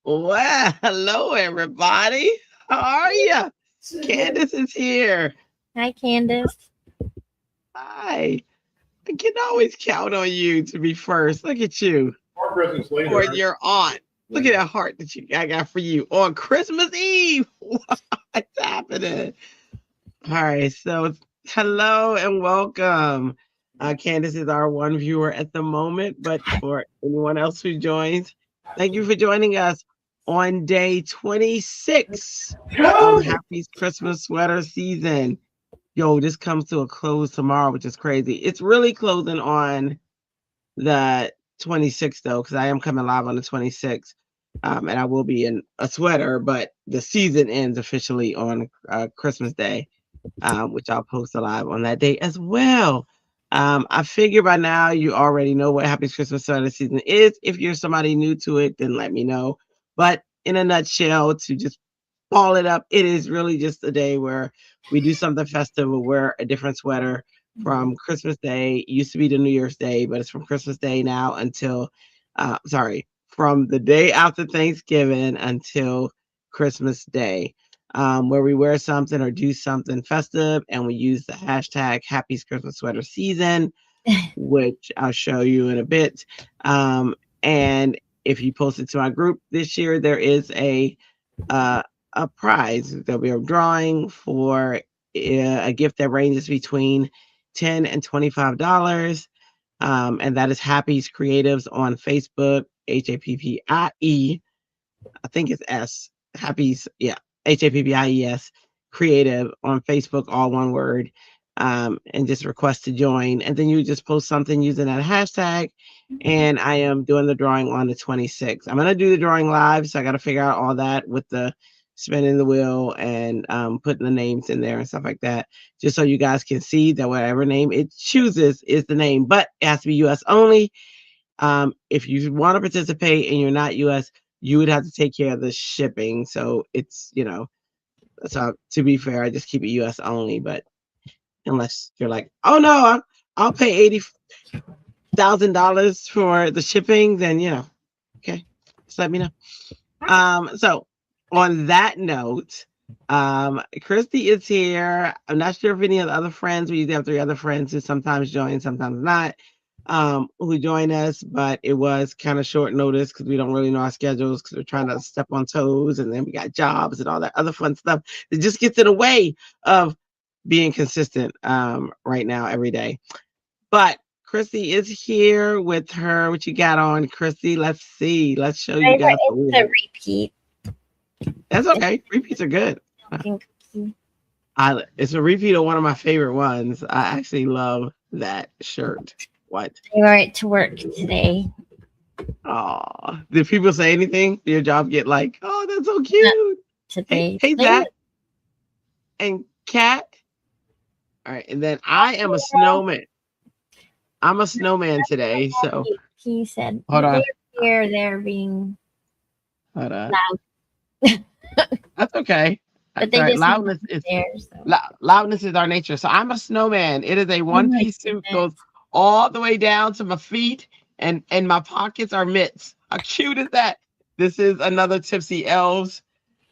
Well, hello everybody. How are you? Candace is here. Hi, Candace. Hi. I can always count on you to be first. Look at you. More presents later. Or your aunt. Look at that heart that I got for you on Christmas Eve. What's happening? All right. So hello and welcome. Candace is our one viewer at the moment, but for anyone else who joins, thank you for joining us on day 26 of Happy's Christmas sweater season. Yo, this comes to a close tomorrow, which is crazy. It's really closing on the 26th, though, because I am coming live on the 26th. And I will be in a sweater, but the season ends officially on Christmas Day, which I'll post live on that day as well. I figure by now you already know what Happy Christmas sweater season is. If you're somebody new to it, then let me know. But in a nutshell, to just ball it up, it is really just a day where we do something festive. We'll wear a different sweater from Christmas Day. It used to be the New Year's Day, but it's from Christmas Day now until, from the day after Thanksgiving until Christmas Day, where we wear something or do something festive and we use the hashtag Happy Christmas Sweater Season, which I'll show you in a bit. And if you post it to our group this year, there is a prize. There'll be a drawing for a gift that ranges between $10 and $25. And that is Happie's Creatives on Facebook, Happie. I think it's S. Happie's, yeah, Happies Creative on Facebook, all one word. And just request to join. And then you just post something using that hashtag. And I am doing the drawing on the 26th. I'm going to do the drawing live. So I got to figure out all that with the spinning the wheel and putting the names in there and stuff like that, just so you guys can see that whatever name it chooses is the name, but it has to be US only. If you want to participate and you're not US, you would have to take care of the shipping. So it's, so to be fair, I just keep it US only, but unless you're like, oh no, I'll pay $80,000 for the shipping, then, okay, just let me know. So on that note, Christy is here. I'm not sure if any of the other friends, we usually have 3 other friends who sometimes join, sometimes not, who join us, but it was kind of short notice because we don't really know our schedules because we're trying to step on toes and then we got jobs and all that other fun stuff. It just gets in the way of being consistent right now every day. But Christy is here with her. What you got on, Christy? Let's see. Let's show you guys. It's a repeat. That's okay. Repeats are good. It's a repeat of one of my favorite ones. I actually love that shirt. What? I wore it to work today. Oh, did people say anything? Did your job get like, oh, that's so cute? Today. Hey, Zach and Kat. All right, and then I am a snowman. I'm a snowman today, so he said, hold on. They're being loud. That's okay. But they just loudness is loudness is our nature. So I'm a snowman. It is a one-piece suit, goes all the way down to my feet, and my pockets are mitts. How cute is that? This is another Tipsy Elves.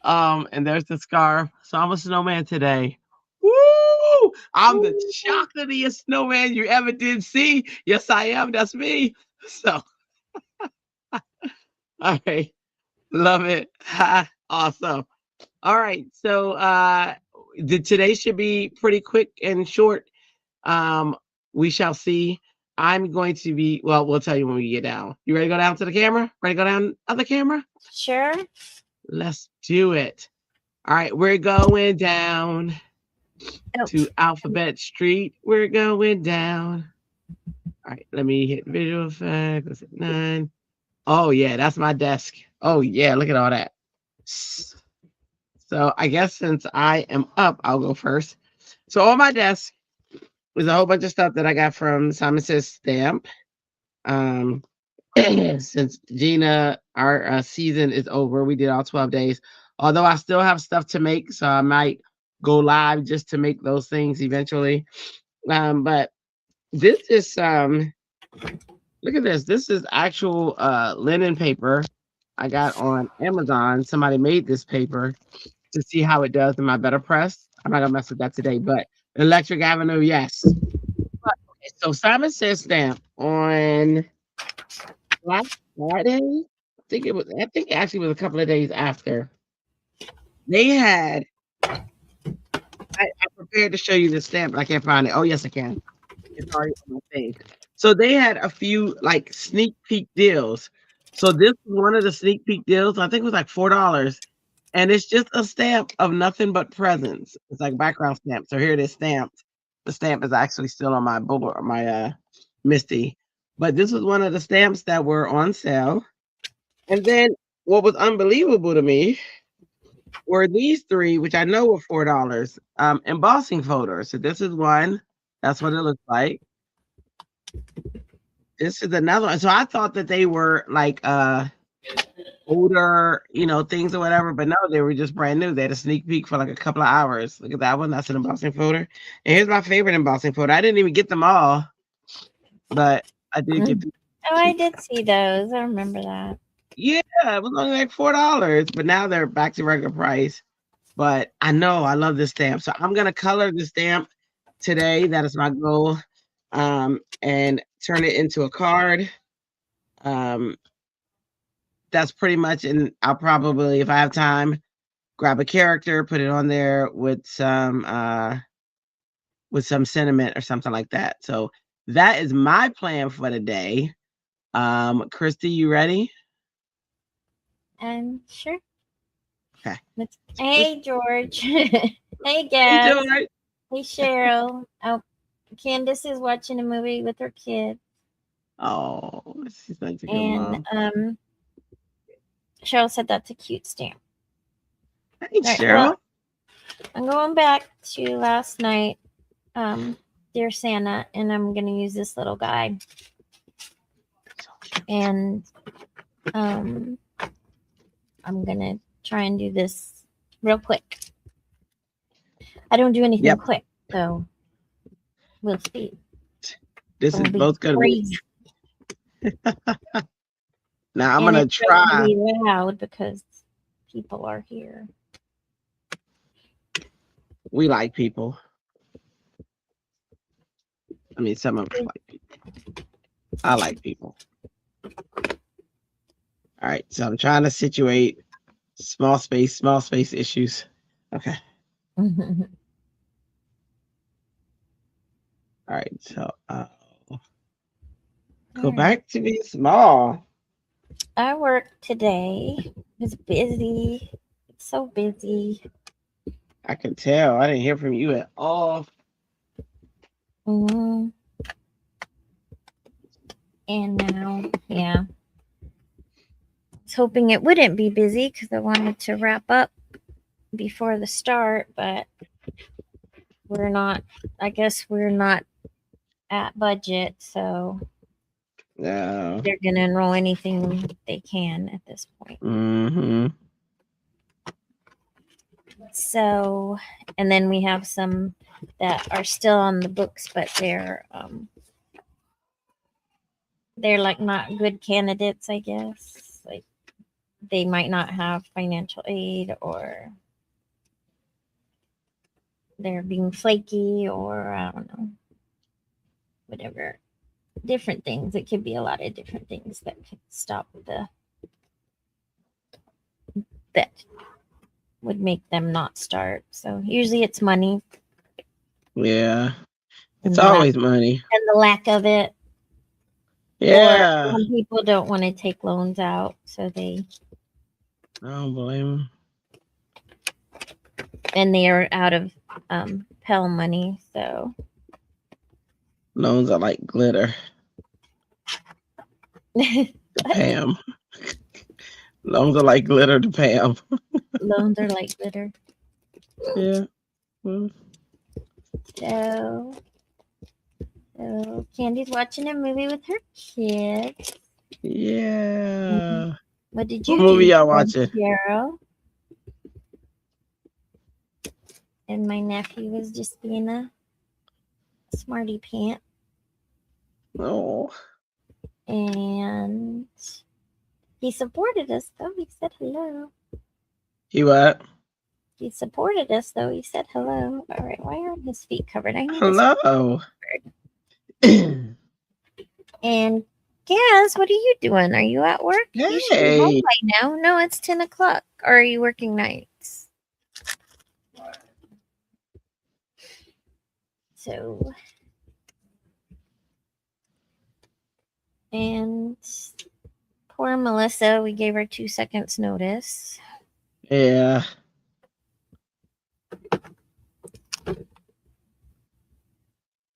And there's the scarf. So I'm a snowman today. Woo! I'm the chocolatiest snowman you ever did see. Yes, I am. That's me. So all right. Love it. Awesome. All right. So today should be pretty quick and short. We shall see. I'm going to be, well, we'll tell you when we get down. You ready to go down to the camera? Ready to go down on the camera? Sure. Let's do it. All right. We're going down to Alphabet Street. We're going down. All right. Let me hit visual effects. Let's hit 9. Oh, yeah. That's my desk. Oh, yeah. Look at all that. So I guess since I am up, I'll go first. So on my desk was a whole bunch of stuff that I got from Simon Says Stamp. Since Gina, our season is over, we did all 12 days. Although I still have stuff to make, so I might go live just to make those things eventually. But this is look at this. This is actual linen paper I got on Amazon. Somebody made this paper to see how it does in my Better Press. I'm not gonna mess with that today, but Electric Avenue, yes. Okay, so Simon Says stamp on last Friday. I think it actually was a couple of days after. They had I prepared to show you the stamp, but I can't find it. Oh yes, I can. It's already on my thing. So they had a few like sneak peek deals. So this was one of the sneak peek deals. I think it was like $4. And it's just a stamp of nothing but presents. It's like background stamp. So here it is stamped. The stamp is actually still on my bullet, my Misty. But this was one of the stamps that were on sale. And then what was unbelievable to me were these three, which I know were $4, embossing folders. So this is one. That's what it looks like. This is another one. So I thought that they were like older, things or whatever, but no, they were just brand new. They had a sneak peek for like a couple of hours. Look at that one. That's an embossing folder. And here's my favorite embossing folder. I didn't even get them all, but I did get them. Oh, I did see those. I remember that. Yeah, it was only like $4, but now they're back to regular price. But I know I love this stamp. So I'm gonna color the stamp today. That is my goal. And turn it into a card. That's pretty much, and I'll probably, if I have time, grab a character, put it on there with some sentiment or something like that. So that is my plan for the day. Christy, you ready? Sure. Okay. Hey, George. Hey, Hey, Gaz. George. Hey, Cheryl. Oh, Candace is watching a movie with her kid. Oh, she's such a good And mom. Cheryl said that's a cute stamp. Hey, Right, Cheryl. well, I'm going back to last night, Dear Santa, and I'm going to use this little guy. And I'm going to try and do this real quick. I don't do anything quick, so we'll see. This is both going to be. Now I'm going to try. Be loud because people are here. We like people. I mean, some of us like people. I like people. All right, so I'm trying to situate small space issues. Okay. All right, so go back to be small. I worked today. It's busy. It's so busy. I can tell. I didn't hear from you at all. Mm-hmm. And now, yeah. I was hoping it wouldn't be busy because I wanted to wrap up before the start, but we're not. I guess we're not at budget, so no, they're gonna enroll anything they can at this point. Mm-hmm. So, and then we have some that are still on the books, but they're like not good candidates, I guess. Like they might not have financial aid, or they're being flaky, or I don't know, whatever. Different things. It could be a lot of different things that could stop that would make them not start. So usually it's money. Yeah. It's always money. And the lack of it. Yeah. Or some people don't want to take loans out, so they. I don't blame them. And they are out of Pell money, so. Loans are like glitter. Pam. Loans are like glitter to Pam. Loans are like glitter. Yeah. So Candy's watching a movie with her kids. Yeah. What did you do? What movie y'all watching? Carol? And my nephew was just being a smarty pant. Oh. And He supported us, though. He said hello. He what? He supported us, though. He said hello. All right, why aren't his feet covered? I need his Hello. And Gaz, what are you doing? Are you at work? You should be home Hey. by now. No, it's 10 o'clock. Or are you working nights? So, and poor Melissa, we gave her 2 seconds notice. Yeah.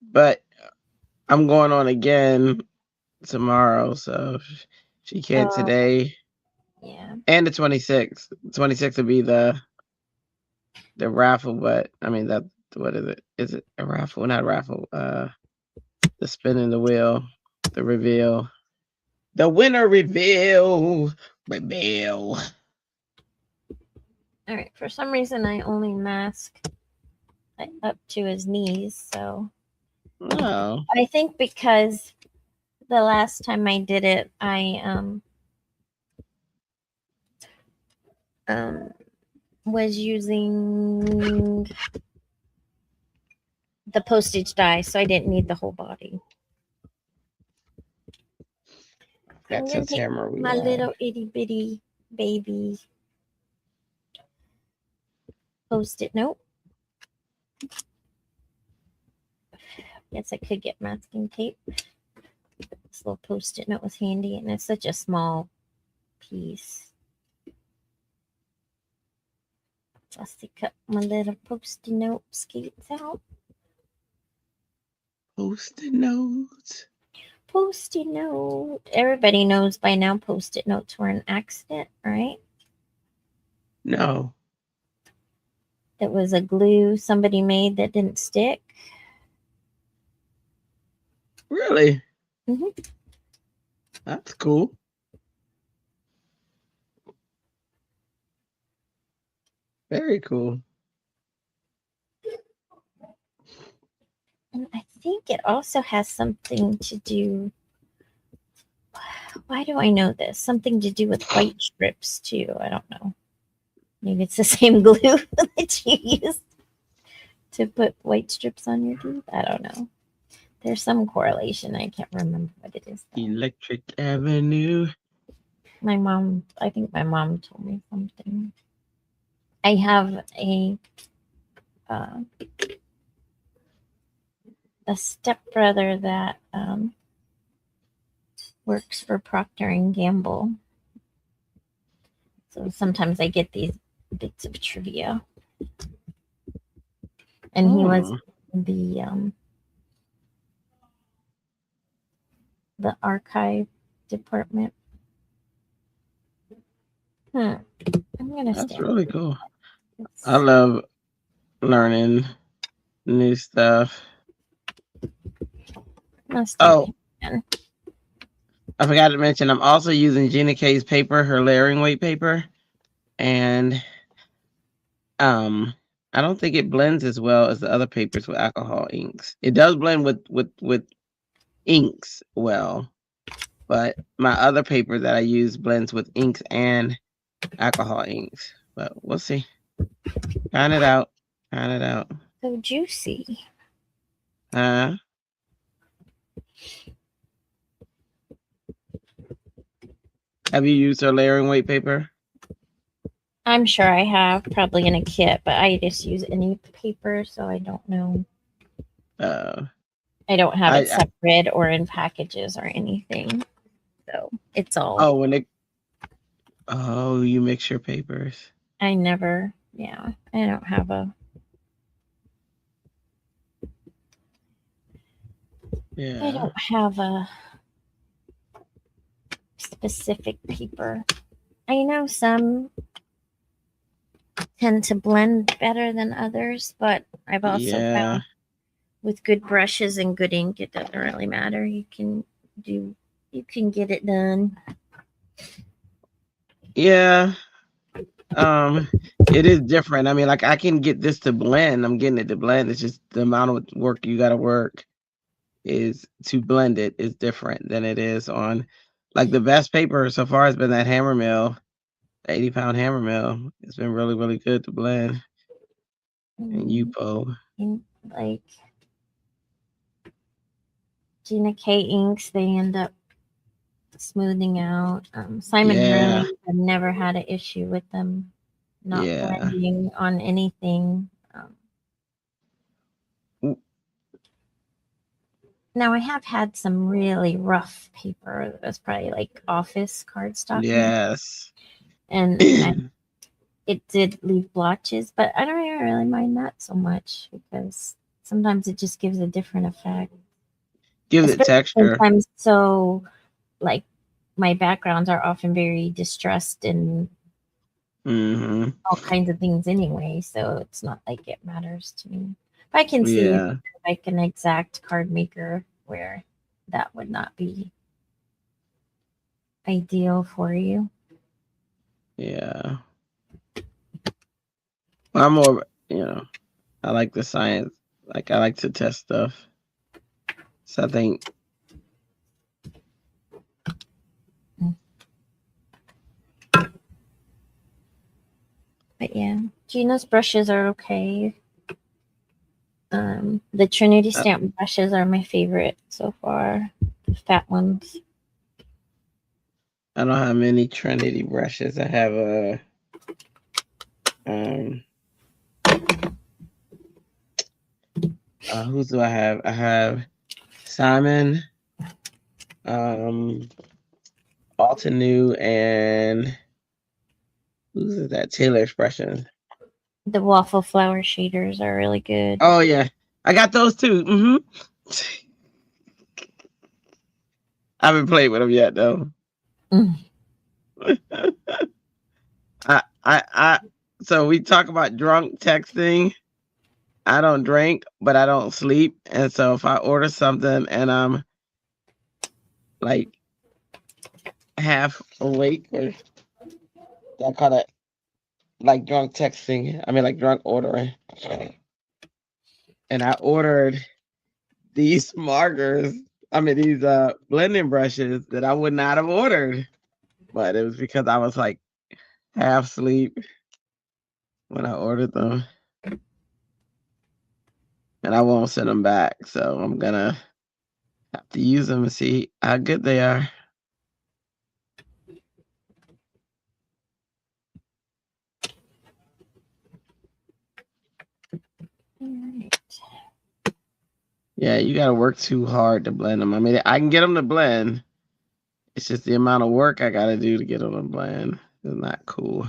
But I'm going on again tomorrow, so she can't today. Yeah. And the 26th. 26th will be the raffle, but I mean that what is it? Is it a raffle? Not a raffle. The spinning the wheel, the reveal. The winner reveal. Reveal. All right. For some reason, I only mask up to his knees. So Oh. I think because the last time I did it, I was using the postage die, so I didn't need the whole body. That's his hammer. My little itty bitty baby post-it note. Guess I could get masking tape. This little post-it note was handy, and it's such a small piece. Let's cut my little post-it note skates out. Post-it notes. Post-it note. Everybody knows by now post-it notes were an accident, right? No. It was a glue somebody made that didn't stick. Really? Mm-hmm. That's cool. Very cool. And I think it also has something to do. Why do I know this? Something to do with white strips too. I don't know. Maybe it's the same glue that you use to put white strips on your teeth. I don't know. There's some correlation. I can't remember what it is, though. Electric Avenue. I think my mom told me something. I have a stepbrother that works for Procter and Gamble. So sometimes I get these bits of trivia. And he was the archive department. I'm gonna. That's really cool. I love learning new stuff. Oh, I forgot to mention, I'm also using Gina K's paper, her layering weight paper, and I don't think it blends as well as the other papers with alcohol inks. It does blend with inks well, but my other paper that I use blends with inks and alcohol inks. But we'll see. Find it out. So juicy. Have you used her layering weight paper? I'm sure I have, probably in a kit, but I just use any paper, so I don't know. I don't have it separate or in packages or anything. So it's all. You mix your papers. I never, I don't have a. Yeah. I don't have a specific paper. I know some tend to blend better than others, but I've also found with good brushes and good ink, it doesn't really matter. You can get it done. Yeah. It is different. I mean, like I can get this to blend. I'm getting it to blend. It's just the amount of work you got to work is to blend it is different than it is on Like the best paper so far has been that hammer mill, the 80-pound hammer mill. It's been really, really good to blend. And UPO. Like Gina K inks, they end up smoothing out. Simon Hurley, I've never had an issue with them not blending on anything. Now I have had some really rough paper. That's probably like office cardstock. Yes. And it did leave blotches, but I don't even really mind that so much because sometimes it just gives a different effect. Gives it texture. Sometimes so like my backgrounds are often very distressed and all kinds of things anyway, so it's not like it matters to me. But I can see like an exact card maker where that would not be ideal for you. Yeah. Well, I'm more, I like the science. Like I like to test stuff. So I think. But yeah, Gina's brushes are okay. The Trinity stamp brushes are my favorite so far. The fat ones. I don't have many Trinity brushes. I have a who do I have? I have Simon, Altenew, and who's that? Taylor Expression. The waffle flower shaders are really good. Oh yeah, I got those too. I haven't played with them yet though. So we talk about drunk texting. I don't drink, but I don't sleep, and so if I order something and I'm like half awake, or I call it like drunk texting. I mean, like drunk ordering. And I ordered these markers. I mean, these blending brushes that I would not have ordered, but it was because I was like half asleep when I ordered them, and I won't send them back. So I'm gonna have to use them and see how good they are. Yeah, you gotta work too hard to blend them. I mean, I can get them to blend. It's just the amount of work I gotta do to get them to blend. It's not cool.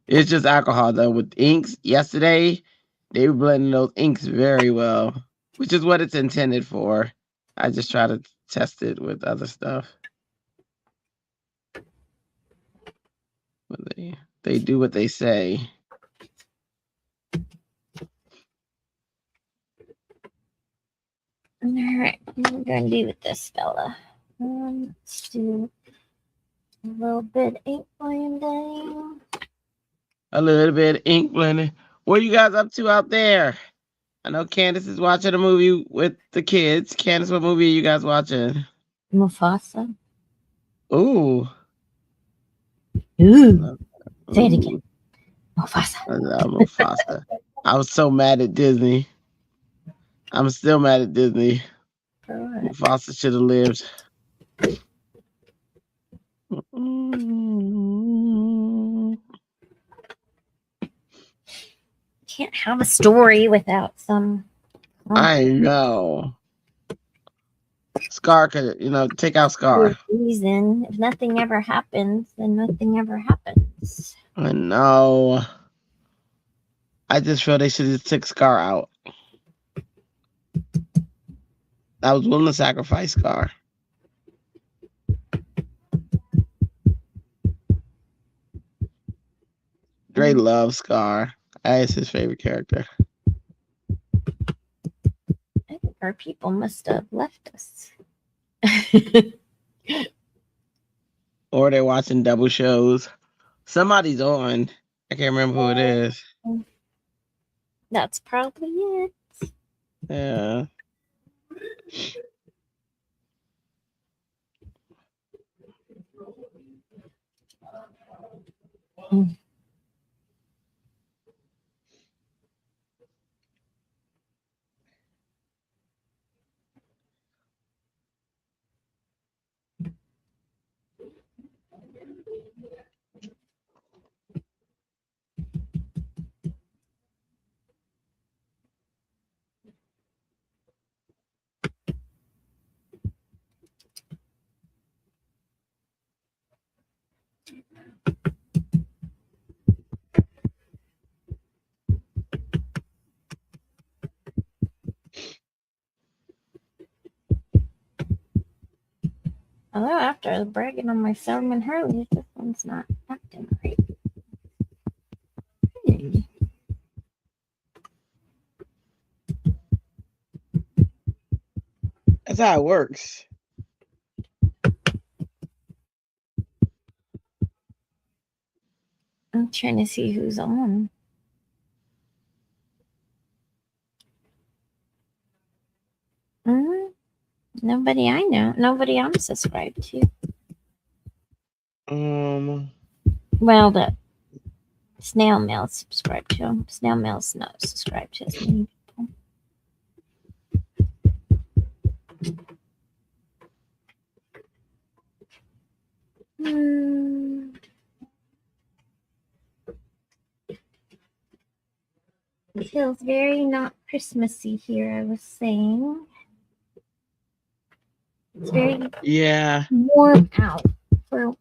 It's just alcohol though. With inks, yesterday they were blending those inks very well, which is what it's intended for. I just try to test it with other stuff. But they do what they say. All right, what are we gonna do with this fella? Let's do a little bit ink blending. A little bit of ink blending. What are you guys up to out there? I know Candace is watching a movie with the kids. Candace, what movie are you guys watching? Mufasa. Ooh. Ooh. Say it again. Mufasa. I love Mufasa. I was so mad at Disney. I'm still mad at Disney. Mufasa should have lived. Can't have a story without some. I know. Scar could, take out Scar. Reason. If nothing ever happens, then nothing ever happens. I know. I just feel they should have took Scar out. I was willing to sacrifice Scar. Dre loves Scar. That is his favorite character. I think our people must have left us. Or they're watching double shows. Somebody's on. I can't remember who it is. That's probably it. Yeah. Although after I was bragging on my Selman Hurley, this one's not acting right. That's how it works. I'm trying to see who's on. Nobody I know. Nobody I'm subscribed to. Well, the snail mail subscribed to him. Snail mail's not subscribed to as many people. It feels very not Christmassy here, I was saying. It's very warm out. For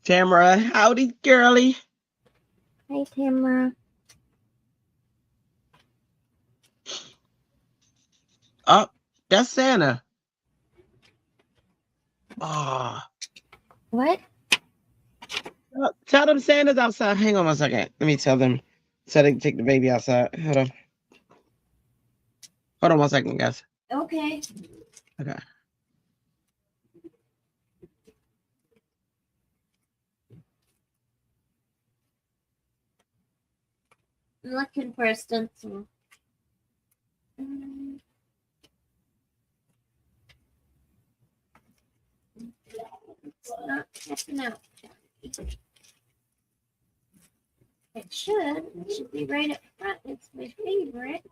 Tamara, howdy, girly. Hi, Tamara. Oh, that's Santa. Oh. What? Tell them Santa's outside. Hang on 1 second. Let me tell them so they can take the baby outside. Hold on. Hold on 1 second, guys. Okay. Okay. I'm looking for a stencil. It's not checking out. It should. It should be right up front. It's my favorite.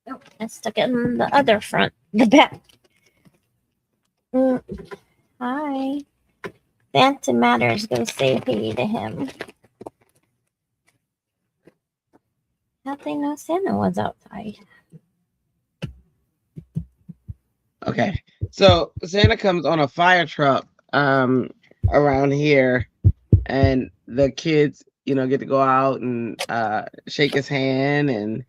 Oh, I stuck it in the other front. The back. Hi. Santa Matters. Go say hey to him. How'd they know Santa was outside? Okay. So Santa comes on a fire truck around here, and the kids, get to go out and shake his hand, and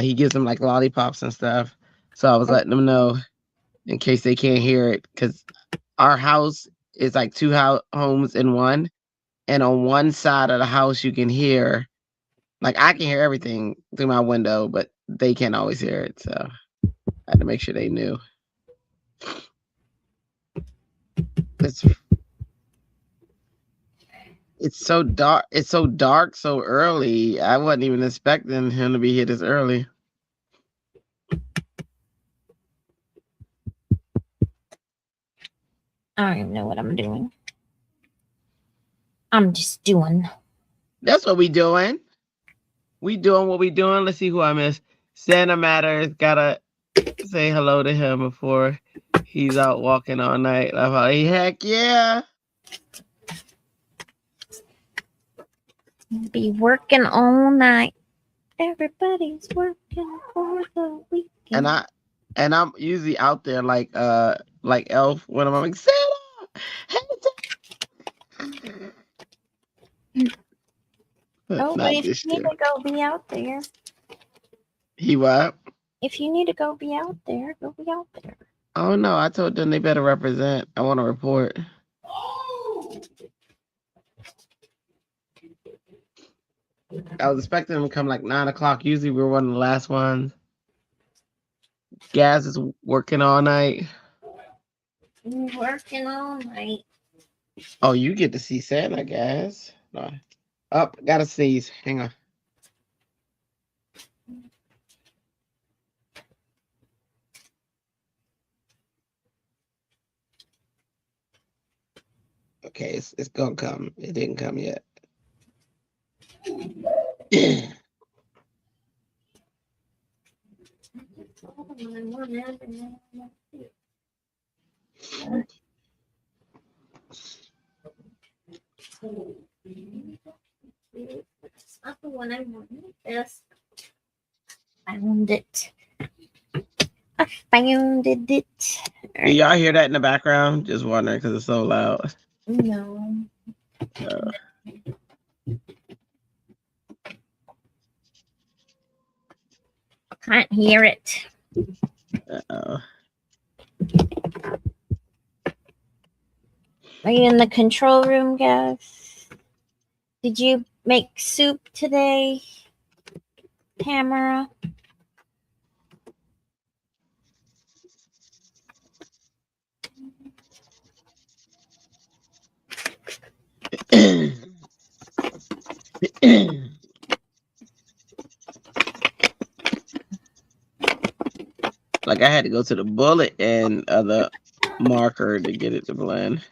he gives them like lollipops and stuff. So I was letting them know in case they can't hear it, because our house is like two homes in one, and on one side of the house you can hear, like I can hear everything through my window, but they can't always hear it. So I had to make sure they knew. It's so dark. It's so dark so early. I wasn't even expecting him to be here this early. I don't even know what I'm doing. I'm just doing. That's what we doing. We doing what we doing. Let's see who I miss. Santa Matters. Gotta say hello to him before he's out walking all night. I'm like, heck yeah. Be working all night. Everybody's working for the weekend. And I'm usually out there like Elf when I'm like, Santa, hey, Santa. Oh, but if you need to go be out there. He what? If you need to go be out there, go be out there. Oh no, I told them they better represent. I want to report. I was expecting them to come like 9 o'clock. Usually we're one of the last ones. Gaz is working all night. Working all night. Oh, you get to see Santa, Gaz. No. Up, gotta sneeze. Hang on. Okay, it's gonna come. It didn't come yet. It's not the one I wanted. Yes. I found it. I found it. Do y'all hear that in the background? Just wondering because it's so loud. No. Can't hear it. Uh-oh. Are you in the control room, guys? Did you make soup today, Tamara? Like I had to go to the bullet and the marker to get it to blend.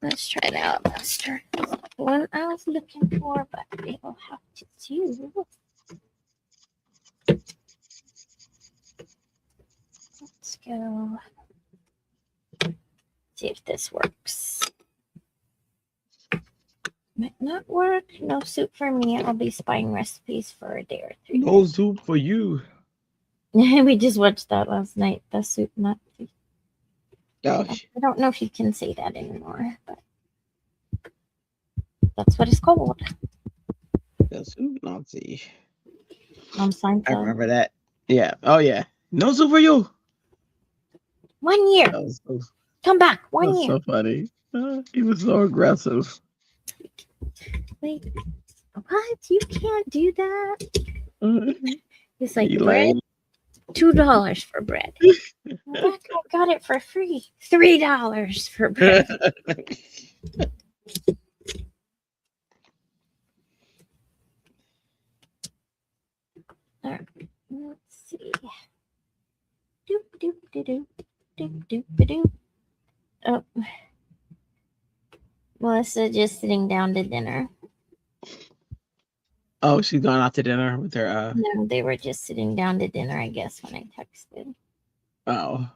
Let's try it out, Master. The one I was looking for, but we will have to do. Let's go. See if this works. Might not work. No soup for me. I'll be spying recipes for a day or 3. No soup for you. We just watched that last night. The soup Nazi. Oh, I don't know if you can say that anymore, but that's what it's called. the soup Nazi. On Seinfeld. I remember that. Yeah. Oh yeah. No soup for you. 1 year. That was so, Come back. that 1 was year. so funny. He was so aggressive. Wait. What? You can't do that. He's like, He bread? lame. $2 for bread. I got it for free. $3 for bread. All right. Let's see. Doop doop doop doop doop doop doop. Oh. Melissa just sitting down to dinner. Oh, she's gone out to dinner with her. No, they were just sitting down to dinner, I guess, when I texted. Oh.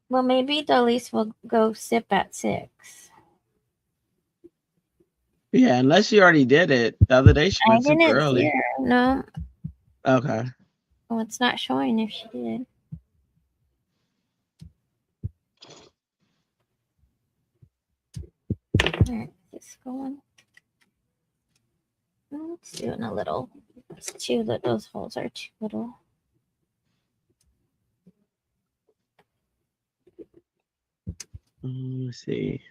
Well, maybe Dolly's will go sip at 6. Yeah, unless she already did it. The other day she I went super didn't early. see her. No. Okay. Well, it's not showing if she did. All right, it's going. It's doing a little. It's too that those holes are too little. Let's see.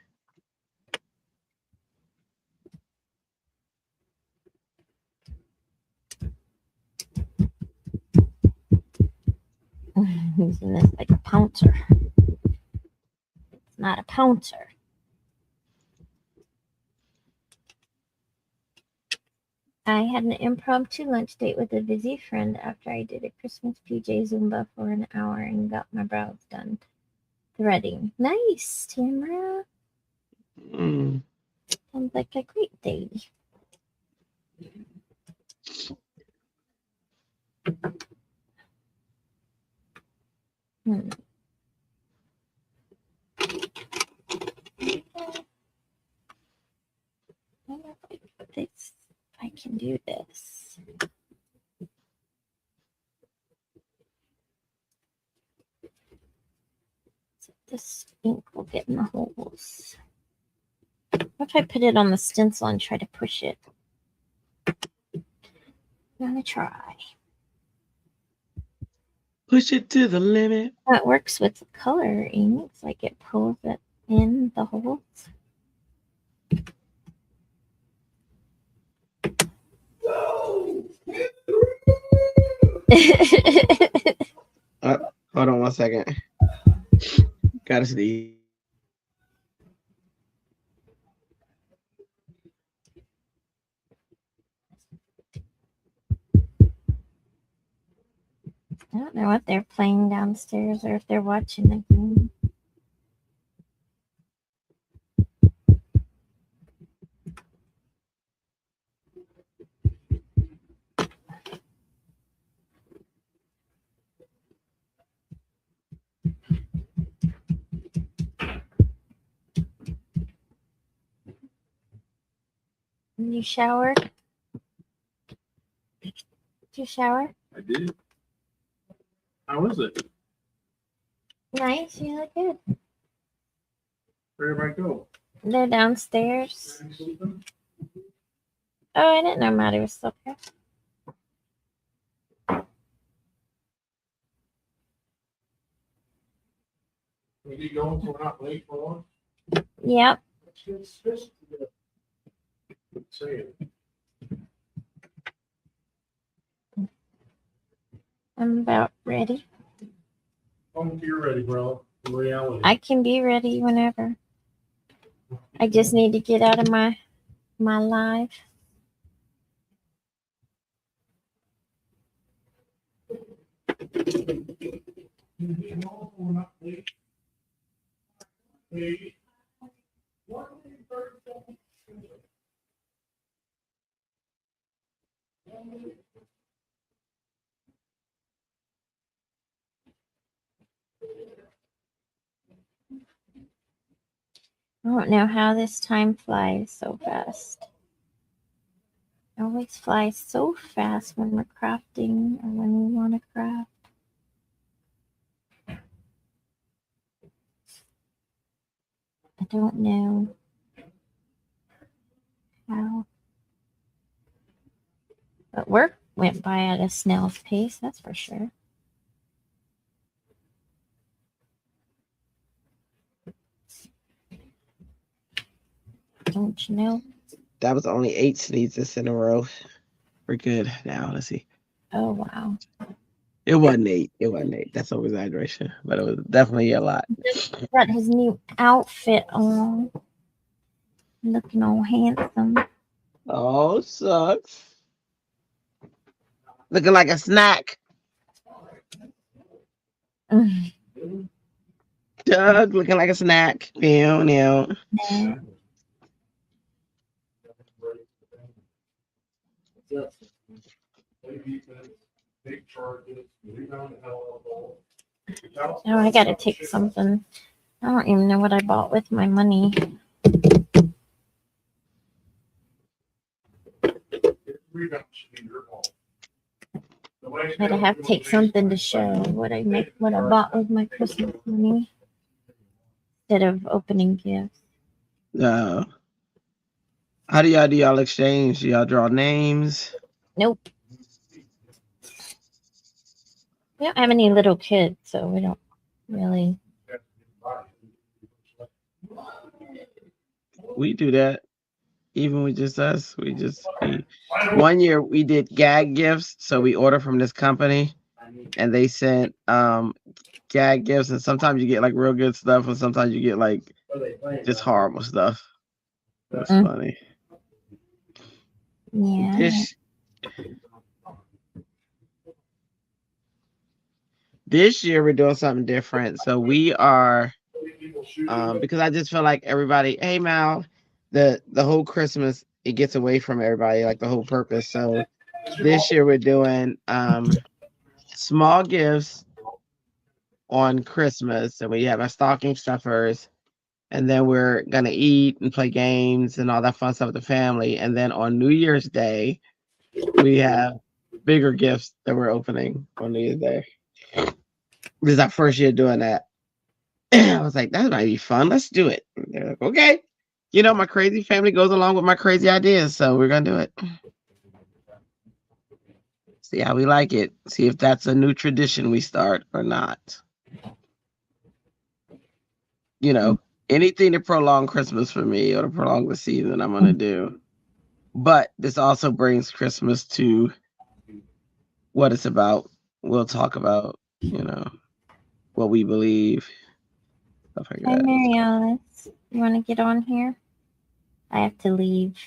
Using this like a pouncer. It's not a pouncer. I had an impromptu lunch date with a busy friend after I did a Christmas PJ Zumba for an hour and got my brows done. Threading. Nice, Tamara. Sounds like a great day. I wonder if I can do this. So this ink will get in the holes. What if I put it on the stencil and try to push it? I'm gonna try. Push it to the limit. Oh, it works with color inks, like it pulls it in the holes. Hold on 1 second. Gotta see. I don't know what they're playing downstairs or if they're watching the game. You showered? Did you shower? I did. How was it? Nice. You look good. Where did I go? They're downstairs. Oh, I didn't know Maddie was still here. Are you going so we're not late for lunch? Yep. Say it. I'm about ready. If you're ready, bro. In reality. I can be ready whenever. I just need to get out of my live. I don't know how this time flies so fast. It always flies so fast when we're crafting or when we want to craft. I don't know how. But work went by at a snail's pace, that's for sure. Don't you know? That was only 8 sneezes in a row. We're good now. Let's see. Oh, wow. It wasn't 8. It wasn't 8. That's over exaggeration, but it was definitely a lot. Got his new outfit on. Looking all handsome. Oh, sucks. Looking like a snack. Doug looking like a snack. Meow, meow. Oh, I gotta take something. I don't even know what I bought with my money. But I have to take something to show what I bought with my Christmas money instead of opening gifts. No. How do y'all exchange? Do y'all draw names? Nope. We don't have any little kids, so we don't really. We do that. Even with just us, one year we did gag gifts. So we order from this company and they sent gag gifts, and sometimes you get like real good stuff and sometimes you get like just horrible stuff. That's funny. Yeah. This year we're doing something different. So we are because I just feel like everybody, hey Mal, the whole Christmas, it gets away from everybody, like the whole purpose. So this year we're doing small gifts on Christmas, and we have our stocking stuffers, and then we're gonna eat and play games and all that fun stuff with the family. And then on New Year's Day, we have bigger gifts that we're opening on New Year's Day. This is our first year doing that. I was like, that might be fun. Let's do it. They're like, okay. You know, my crazy family goes along with my crazy ideas, so we're gonna do it. See how we like it. See if that's a new tradition we start or not. You know, anything to prolong Christmas for me or to prolong the season, I'm gonna do. But this also brings Christmas to what it's about. We'll talk about, you know, what we believe. Stuff like Hi, that. Mary Alice. You want to get on here? I have to leave.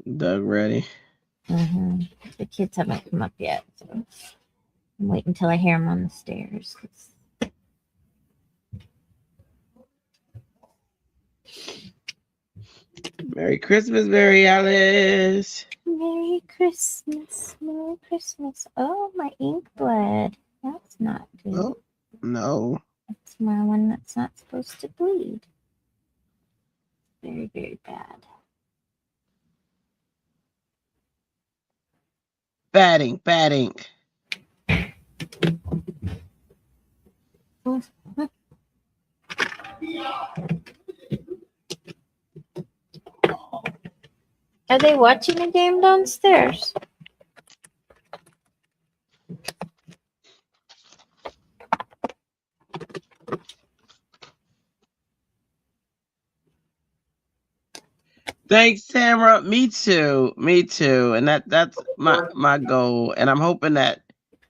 Doug ready. The kids haven't come up yet, so I'm waiting until I hear them on the stairs. Merry Christmas, Mary Alice. Merry Christmas, Merry Christmas. Oh, my ink bled. That's not good. Oh, no. That's my one that's not supposed to bleed. Very, very bad. Bad ink, bad ink. Are they watching a game downstairs? Thanks, Tamara. Me too. Me too. And that's my goal. And I'm hoping that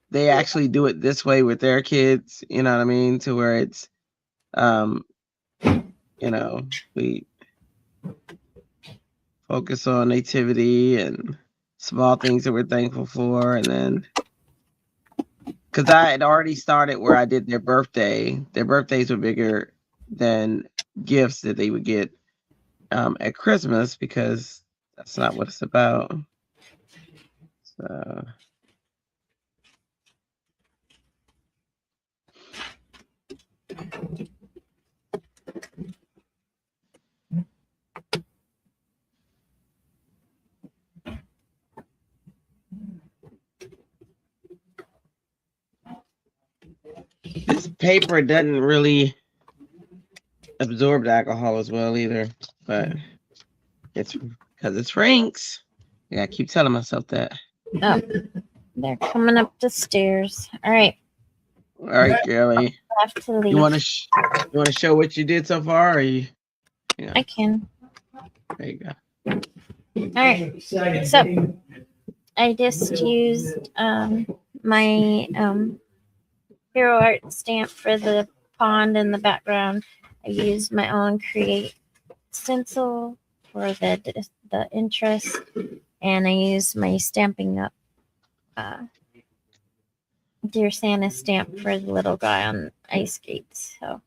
they actually do it this way with their kids. You know what I mean? To where it's, we focus on nativity and small things that we're thankful for, and then because I had already started where I did their birthday. Their birthdays were bigger than gifts that they would get at Christmas, because that's not what it's about. So this paper doesn't really absorb the alcohol as well either, but it's because it's Frank's. Yeah, I keep telling myself that. Oh, they're coming up the stairs. All right. All right, girlie. I have to leave. You want to show what you did so far, or you? I can. There you go. All right. So I just used my Hero Art stamp for the pond in the background. I used my own Create stencil for the interest, and I used my Stampin' Up Dear Santa stamp for the little guy on ice skates. So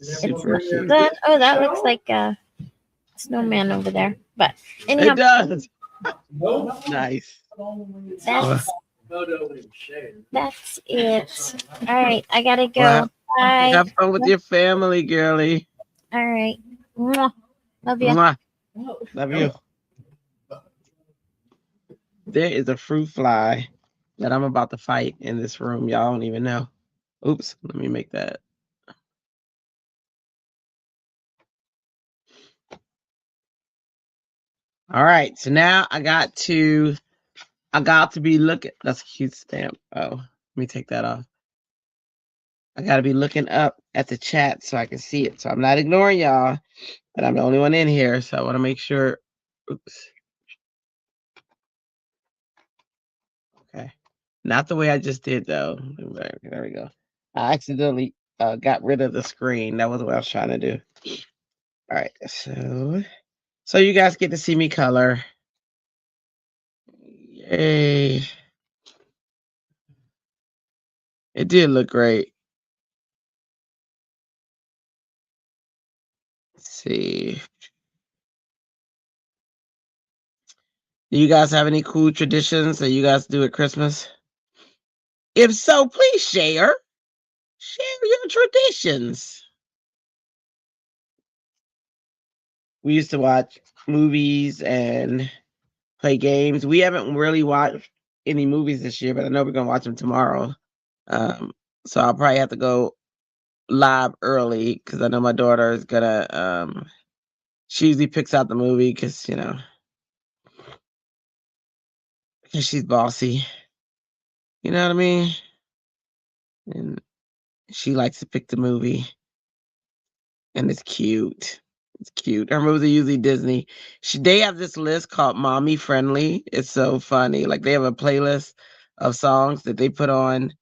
Super cute. that looks like a snowman over there. But anyhow, It does. Nice. That's it. All right, I gotta go. Well, Bye. have fun with your family, girlie. All right. Mwah. Love you. Mwah. Love you. There is a fruit fly that I'm about to fight in this room. Y'all don't even know. Oops, let me make that. All right, so now I got to be looking. That's a cute stamp. Oh, let me take that off. I got to be looking up at the chat so I can see it. So I'm not ignoring y'all, but I'm the only one in here, so I want to make sure. Oops. Okay. Not the way I just did, though. There we go. I accidentally got rid of the screen. That was what I was trying to do. All right. So you guys get to see me color. Yay. It did look great. Let's see. Do you guys have any cool traditions that you guys do at Christmas? If so, please share. Share your traditions. We used to watch movies and play games. We haven't really watched any movies this year, but I know we're going to watch them tomorrow. So I'll probably have to go live early because I know my daughter is going to, she usually picks out the movie because, because she's bossy. You know what I mean? And she likes to pick the movie. And it's cute. It's cute. Her movies are usually Disney. They have this list called Mommy Friendly. It's so funny. Like, they have a playlist of songs that they put on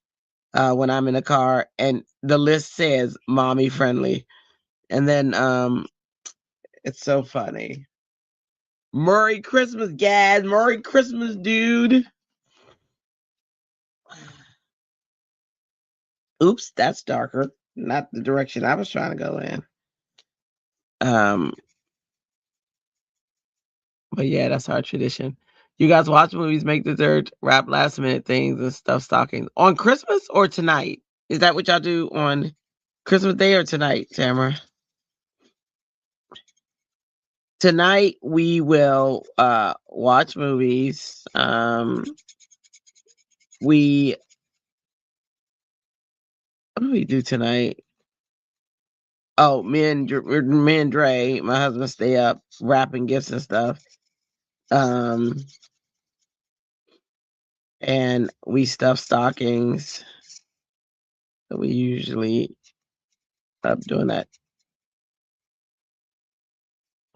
when I'm in a car, and the list says Mommy Friendly. And then it's so funny. Merry Christmas, guys. Merry Christmas, dude. Oops, that's darker. Not the direction I was trying to go in. But yeah, that's our tradition. You guys watch movies, make dessert, wrap last minute things, and stuff stockings on Christmas or tonight? Is that what y'all do on Christmas Day or tonight, Tamara? Tonight we will watch movies. We What do we do tonight? Oh, me and Dre, my husband, stay up wrapping gifts and stuff. And we stuff stockings. So we usually up doing that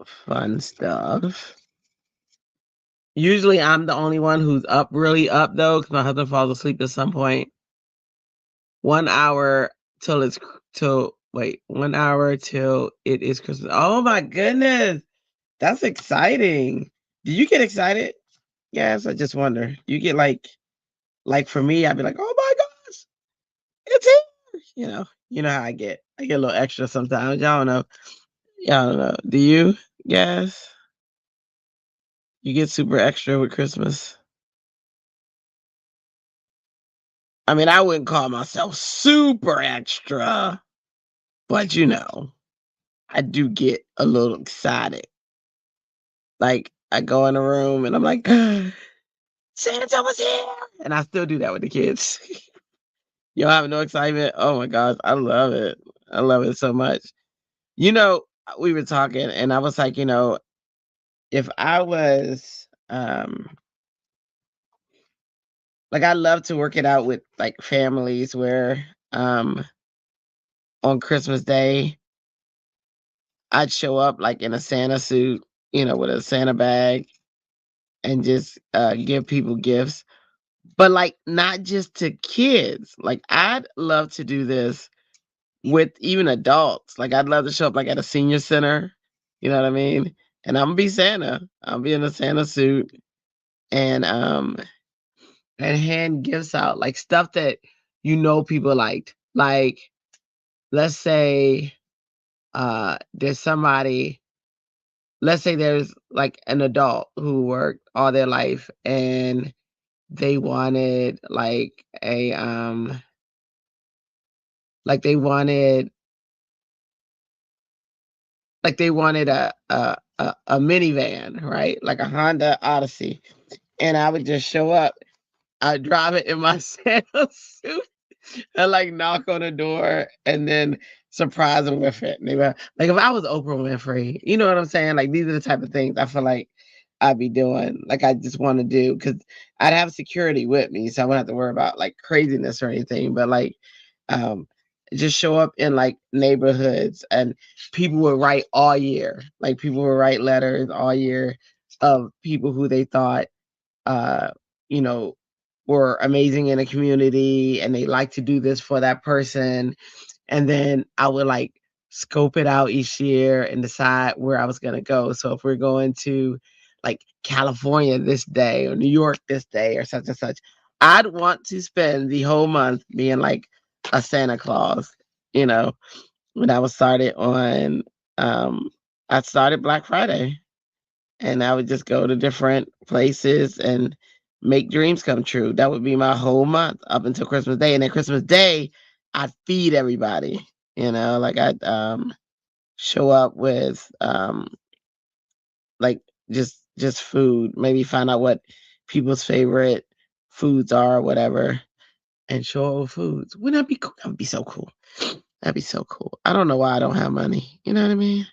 fun stuff. Usually I'm the only one who's up, really up though, because my husband falls asleep at some point. 1 hour till 1 hour till it is Christmas. Oh my goodness. That's exciting. Do you get excited? Yes, I just wonder. You get like for me, I'd be like, oh my gosh, it's here. You know how I get. I get a little extra sometimes. Y'all don't know. Y'all don't know. Do you? Yes. You get super extra with Christmas. I mean, I wouldn't call myself super extra, but I do get a little excited. Like I go in a room and I'm like, Santa was here, and I still do that with the kids. Y'all have no excitement? Oh my gosh, I love it. I love it so much. We were talking, and I was like, if I was like I love to work it out with like families where on Christmas Day I'd show up like in a Santa suit, with a Santa bag and just give people gifts. But like not just to kids. Like I'd love to do this with even adults. Like I'd love to show up like at a senior center, you know what I mean? And I'm gonna be Santa. I'll be in a Santa suit and hand gifts out, like stuff that people liked. Like let's say there's somebody, let's say there's like an adult who worked all their life and they wanted like they wanted a minivan, right? Like a Honda Odyssey. And I would just show up. I'd drive it in my Santa suit and like knock on the door and then surprise them with it. And they were like, if I was Oprah Winfrey, you know what I'm saying? Like these are the type of things I feel like I'd be doing. Like I just want to do because I'd have security with me, so I wouldn't have to worry about like craziness or anything. But like, just show up in like neighborhoods, and people would write all year. Like people would write letters all year of people who they thought, uh, you know, were amazing in a community, and they like to do this for that person. And then I would like scope it out each year and decide where I was gonna go. So if we're going to like California this day or New York this day or such and such, I'd want to spend the whole month being like a Santa Claus, when I was started on I started Black Friday, and I would just go to different places and make dreams come true. That would be my whole month up until Christmas Day. And then Christmas Day, I'd feed everybody, like I'd show up with like just food, maybe find out what people's favorite foods are or whatever, and show up with foods. Wouldn't that be cool? That would be so cool. That'd be so cool. I don't know why I don't have money. You know what I mean?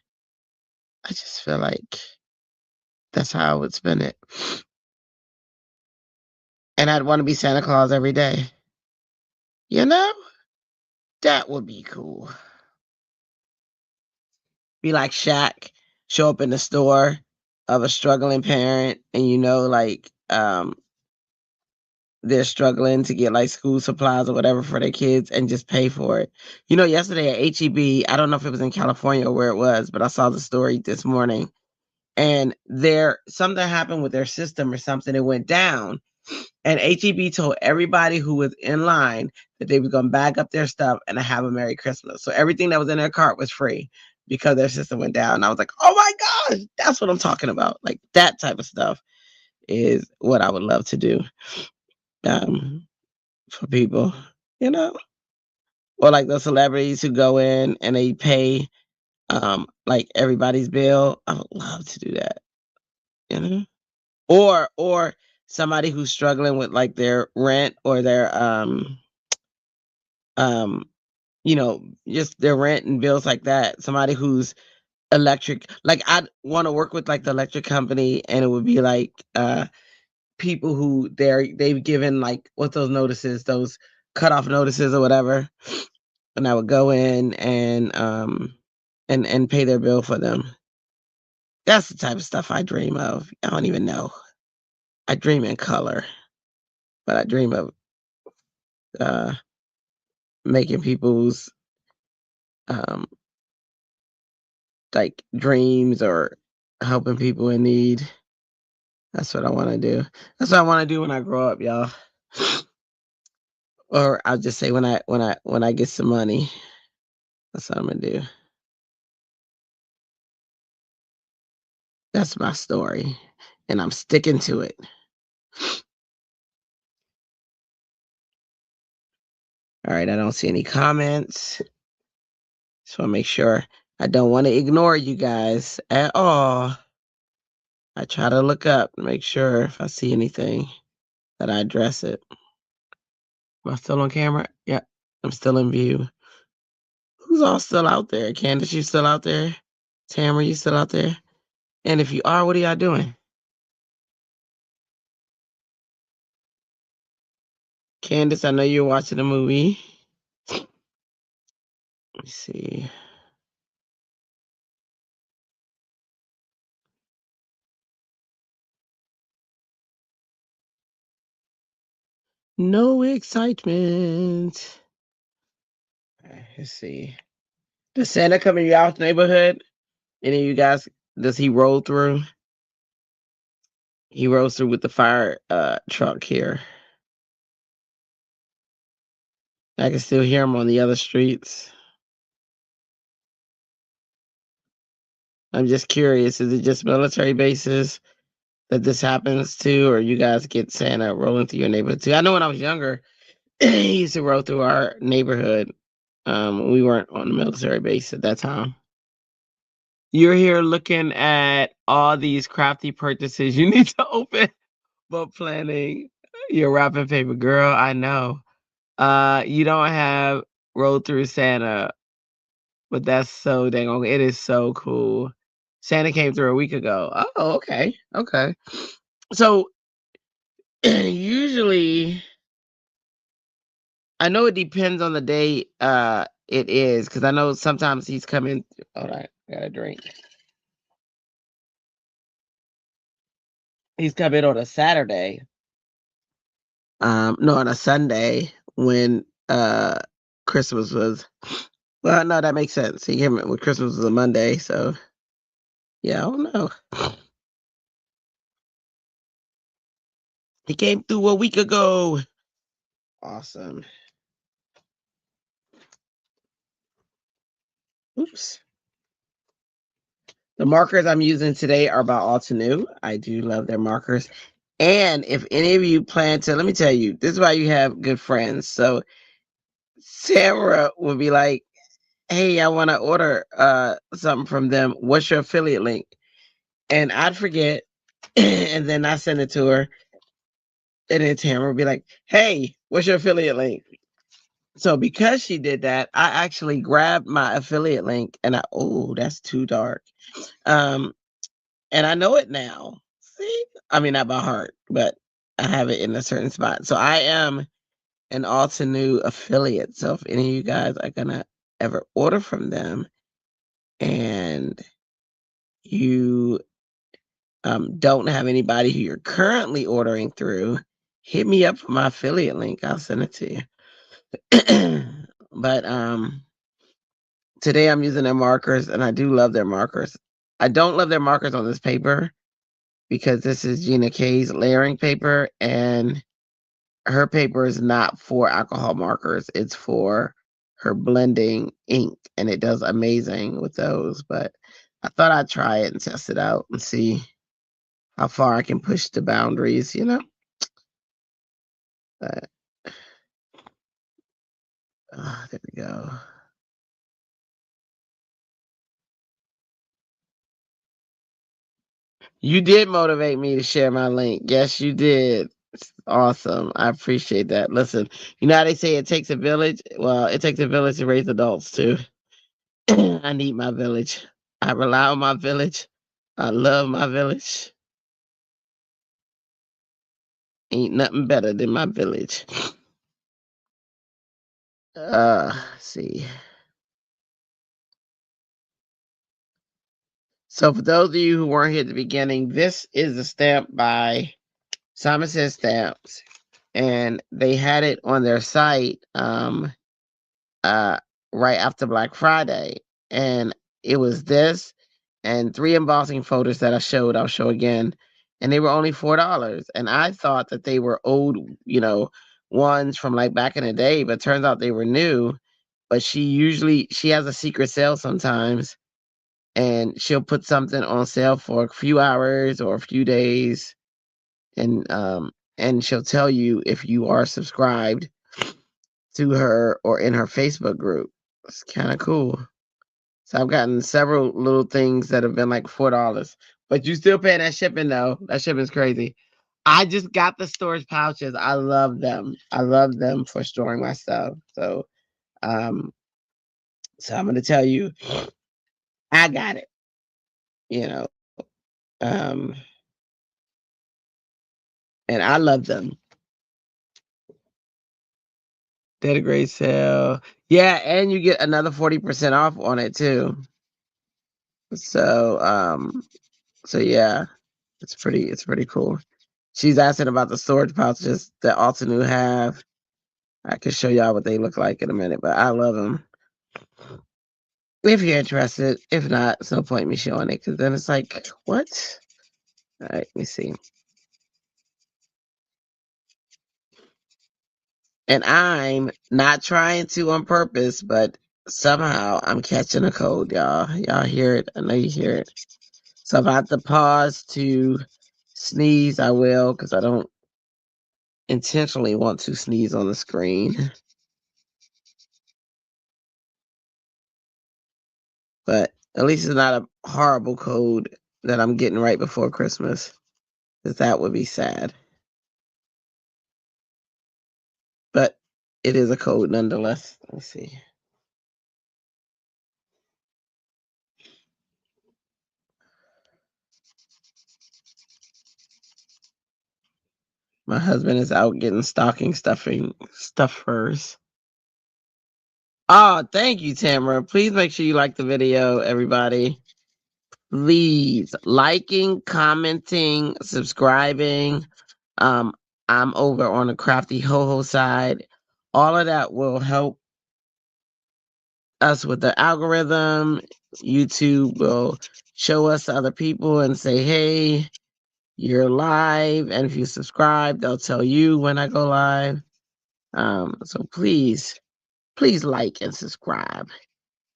I just feel like that's how I would spend it. And I'd want to be Santa Claus every day. You know? That would be cool. Be like Shaq, show up in the store of a struggling parent, and they're struggling to get like school supplies or whatever for their kids and just pay for it. Yesterday at HEB, I don't know if it was in California or where it was, but I saw the story this morning. and something happened with their system or something. It went down, and HEB told everybody who was in line that they were going to bag up their stuff and have a Merry Christmas. So everything that was in their cart was free because their system went down. And I was like, oh my gosh, that's what I'm talking about. Like that type of stuff is what I would love to do for people, you know, or like the celebrities who go in and they pay like everybody's bill. I would love to do that, you know, or somebody who's struggling with like their rent or their you know, just their rent and bills like that. Somebody who's electric, like I'd want to work with like the electric company, and it would be like people who they've given like what's those notices, those cutoff notices or whatever, and I would go in and pay their bill for them. That's the type of stuff I dream of. I don't even know. I dream in color, but I dream of making people's um like dreams or helping people in need. That's what I want to do. That's what I want to do when I grow up, y'all. Or I'll just say when I get some money. That's what I'm gonna do. That's my story, and I'm sticking to it. All right, I don't see any comments. Just want to make sure I don't want to ignore you guys at all. I try to look up and make sure if I see anything that I address it. Am I still on camera? Yeah, I'm still in view. Who's all still out there? Candace, you still out there? Tamara, you still out there? And if you are, what are y'all doing? Candace, I know you're watching a movie. Let me see. No excitement. Let's see. Does Santa come in your house neighborhood? Any of you guys, does he roll through? He rolls through with the fire truck here. I can still hear him on the other streets. I'm just curious, is it just military bases that this happens to, or you guys get Santa rolling through your neighborhood too? I know when I was younger, he used to roll through our neighborhood. We weren't on the military base at that time. You're here looking at all these crafty purchases you need to open, but planning your wrapping paper. Girl, I know. You don't have roll through Santa, but that's so dang on. It is so cool. Santa came through a week ago. Oh, okay. Okay. So usually I know it depends on the day it is, because I know sometimes he's coming. Hold on, I got a drink. He's coming on a Saturday. No, on a Sunday when Christmas was. Well, no, that makes sense. He came when Christmas was a Monday, so yeah, I don't know. He came through a week ago. Awesome. Oops. The markers I'm using today are by Altenew. I do love their markers. And if any of you plan to, let me tell you, this is why you have good friends. So Sarah will be like, hey, I want to order something from them. What's your affiliate link? And I'd forget. And then I send it to her. And then Tamara would be like, hey, what's your affiliate link? So because she did that, I actually grabbed my affiliate link and that's too dark. And I know it now. See? I mean, not by heart, but I have it in a certain spot. So I am an Altenew affiliate. So if any of you guys are gonna ever order from them and you don't have anybody who you're currently ordering through, hit me up for my affiliate link. I'll send it to you. But today I'm using their markers, and I do love their markers. I don't love their markers on this paper because this is Gina K's layering paper, and her paper is not for alcohol markers. It's for her blending ink, and it does amazing with those. But I thought I'd try it and test it out and see how far I can push the boundaries, you know? But, there we go. You did motivate me to share my link. Yes, you did. It's awesome. I appreciate that. Listen, you know how they say it takes a village? Well, it takes a village to raise adults too. I need my village. I rely on my village. I love my village. Ain't nothing better than my village. Let's see. So for those of you who weren't here at the beginning, this is a stamp by Simon Says Stamps, and they had it on their site uh right after Black Friday. And it was this and 3 embossing folders that I'll show again. And they were only $4. And I thought that they were old, you know, ones from like back in the day, but turns out they were new. But she has a secret sale sometimes, and she'll put something on sale for a few hours or a few days, and she'll tell you if you are subscribed to her or in her Facebook group. It's kind of cool. So I've gotten several little things that have been like $4, but you still paying that shipping though. That shipping's crazy. I just got the storage pouches. I love them. I love them for storing my stuff. Um, so I'm gonna tell you, I got it. You know, um, and I love them. Did a great sale. Yeah, and you get another 40% off on it too. So, so yeah, it's pretty cool. She's asking about the storage pouches that Altenew have. I can show y'all what they look like in a minute, but I love them. If you're interested, if not, it's no point me showing it because then it's like, what? All right, let me see. And I'm not trying to on purpose, but somehow I'm catching a cold, y'all. Y'all hear it? I know you hear it. So if I have to pause to sneeze, I will, because I don't intentionally want to sneeze on the screen. But at least it's not a horrible cold that I'm getting right before Christmas, because that would be sad. But it is a cold nonetheless. Let me see. My husband is out getting stocking stuffers. Oh, thank you, Tamara. Please make sure you like the video, everybody. Please liking, commenting, subscribing. Um, I'm over on the Crafty HoHo side. All of that will help us with the algorithm. YouTube will show us to other people and say, hey, you're live. And if you subscribe, they'll tell you when I go live. So please like and subscribe.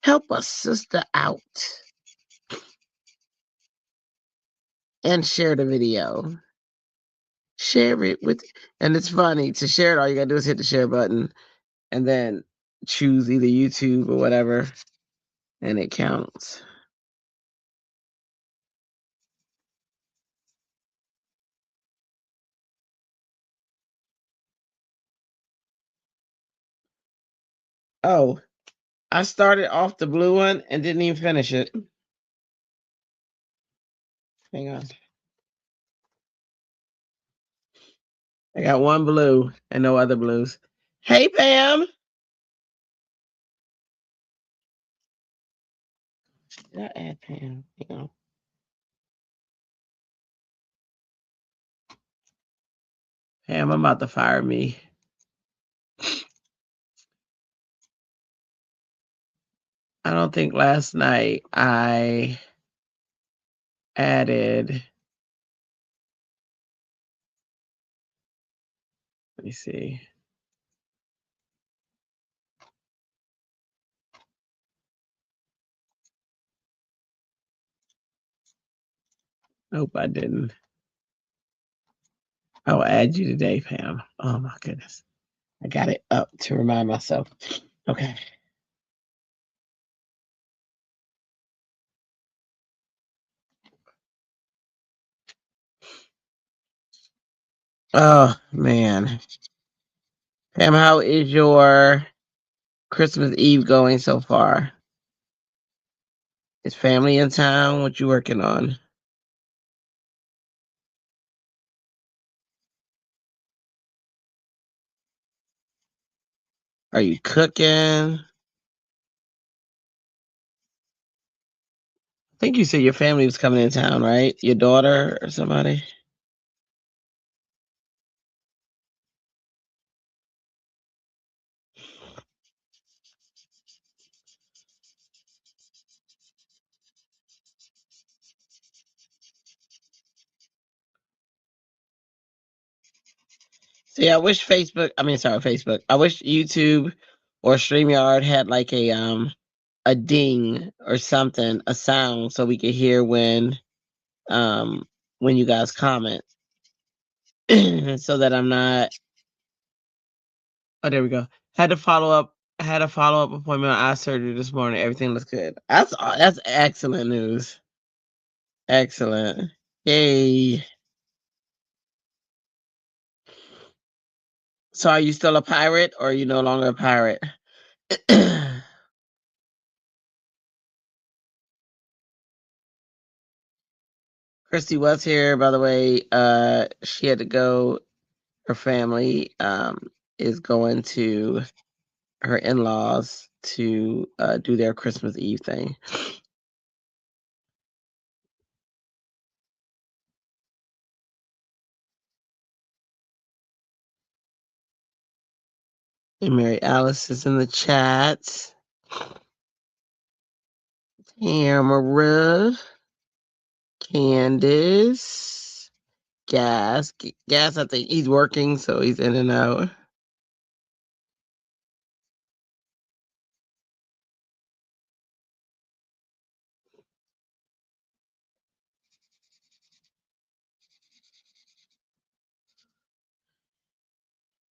Help a sister out and share the video. Share it with, and it's funny to share it. All you gotta do is hit the share button and then choose either YouTube or whatever, and it counts. Oh, I started off the blue one and didn't even finish it. Hang on. I got one blue and no other blues. Hey, Pam. Did I add Pam? Hang on. Pam, I'm about to fire me. I don't think last night I added. Let me see. Nope, I didn't. I'll add you today, Pam. Oh my goodness. I got it up to remind myself. Okay. Oh man. Pam, how is your Christmas Eve going so far? Is family in town? What you working on? Are you cooking? I think you said your family was coming in town, right? Your daughter or somebody? See, I wish Facebook. I wish YouTube or StreamYard had like a ding or something, a sound so we could hear when you guys comment. So that I'm not. Oh, there we go. Had to follow up. I had a follow up appointment on eye surgery this morning. Everything looks good. That's excellent news. Excellent. Yay. So are you still a pirate or are you no longer a pirate? Christy was here, by the way. She had to go. Her family is going to her in-laws to do their Christmas Eve thing. And Mary Alice is in the chat. Tamara, Candace, Gas. Gas, I think he's working, so he's in and out.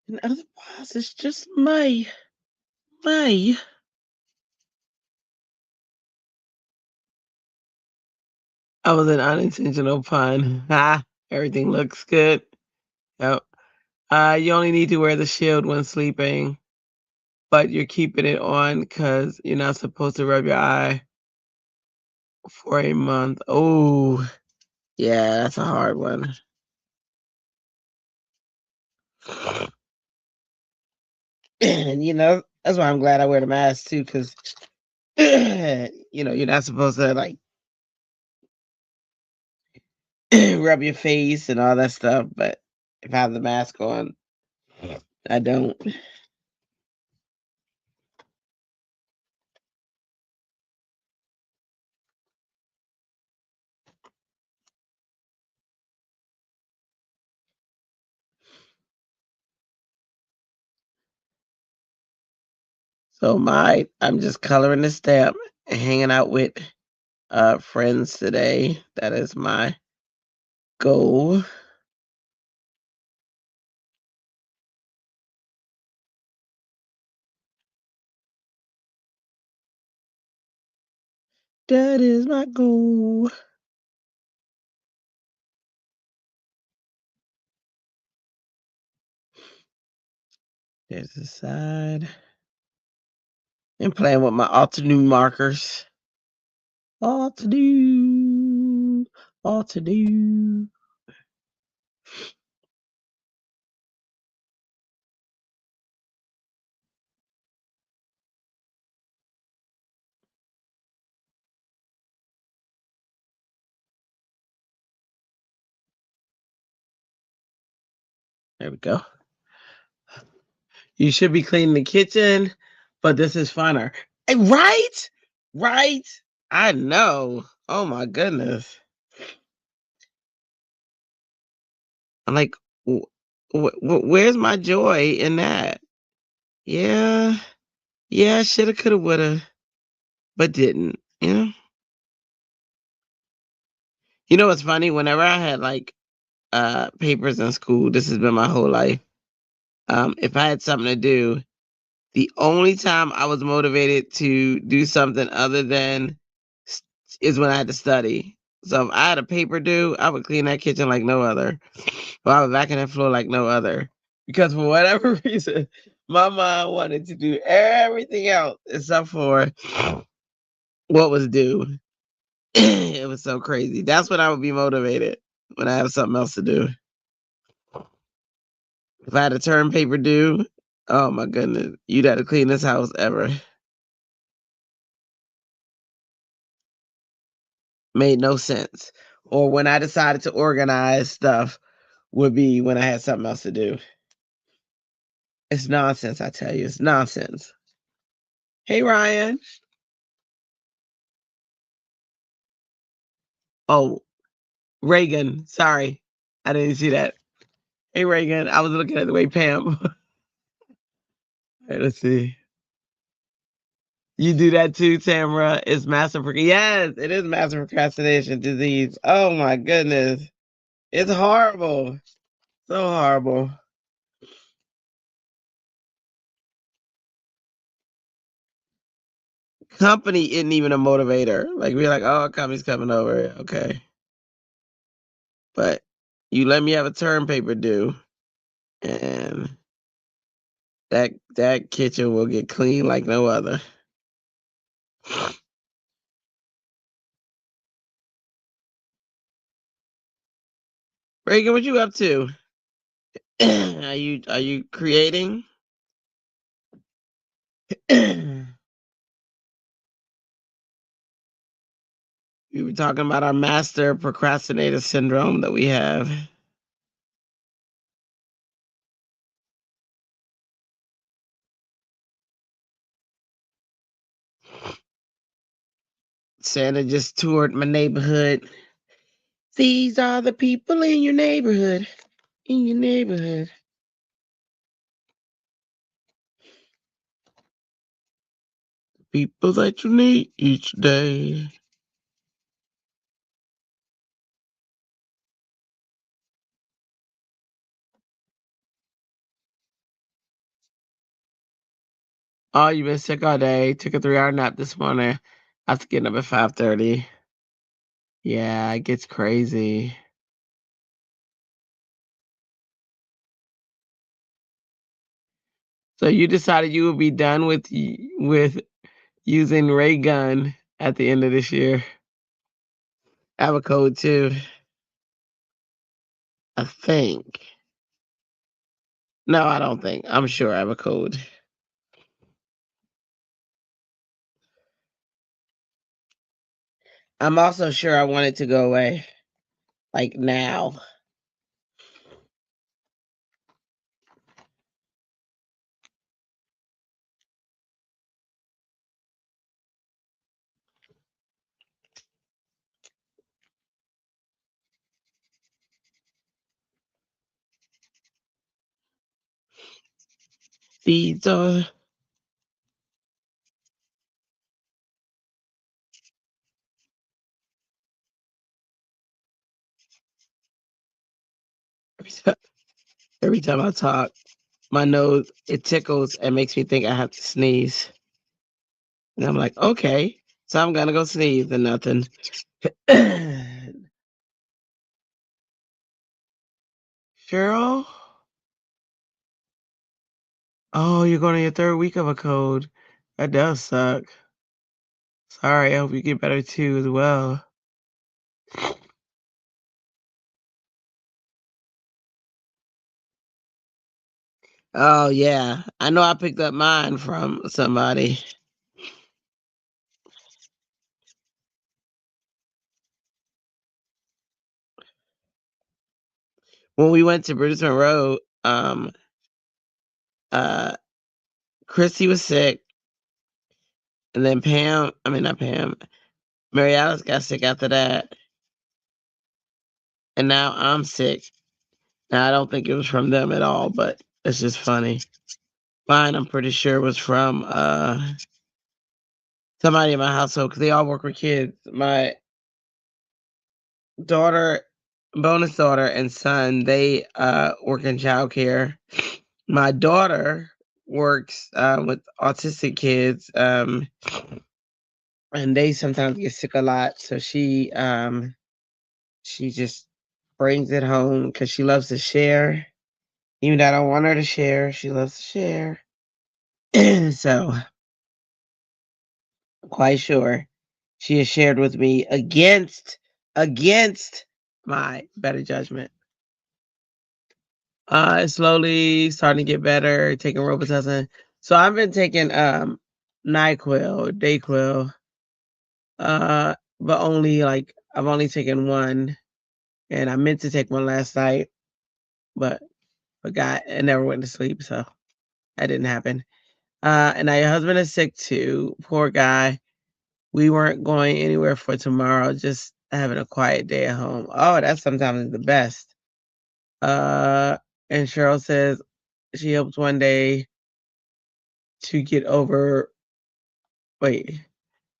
And otherwise, it's just May. May. I was an unintentional pun. Ha! Everything looks good. Yep. You only need to wear the shield when sleeping, but you're keeping it on because you're not supposed to rub your eye for a month. Oh, yeah, that's a hard one. And that's why I'm glad I wear the mask too, because you're not supposed to like rub your face and all that stuff. But if I have the mask on, I don't. So I'm just coloring the stamp and hanging out with friends today. That is my goal. That is my goal. There's the side. And playing with my afternoon markers. All to do. All to do. There we go. You should be cleaning the kitchen, but this is funner. Right? Right? I know. Oh my goodness. I'm like, where's my joy in that? Yeah, yeah, shoulda, coulda, woulda, but didn't. You know what's funny? Whenever I had like papers in school, this has been my whole life. If I had something to do, the only time I was motivated to do something other than is when I had to study. So if I had a paper due, I would clean that kitchen like no other. Or I would vacuum that floor like no other. Because for whatever reason, my mom wanted to do everything else except for what was due. It was so crazy. That's when I would be motivated, when I have something else to do. If I had a term paper due, oh my goodness, you'd have to clean this house ever. Made no sense. Or when I decided to organize stuff would be when I had something else to do. It's nonsense, I tell you. It's nonsense. Hey, Ryan. Oh, Reagan. Sorry. I didn't see that. Hey, Reagan. I was looking at the way Pam. Hey, let's see. You do that too, Tamara. It's massive. Yes, it is massive procrastination disease. Oh my goodness. It's horrible. So horrible. Company isn't even a motivator. Like, we're like, oh, company's coming over. Okay. But you let me have a term paper due, and that kitchen will get clean like no other. Reagan, what you up to? Are you creating? We were talking about our master procrastinator syndrome that we have. Santa just toured my neighborhood. These are the people in your neighborhood. In your neighborhood. People that you need each day. Oh, you've been sick all day. Took a 3-hour nap this morning after getting up at 5:30. Yeah, it gets crazy. So you decided you would be done with using ray gun at the end of this year. I have a code too. I think. No, I don't think. I'm sure I have a code. I'm also sure I want it to go away. Like now. These are every time I talk, my nose it tickles and makes me think I have to sneeze. And I'm like, okay, so I'm gonna go sneeze and nothing. Cheryl? Oh, you're going on your third week of a cold. That does suck. Sorry, I hope you get better too as well. Oh yeah. I know I picked up mine from somebody. When we went to Bruce Monroe, uh Chrissy was sick, and then not Pam, Mary Alice got sick after that, and now I'm sick. I don't think it was from them at all, but it's just funny. Mine, I'm pretty sure, was from somebody in my household because they all work with kids. My daughter, bonus daughter, and son, they work in childcare. My daughter works with autistic kids, and they sometimes get sick a lot. So she just brings it home because she loves to share. Even though I don't want her to share, she loves to share. So I'm quite sure she has shared with me against my better judgment. It's slowly starting to get better, taking Robitussin. So I've been taking NyQuil, DayQuil, but only like I've only taken one, and I meant to take one last night, but forgot and never went to sleep, so that didn't happen. And now your husband is sick too. Poor guy. We weren't going anywhere for tomorrow, just having a quiet day at home. Oh, that's sometimes the best. Uh, and Cheryl says she hopes one day to get over. Wait,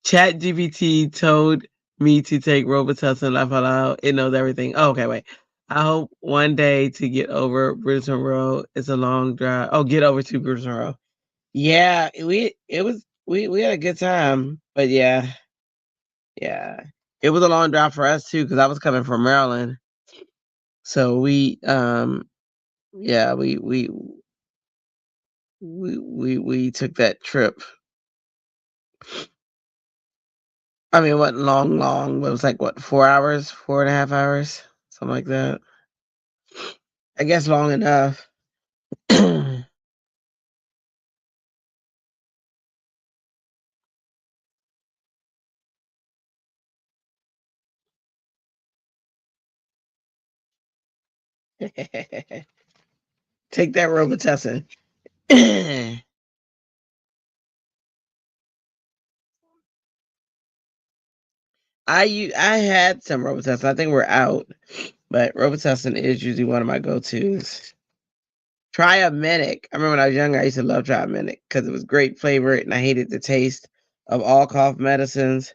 Chat GPT told me to take Robitussin laugh out loud. It knows everything. Oh, okay, wait. I hope one day to get over Bruton Road. It's a long drive. Oh, get over to Bruton Road. Yeah, we had a good time, but yeah, it was a long drive for us too because I was coming from Maryland. So yeah, we took that trip. I mean, it wasn't long, but it was like what, 4 hours, 4.5 hours, something like that. I guess long enough. Take that Robitussin. I had some Robitussin. I think we're out, but Robitussin is usually one of my go-tos. Triaminic. I remember when I was younger, I used to love Triaminic because it was great flavor and I hated the taste of all cough medicines.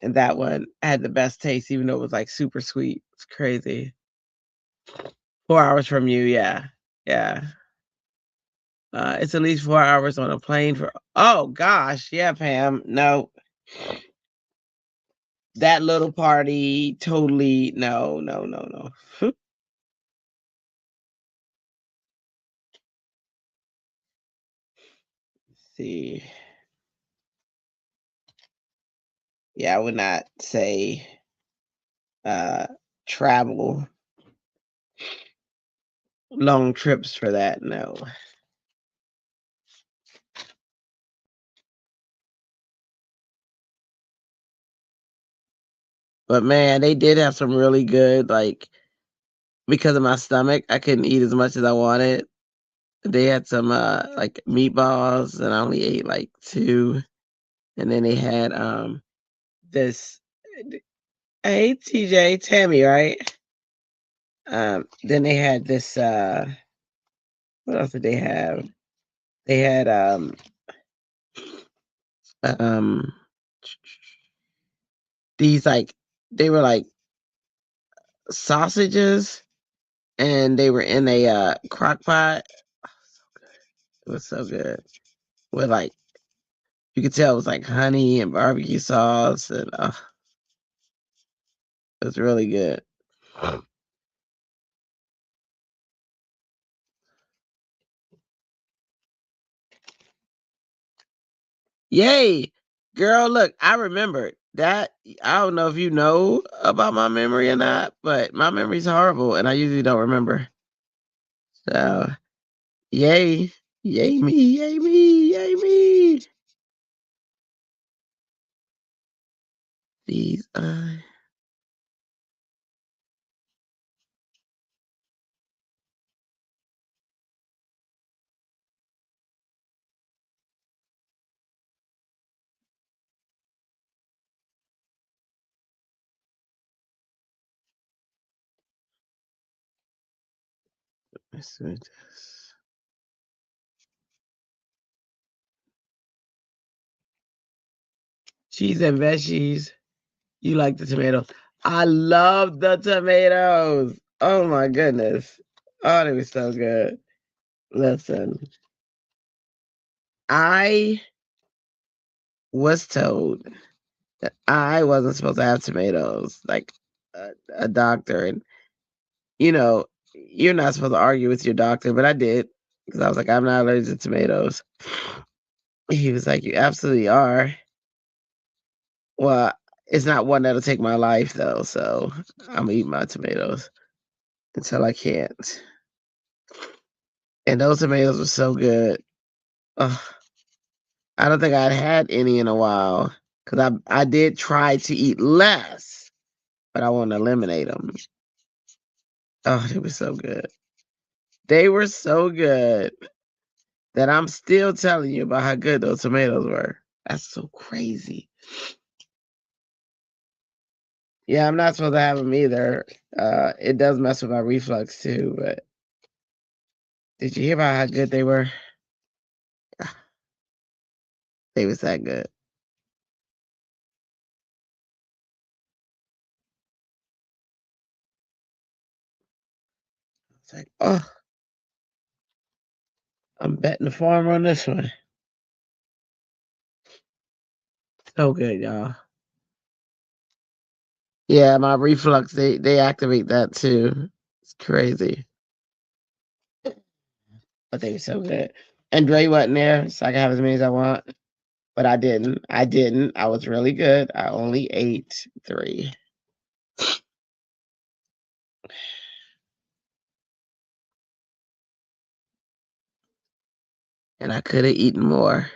And that one had the best taste, even though it was like super sweet. It's crazy. 4 hours from you, yeah. Yeah. It's at least 4 hours on a plane for, oh gosh, yeah, Pam. No, that little party, totally, no, no, no, no. See. Yeah, I would not say uh travel long trips for that, no. But man, they did have some really good, like, because of my stomach, I couldn't eat as much as I wanted. They had some like meatballs and I only ate like two. And then they had this, hey TJ, Tammy, right? Then they had this what else did they have? They had um these like, they were like sausages and they were in a crock pot. It was so good. With like, you could tell it was like honey and barbecue sauce and it was really good. Yay! Girl, look, I remembered that. I don't know if you know about my memory or not, but my memory's horrible and I usually don't remember. So, yay. Yay me, yay me, yay me. These Let's do this. Cheese and veggies. You like the tomatoes? I love the tomatoes. Oh my goodness. Oh, they were so good. Listen, I was told that I wasn't supposed to have tomatoes, like a doctor. And, you know, you're not supposed to argue with your doctor, but I did because I was like, I'm not allergic to tomatoes. He was like, you absolutely are. Well, it's not one that'll take my life, though. So I'm going to eat my tomatoes until I can't. And those tomatoes were so good. Ugh, I don't think I'd had any in a while because I did try to eat less, but I want to eliminate them. Oh, they were so good. They were so good that I'm still telling you about how good those tomatoes were. That's so crazy. Yeah, I'm not supposed to have them either. It does mess with my reflux too, but did you hear about how good they were? They was that good. It's like, oh, I'm betting the farm on this one. So good, y'all. Yeah, my reflux, they activate that too. It's crazy. But they were so good. And Dre wasn't there, so I can have as many as I want. But I didn't. I was really good. I only ate 3. And I could have eaten more.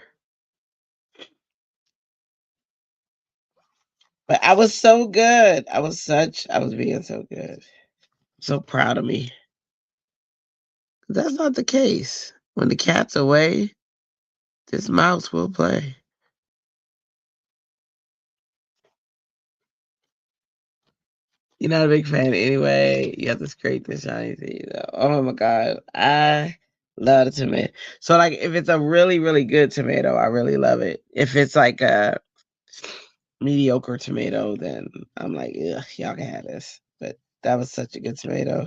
But I was so good. I was being so good. So proud of me. That's not the case. When the cat's away, this mouse will play. You're not a big fan anyway. You have to scrape the shiny thing. Oh my god. I love the tomato. So like if it's a really, really good tomato, I really love it. If it's like a mediocre tomato, then I'm like, ugh, y'all can have this. But that was such a good tomato.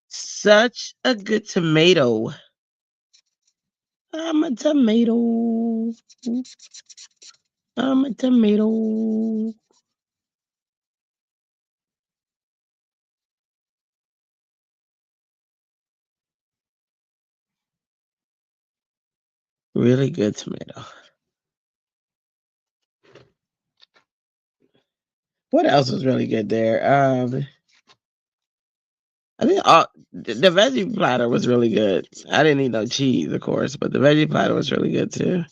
Such a good tomato. I'm a tomato. I'm a tomato. Really good tomato. What else was really good there? I think the veggie platter was really good. I didn't eat no cheese, of course, but the veggie platter was really good too.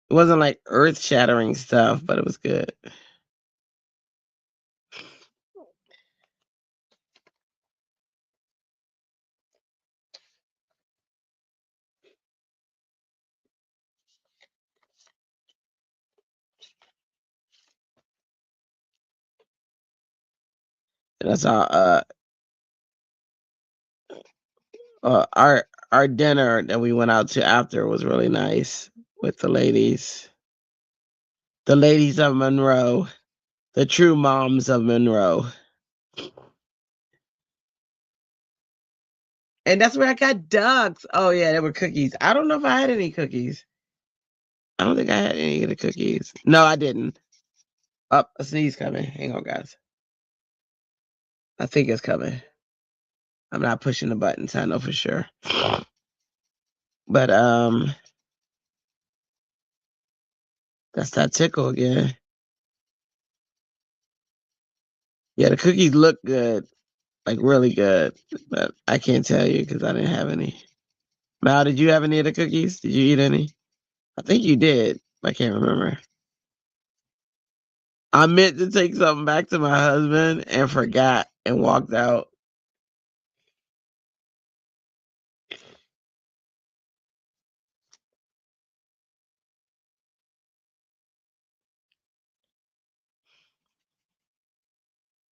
It wasn't like earth shattering stuff, but it was good. And that's all. Our dinner that we went out to after was really nice with the ladies of Monroe, the true moms of Monroe. And that's where I got ducks. Oh yeah, there were cookies. I don't know if I had any cookies. I don't think I had any of the cookies. No, I didn't. Up, a sneeze coming. Hang on, guys. I think it's coming. I'm not pushing the buttons. I know for sure. But that's that tickle again. Yeah, the cookies look good, like really good, but I can't tell you because I didn't have any. Mal, did you have any of the cookies? Did you eat any? I think you did. I can't remember. I meant to take something back to my husband and forgot and walked out.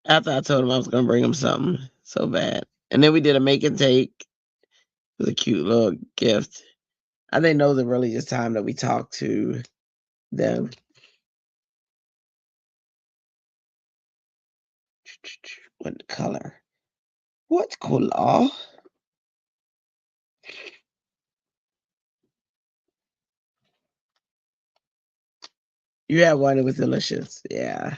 After I told him I was gonna bring him something so bad. And then we did a make and take. It was a cute little gift. I think those are really just time that we talk to them. What color? What color? You had one that was delicious. Yeah.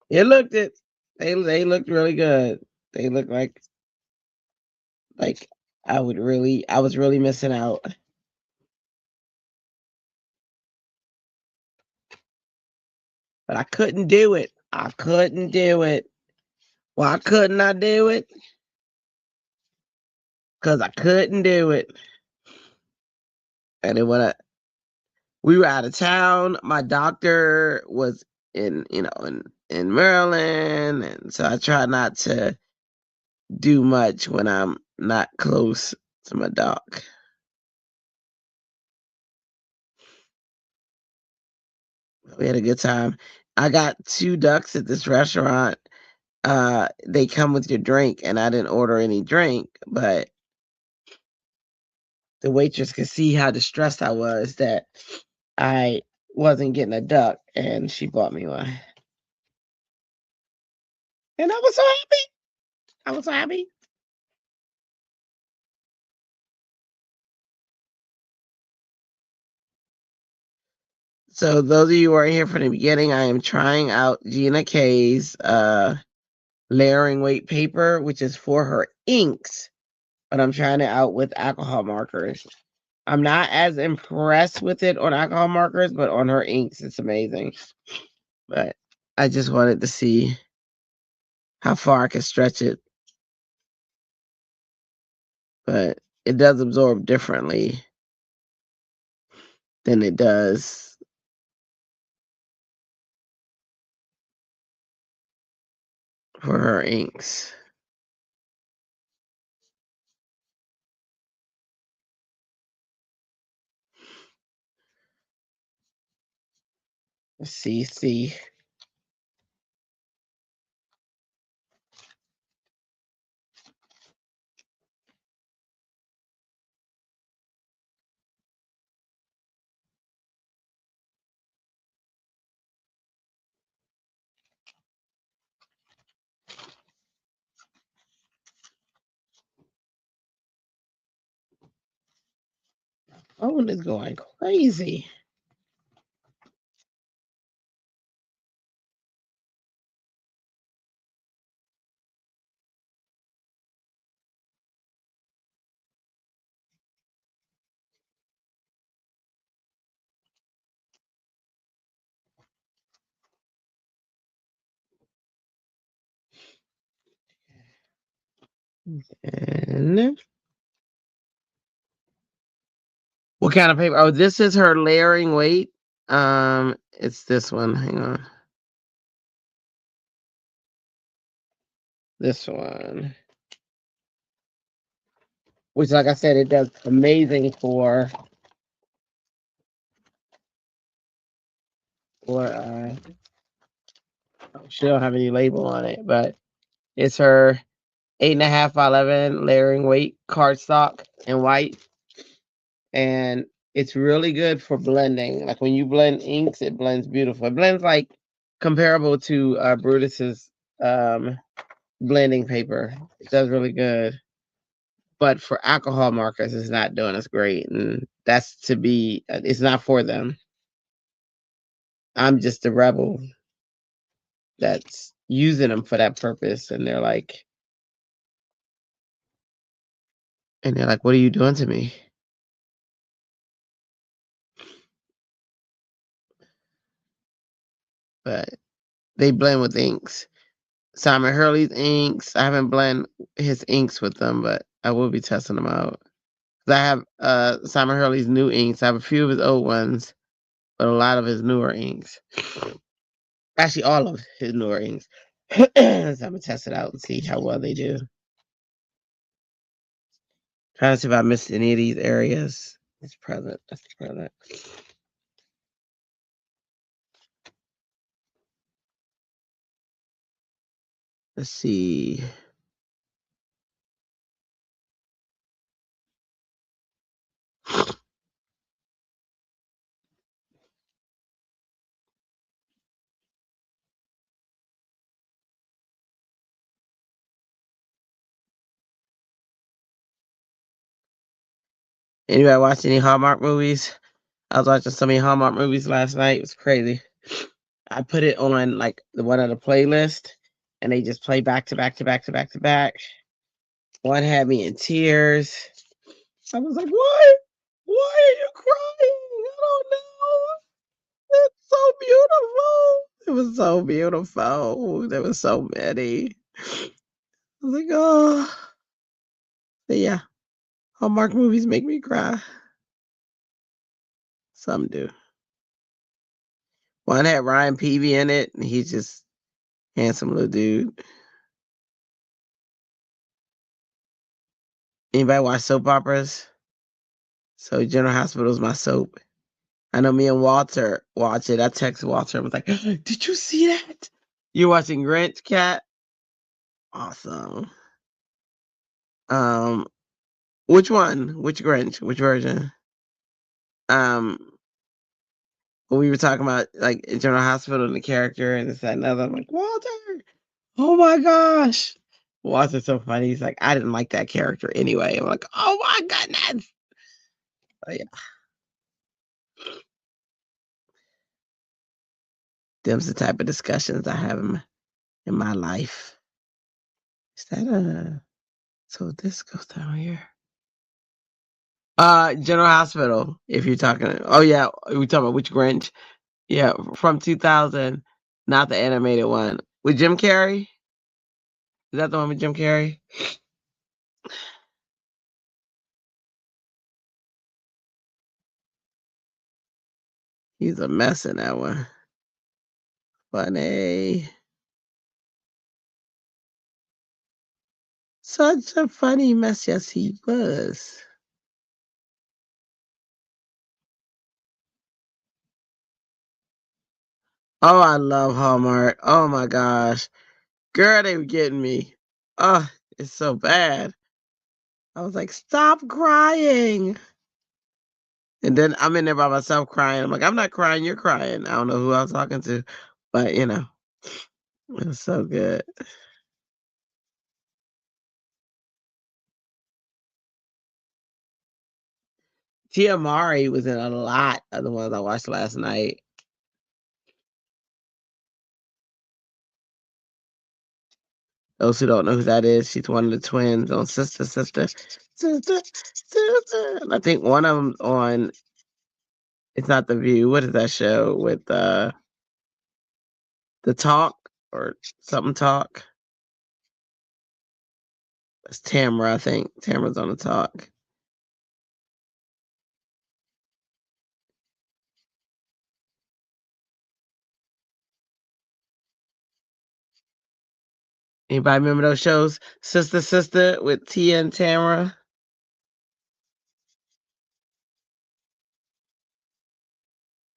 It looked it. They looked really good. They looked like I was really missing out. But I couldn't do it. I couldn't do it. Why couldn't I do it? Because I couldn't do it. And then we were out of town, my doctor was in Maryland, and so I try not to do much when I'm not close to my doc. We had a good time. I got 2 ducks at this restaurant. They come with your drink, and I didn't order any drink, but the waitress could see how distressed I was that I wasn't getting a duck, and she bought me one. And I was so happy. I was so happy. So those of you who are here from the beginning, I am trying out Gina K's layering weight paper, which is for her inks, but I'm trying it out with alcohol markers. I'm not as impressed with it on alcohol markers, but on her inks, it's amazing. But I just wanted to see how far I can stretch it. But it does absorb differently than it does for her inks. Let's see. Phone is going crazy. And what kind of paper? Oh, this is her layering weight. It's this one. Hang on. This one. Which, like I said, it does amazing for she don't have any label on it, but it's her 8.5 by 11 layering weight cardstock in white. And it's really good for blending. Like when you blend inks, it blends beautiful. It blends like comparable to Brutus's blending paper. It does really good. But for alcohol markers, it's not doing as great. And that's it's not for them. I'm just a rebel that's using them for that purpose. And they're like, what are you doing to me? But they blend with inks. Simon Hurley's inks. I haven't blended his inks with them, but I will be testing them out. I have Simon Hurley's new inks. I have a few of his old ones, but a lot of his newer inks. Actually, all of his newer inks. So I'm gonna test it out and see how well they do. Trying to see if I missed any of these areas. That's present. That's present. Let's see. Anybody watch any Hallmark movies? I was watching so many Hallmark movies last night. It was crazy. I put it on like the one on the playlist, and they just play back to back to back to back to back. One had me in tears. I was like, "What? Why are you crying? I don't know. It's so beautiful. It was so beautiful. There was so many." I was like, "Oh, but yeah." Hallmark movies make me cry. Some do. One had Ryan Peavy in it, and he's just handsome little dude. Anybody watch soap operas? So General Hospital is my soap. I know me and Walter watch it. I text Walter. I was like, "Did you see that? You watching Grinch, Cat? Awesome." Um, which one? Which Grinch? Which version? Um, when we were talking about like General Hospital and the character and this that and other, I'm like, Walter, oh my gosh. Walter's so funny. He's like, I didn't like that character anyway. I'm like, oh my goodness. But yeah, them's the type of discussions I have in my life. Is that so this goes down here? General Hospital, if you're talking. Oh yeah, we talking about which Grinch? Yeah, from 2000, not the animated one. With Jim Carrey? Is that the one with Jim Carrey? He's a mess in that one. Funny. Such a funny mess, yes he was. Oh, I love Hallmark. Oh my gosh. Girl, they were getting me. Oh, it's so bad. I was like, stop crying. And then I'm in there by myself crying. I'm like, I'm not crying, you're crying. I don't know who I was talking to, but you know, it was so good. Tia Mari was in a lot of the ones I watched last night. Those who don't know who that is, she's one of the twins on Sister, Sister, Sister, Sister. And I think one of them on It's Not the View. What is that show with the Talk or something Talk? It's Tamara, I think. Tamara's on the Talk. Anybody remember those shows? Sister, Sister with Tia and Tamara.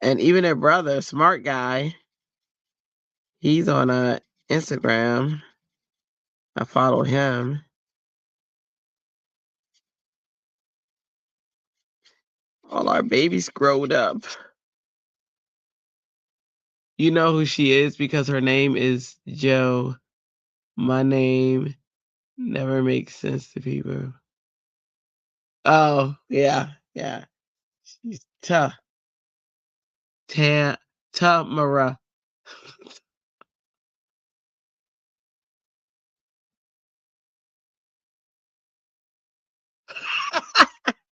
And even their brother, smart guy, he's on Instagram. I follow him. All our babies growed up. You know who she is because her name is Joe. My name never makes sense to people. Oh, yeah, yeah. She's Tamara.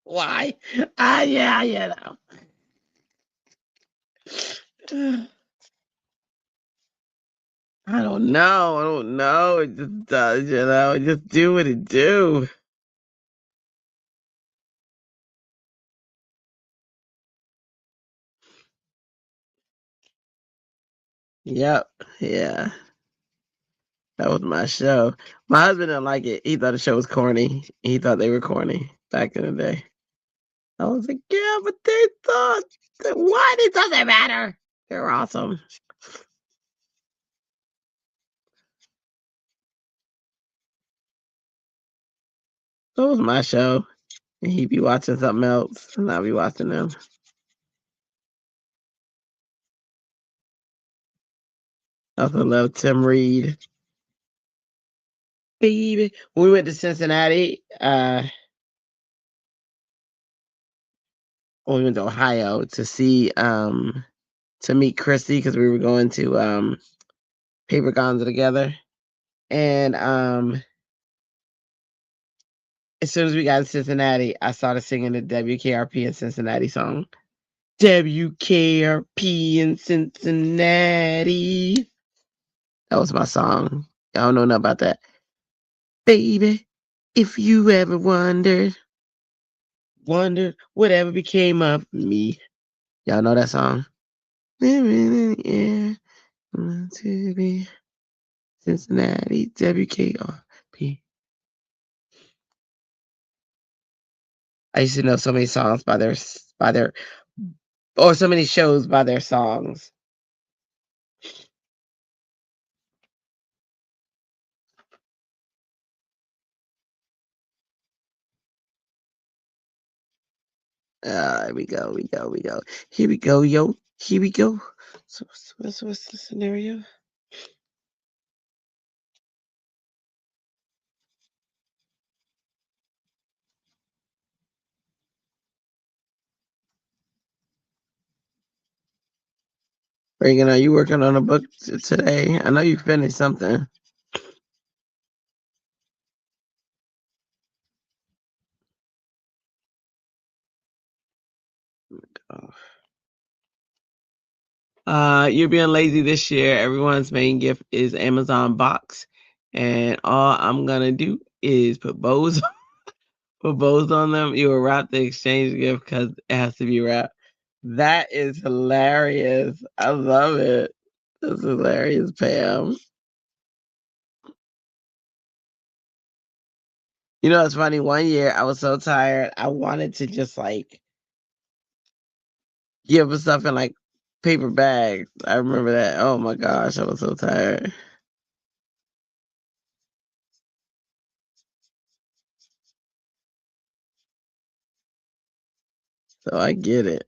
Why? Yeah, you know. I don't know. I don't know. It just does, it just do what it do. Yep. Yeah. That was my show. My husband didn't like it. He thought the show was corny. He thought they were corny back in the day. I was like, yeah, but they thought that what? It doesn't matter. They're awesome. That was my show. And he'd be watching something else, and I'll be watching them. I also love Tim Reed. Baby. When we went to Cincinnati, when we went to Ohio to see to meet Christy, because we were going to Paper Gonza together. And as soon as we got to Cincinnati, I started singing the WKRP in Cincinnati song. WKRP in Cincinnati. That was my song. I don't know nothing about that. Baby, if you ever wondered whatever became of me. Y'all know that song? Yeah, to be Cincinnati, WKRP. I used to know so many songs by their, or so many shows by their songs. Here we go. Here we go, yo. Here we go. So what's the scenario? Reagan, are you working on a book today? I know you finished something. You're being lazy this year. Everyone's main gift is Amazon box, and all I'm gonna do is put bows on them. You will wrap the exchange gift because it has to be wrapped. That is hilarious. I love it. That's hilarious, Pam. You know, it's funny. One year I was so tired. I wanted to just like give stuff in like paper bags. I remember that. Oh my gosh, I was so tired. So I get it.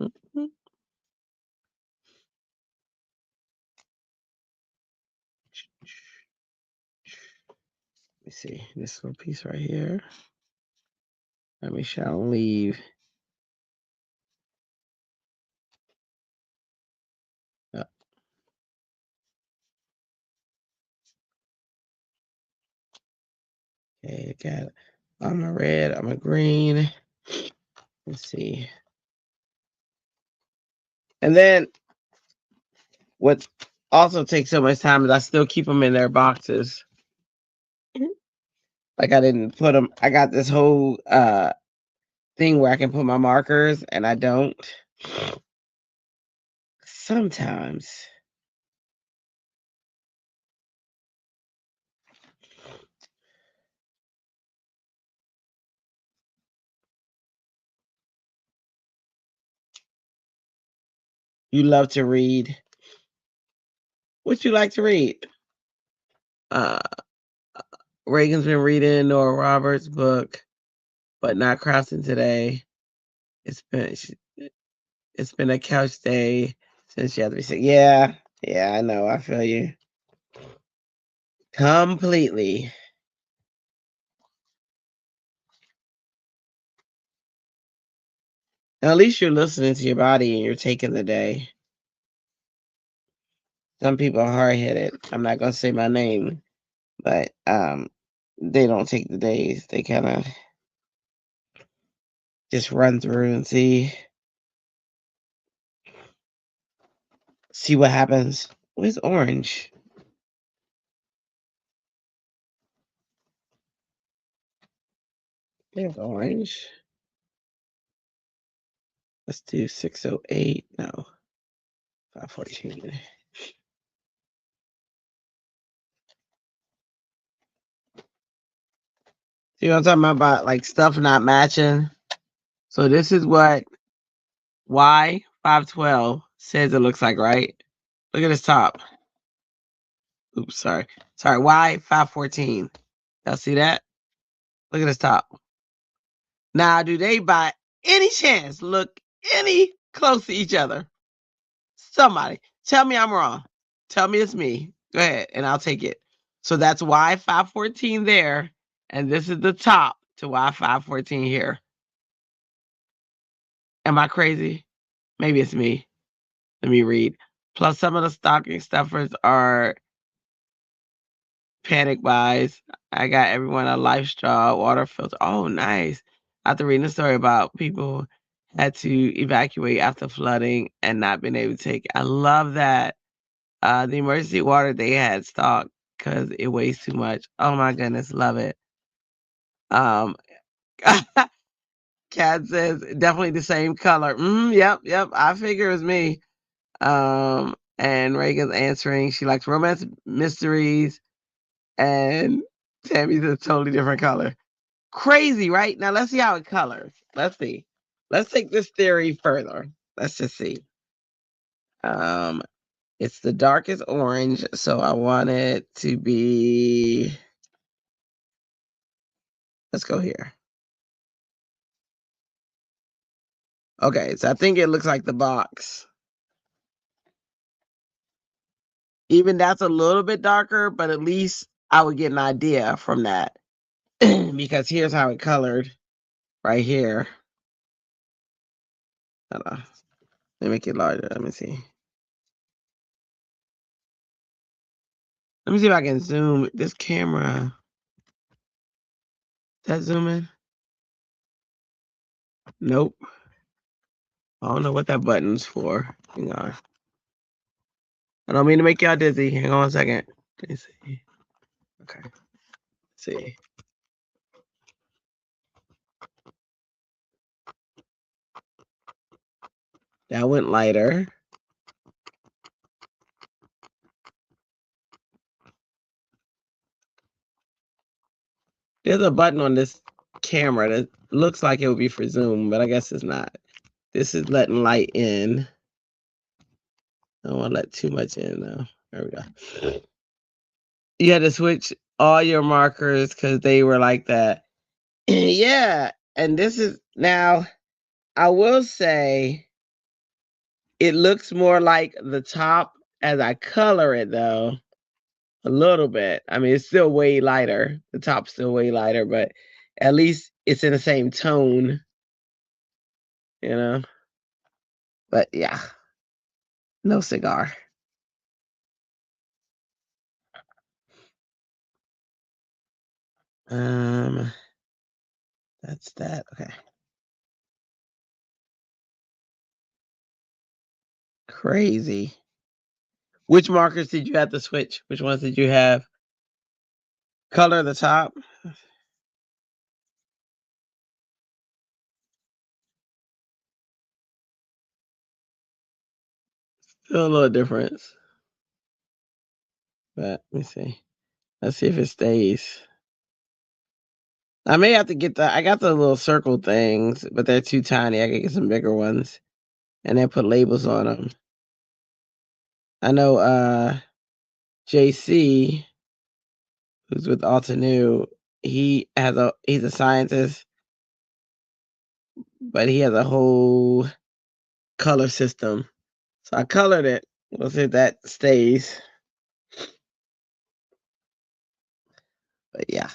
Let me see this little piece right here. Let me shall leave. Oh. Okay, got it. I'm a red. I'm a green. Let's see. And then what also takes so much time is I still keep them in their boxes. Like I didn't put them. I got this whole thing where I can put my markers, and I don't. Sometimes. You love to read. What you like to read? Reagan's been reading Nora Roberts' book, but not Crafty today. It's been a couch day since she had to be sick. Yeah, I know. I feel you completely. Now, at least you're listening to your body and you're taking the day. Some people are hard headed. I'm not gonna say my name, but they don't take the days. They kind of just run through and see what happens. Where's orange? There's orange. Let's do 608. No, 514. See what I'm talking about? Like stuff not matching. So this is what Y512 says it looks like, right? Look at this top. Oops, sorry. Sorry, Y514. Y'all see that? Look at this top. Now, do they by any chance look any close to each other? Somebody tell me I'm wrong. Tell me it's me. Go ahead, and I'll take it. So that's Y514 there, and this is the top to Y514 here. Am I crazy? Maybe it's me. Let me read. Plus, some of the stocking stuffers are panic buys. I got everyone a life straw water filter. Oh, nice. After reading a story about people had to evacuate after flooding and not being able to take it. I love that. The emergency water they had stocked because it weighs too much. Oh my goodness, love it. Um, Kat says definitely the same color. Yep. I figure it's me. And Reagan's answering. She likes romance mysteries, and Tammy's a totally different color. Crazy, right? Now let's see how it colors. Let's see. Let's take this theory further. Let's just see. It's the darkest orange, so I want it to be. Let's go here. Okay, so I think it looks like the box. Even that's a little bit darker, but at least I would get an idea from that. Because here's how it colored right here. Hold on. Let me make it larger. Let me see. Let me see if I can zoom this camera. That zoom in? Nope. I don't know what that button's for. Hang on. I don't mean to make y'all dizzy. Hang on a second. Let me see. Okay. Let's see. That went lighter. There's a button on this camera that looks like it would be for zoom, but I guess it's not. This is letting light in. I don't want to let too much in though. There we go. You had to switch all your markers because they were like that. Yeah. And this is now, I will say it looks more like the top as I color it though. A little bit. I mean, it's still way lighter. The top's still way lighter, but at least it's in the same tone, you know? But yeah, no cigar. Um, that's that. Okay. Crazy. Which markers did you have to switch? Which ones did you have? Color the top. Still a little difference. But let me see. Let's see if it stays. I may have to get I got the little circle things, but they're too tiny. I could get some bigger ones and then put labels on them. I know JC, who's with Altenew, he's a scientist, but he has a whole color system. So I colored it. We'll see if that stays. But yeah.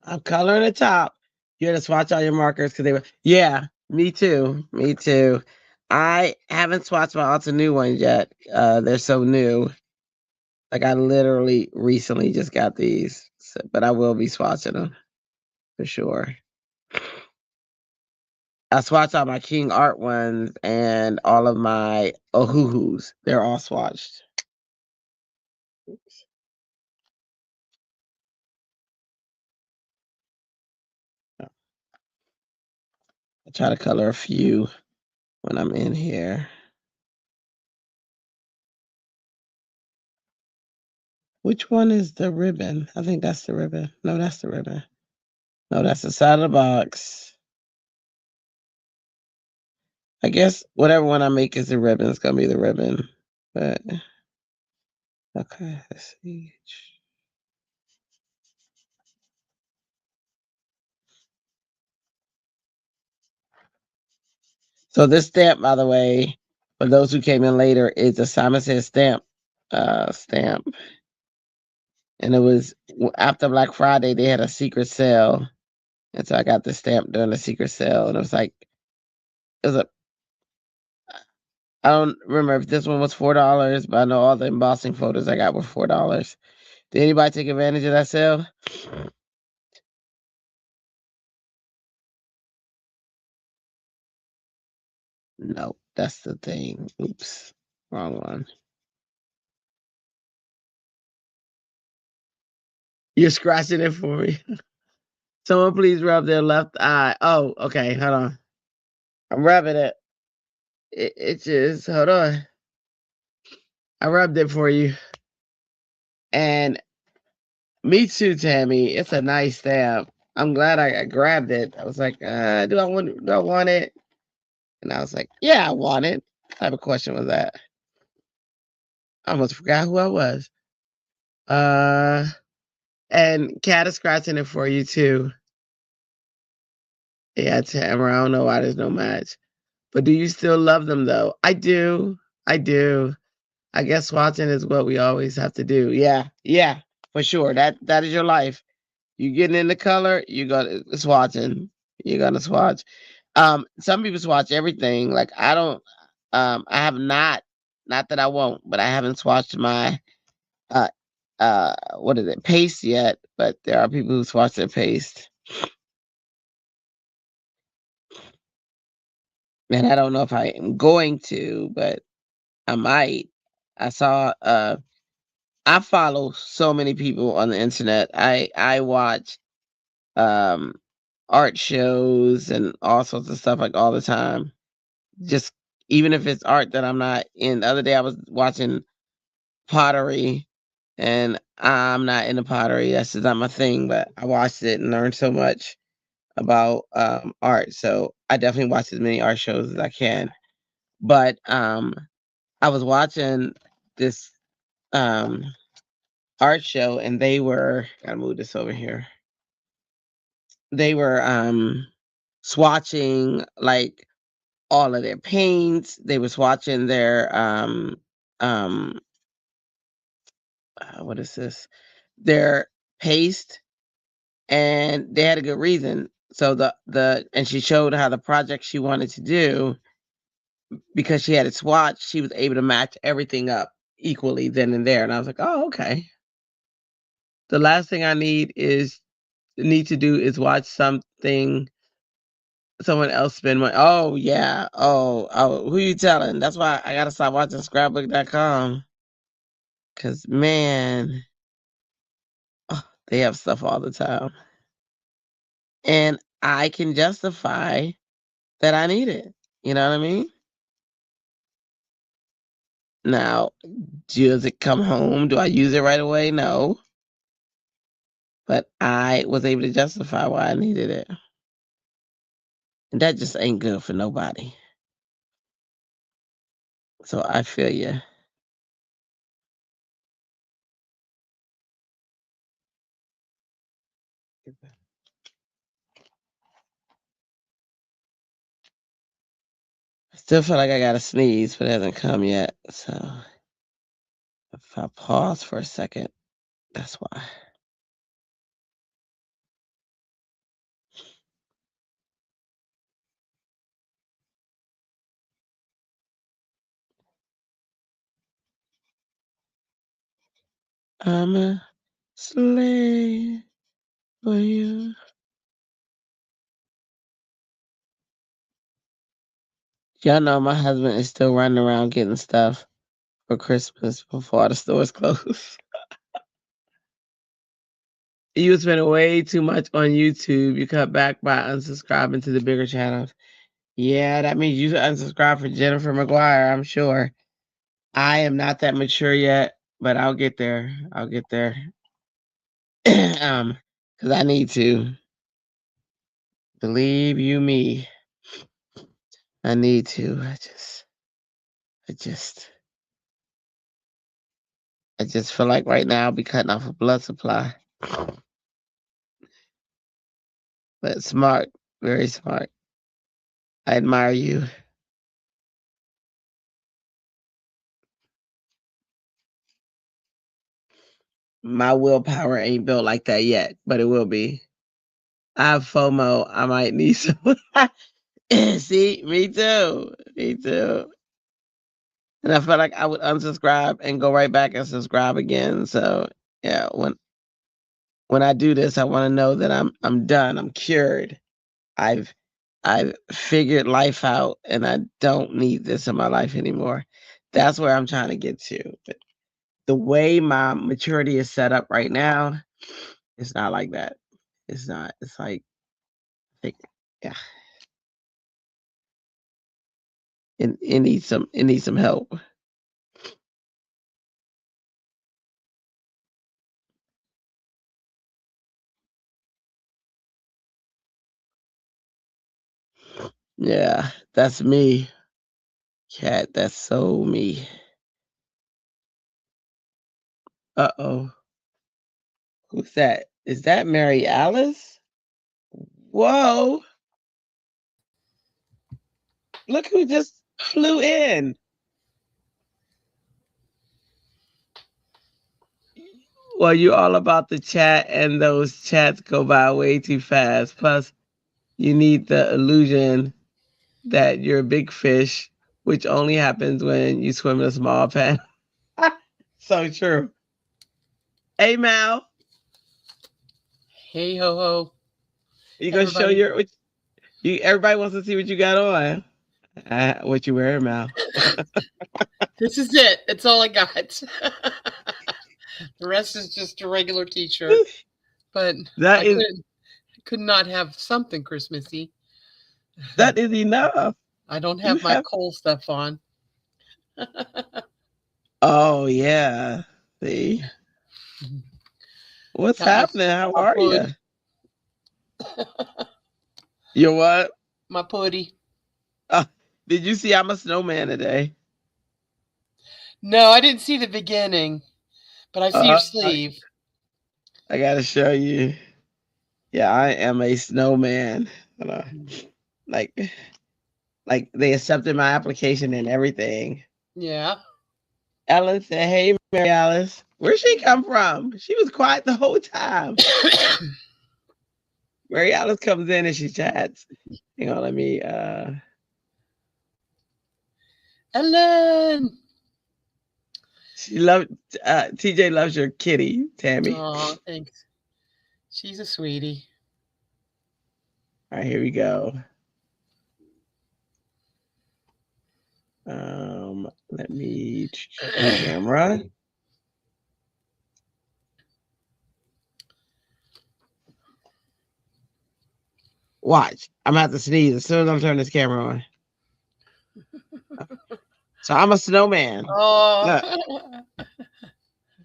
I'm coloring the top. You had to swatch all your markers because they were, yeah, me too. Me too. I haven't swatched my Altenew ones yet. They're so new. Like I literally recently just got these, so, but I will be swatching them for sure. I swatched out my King Art ones and all of my HoHo's. They're all swatched. Oops. I try to color a few when I'm in here. Which one is the ribbon? I think that's the ribbon. No, that's the ribbon. No, that's the side of the box. I guess whatever one I make is the ribbon. It's gonna be the ribbon. But okay, let's see. So this stamp, by the way, for those who came in later, is a Simon Says stamp. And it was after Black Friday, they had a secret sale. And so I got the stamp during the secret sale. And it was like, it was a, I don't remember if this one was $4, but I know all the embossing photos I got were $4. Did anybody take advantage of that sale? No, that's the thing. Oops, wrong one. You're scratching it for me. Someone please rub their left eye. Oh, okay, hold on. I'm rubbing it. It just, hold on. I rubbed it for you. And me too, Tammy. It's a nice stamp. I'm glad I grabbed it. I was like, do I want it? And I was like, yeah, I want it. What type of question was that? I almost forgot who I was. And Cat is scratching it for you too. Yeah, Tamara, I don't know why there's no match. But do you still love them though? I do. I do. I guess swatching is what we always have to do. Yeah, for sure. That is your life. You getting in the color, you got swatching. You're gonna swatch. Some people swatch everything. Like I don't. I have not. Not that I won't, but I haven't swatched my uh what is it, paste yet. But there are people who swatch their paste, and I don't know if I am going to, but I might. I saw. I follow so many people on the internet. I watch um art shows and all sorts of stuff like all the time. Just even if it's art that I'm not in. The other day I was watching pottery and I'm not into pottery. That's just not my thing, but I watched it and learned so much about art. So I definitely watch as many art shows as I can. But I was watching this um art show and they were, gotta move this over here. They were swatching like all of their paints. They was watching their um what is this? Their paste, and they had a good reason. So the and she showed how the project she wanted to do, because she had it swatched, she was able to match everything up equally then and there. And I was like, oh, okay. The last thing I need to do is watch something someone else spend money. Oh yeah. Oh, who you telling? That's why I gotta stop watching scrapbook.com. Cause man, oh, they have stuff all the time. And I can justify that I need it. You know what I mean? Now, does it come home? Do I use it right away? No. But I was able to justify why I needed it. And that just ain't good for nobody. So I feel you. I still feel like I gotta sneeze, but it hasn't come yet. So if I pause for a second, that's why. I'm a slave for you. Y'all know my husband is still running around getting stuff for Christmas before the stores close. You spend way too much on YouTube. You cut back by unsubscribing to the bigger channels. Yeah, that means you unsubscribe for Jennifer McGuire, I'm sure. I am not that mature yet, but I'll get there. I'll get there. Because I need to. Believe you me, I need to. I just, I just feel like right now I'll be cutting off a blood supply. But smart, very smart. I admire you. My willpower ain't built like that yet, but it will be. I have FOMO. I might need some. See, me too. Me too. And I felt like I would unsubscribe and go right back and subscribe again. So yeah, when I do this, I want to know that I'm done. I'm cured. I've I've figured life out, and I don't need this in my life anymore. That's where I'm trying to get to. But the way my maturity is set up right now, it's not like that. It's not. It's like, I think, yeah, it needs some help. Yeah, that's me, cat. That's so me. Uh-oh. Who's that? Is that Mary Alice? Whoa. Look who just flew in. Well, you all about the chat, and those chats go by way too fast. Plus, you need the illusion that you're a big fish, which only happens when you swim in a small pan. So true. Hey, Mal, Hey ho ho, you gonna show everybody. your? You everybody wants to see what you got on. What you wearing, Mal? This is it. That's all I got. The rest is just a regular t-shirt. But That I is could not have something Christmassy. that is enough. I don't You have my have. Cole stuff on. Oh yeah. See what's Got happening? How my are you? pud, You what? my putty. Uh, did you see I'm a snowman today? No, I didn't see the beginning, but I see your Uh, sleeve. I gotta show you. Yeah, I am a snowman. Hold on. Like, like they accepted my application and everything. Yeah. Ellen said, "Hey, Mary Alice, where'd she come from? She was quiet the whole time." Mary Alice comes in and she chats. Hang on, let me. Ellen. She loved. TJ loves your kitty, Tammy. Oh, thanks. She's a sweetie. All right, here we go. Let me camera. Watch. I'm about to sneeze as soon as I'm turning this camera on. So I'm a snowman. Look, Oh,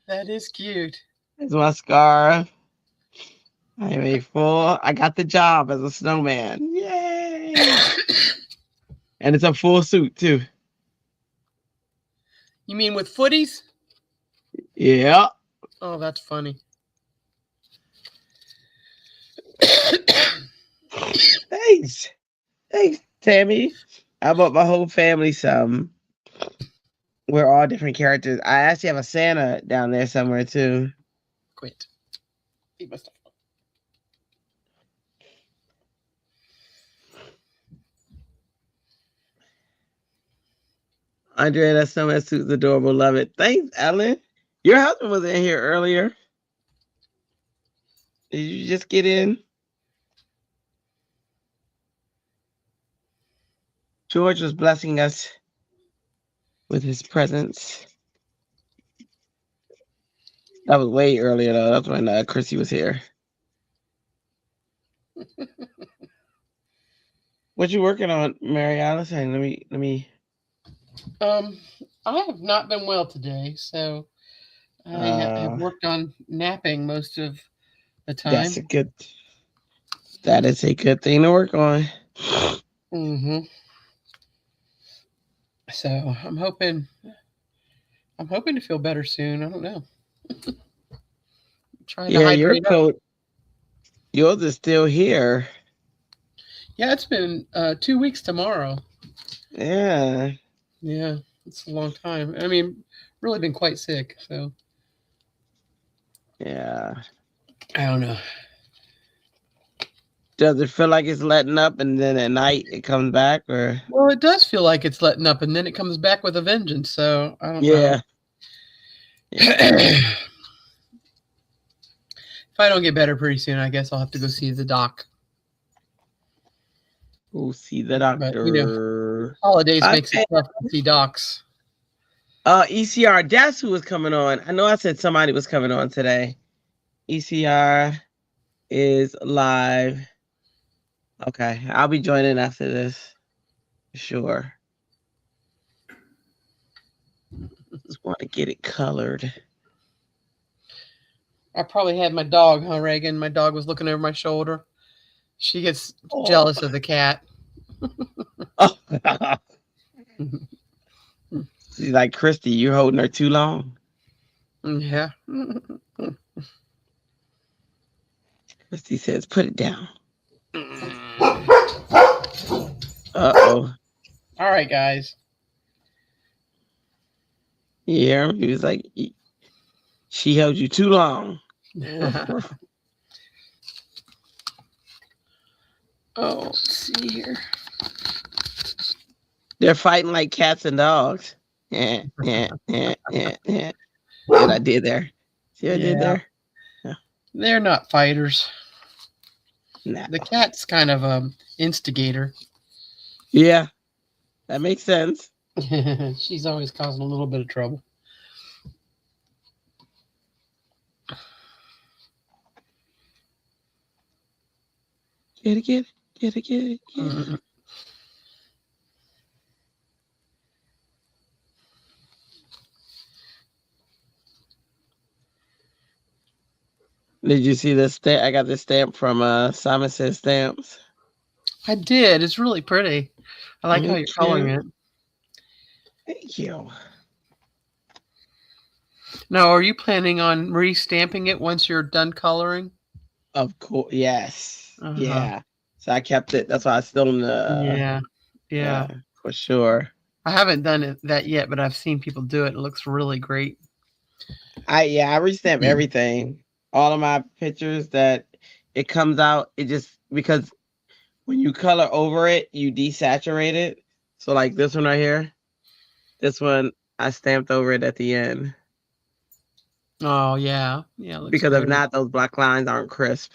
that is cute. it's my scarf. I am a full. I got the job as a snowman. Yay! And it's a full suit too. You mean with footies? Yeah. Oh, that's funny. Thanks. Thanks, Tammy. I bought my whole family some. We're all different characters. I actually have a Santa down there somewhere too. Quit. Eat my stuff. Andrea, that snowman suit's adorable. Love it. Thanks, Ellen. Your husband was in here earlier. Did you just get in? George was blessing us with his presence. That was way earlier though. That's when Chrissy was here. What you working on, Mary Alice? Hang, let me. I have not been well today, so I have worked on napping most of the time. That is a good thing to work on. Mm-hmm. So I'm hoping to feel better soon. I don't know. Trying to hydrate up. Yours is still here. Yeah, it's been 2 weeks tomorrow. Yeah. Yeah, it's a long time. I mean, really been quite sick. So Yeah. I don't know. Does it feel like it's letting up and then at night it comes back, or? Well, it does feel like it's letting up, and then it comes back with a vengeance. So I don't know. Yeah. If I don't get better pretty soon, I guess I'll have to go see the doc. Go see the doctor. But, holidays makes it tough to see docs. ECR, that's who was coming on. I know I said somebody was coming on today. ECR is live. Okay, I'll be joining after this. Sure. Just want to get it colored. I probably had my dog, huh, Reagan? My dog was looking over my shoulder. She gets jealous of the cat. She's like, Christy, you're holding her too long. Yeah. Christy says, put it down. Uh-oh. All right, guys. Yeah, he was like, she held you too long. Oh, let's see here. They're fighting like cats and dogs. Yeah. What I did there. See what I did there? Yeah. They're not fighters. No. The cat's kind of an instigator. Yeah, that makes sense. She's always causing a little bit of trouble. Get it. Mm-hmm. Did you see the stamp? I got this stamp from Simon Says Stamps. I did. It's really pretty. I like how you're coloring it. Thank you. Now, are you planning on re-stamping it once you're done coloring? Of course, yes. Uh-huh. Yeah. So I kept it. That's why I still in the. Yeah, for sure. I haven't done that yet, but I've seen people do it. It looks really great. I restamp everything. All of my pictures that it comes out. It just because when you color over it, you desaturate it. So like this one right here, this one I stamped over it at the end. Oh yeah. Because great. if not, those black lines aren't crisp.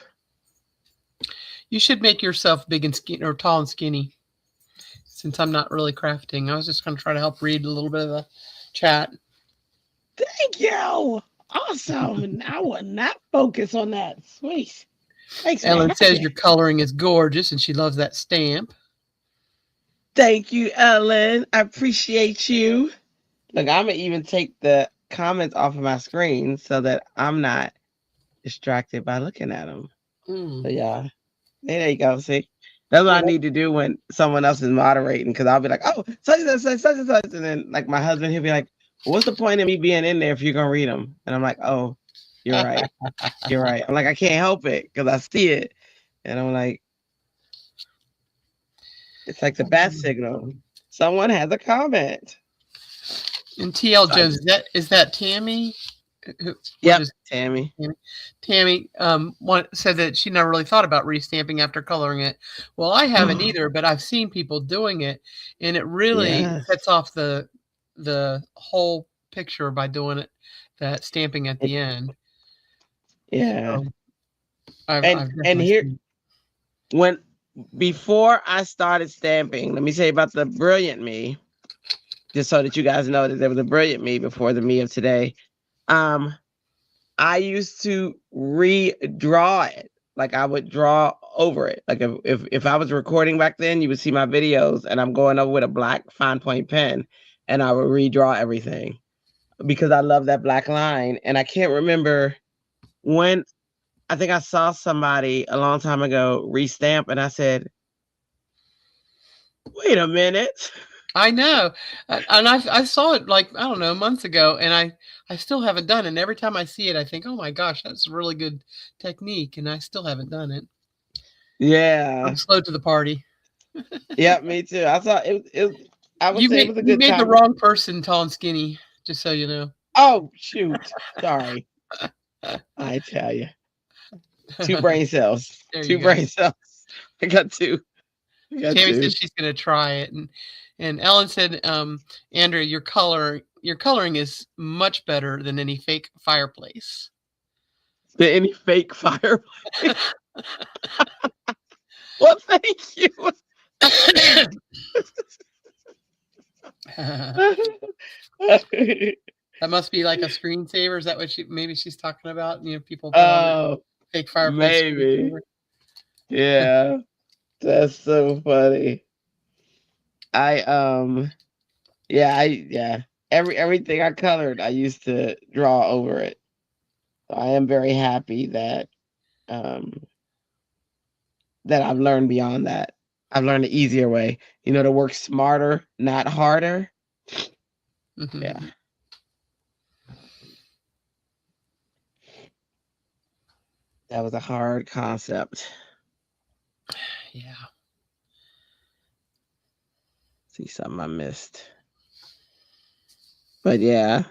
You should make yourself big and skinny or tall and skinny. Since I'm not really crafting, I was just going to try to help read a little bit of the chat. Thank you. Awesome. And I will not focus on that. Sweet. Thanks, Ellen says your coloring is gorgeous, and she loves that stamp. Thank you, Ellen. I appreciate you. Look, I'm going to even take the comments off of my screen so that I'm not distracted by looking at them. So, yeah. There you go. See? That's what I need to do when someone else is moderating, because I'll be like, oh, such and such. And then, like, my husband, he'll be like, what's the point of me being in there if you're going to read them? And I'm like, oh, you're right. You're right. I'm like, I can't help it because I see it. And I'm like, it's like the bat signal. Someone has a comment. And TL Jones, is that Tammy? Yep, Tammy. Tammy said that she never really thought about restamping after coloring it. Well, I haven't either, but I've seen people doing it, and it really sets off the whole picture by doing it, that stamping at the end. Yeah. So and here, before I started stamping, let me say about the brilliant me, just so that you guys know that there was a brilliant me before the me of today. I used to redraw it. Like I would draw over it. Like if I was recording back then, you would see my videos and I'm going over with a black fine point pen and I would redraw everything. because I love that black line. And I can't remember when. I think I saw somebody a long time ago restamp, and I said, "Wait a minute." I know, and I saw it like, I don't know, months ago, and I still haven't done it. And every time I see it, I think, oh my gosh, that's a really good technique, and I still haven't done it. Yeah. I'm slow to the party. Yeah, me too. I saw it. I would say it was a You good made the time. wrong person tall and skinny, just so you know. Oh shoot! Sorry. I tell you, 2 brain cells. There you 2 go. brain cells. I got 2. I got Tammy 2. said she's gonna try it, and Ellen said, Andrea, your coloring is much better than any fake fireplace. Any fake fireplace? Well, thank you. That must be like a screensaver. Is that what maybe she's talking about? You know, people put on fake fireplace. Maybe. Yeah, that's so funny. Everything I colored, I used to draw over it. So I am very happy that that I've learned beyond that. I've learned the easier way, to work smarter, not harder. Mm-hmm. Yeah. That was a hard concept. Yeah. See something I missed. But yeah.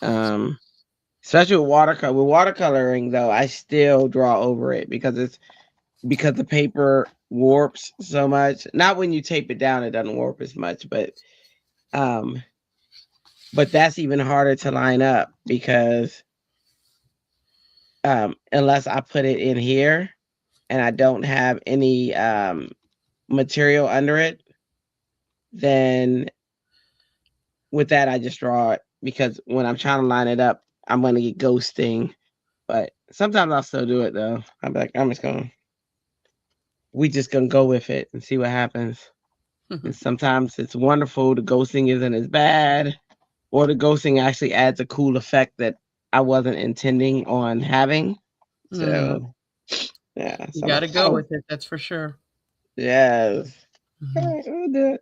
Especially with watercolor. With watercoloring though, I still draw over it because the paper warps so much. Not when you tape it down, it doesn't warp as much, but that's even harder to line up because unless I put it in here and I don't have any material under it, then with that I just draw it because when I'm trying to line it up, I'm going to get ghosting. But sometimes I'll still do it though. I'm like, we just gonna go with it and see what happens. And sometimes it's wonderful. The ghosting isn't as bad, or the ghosting actually adds a cool effect that I wasn't intending on having. So, yeah. You got to go with it. That's for sure. Yes. All right, we'll do it.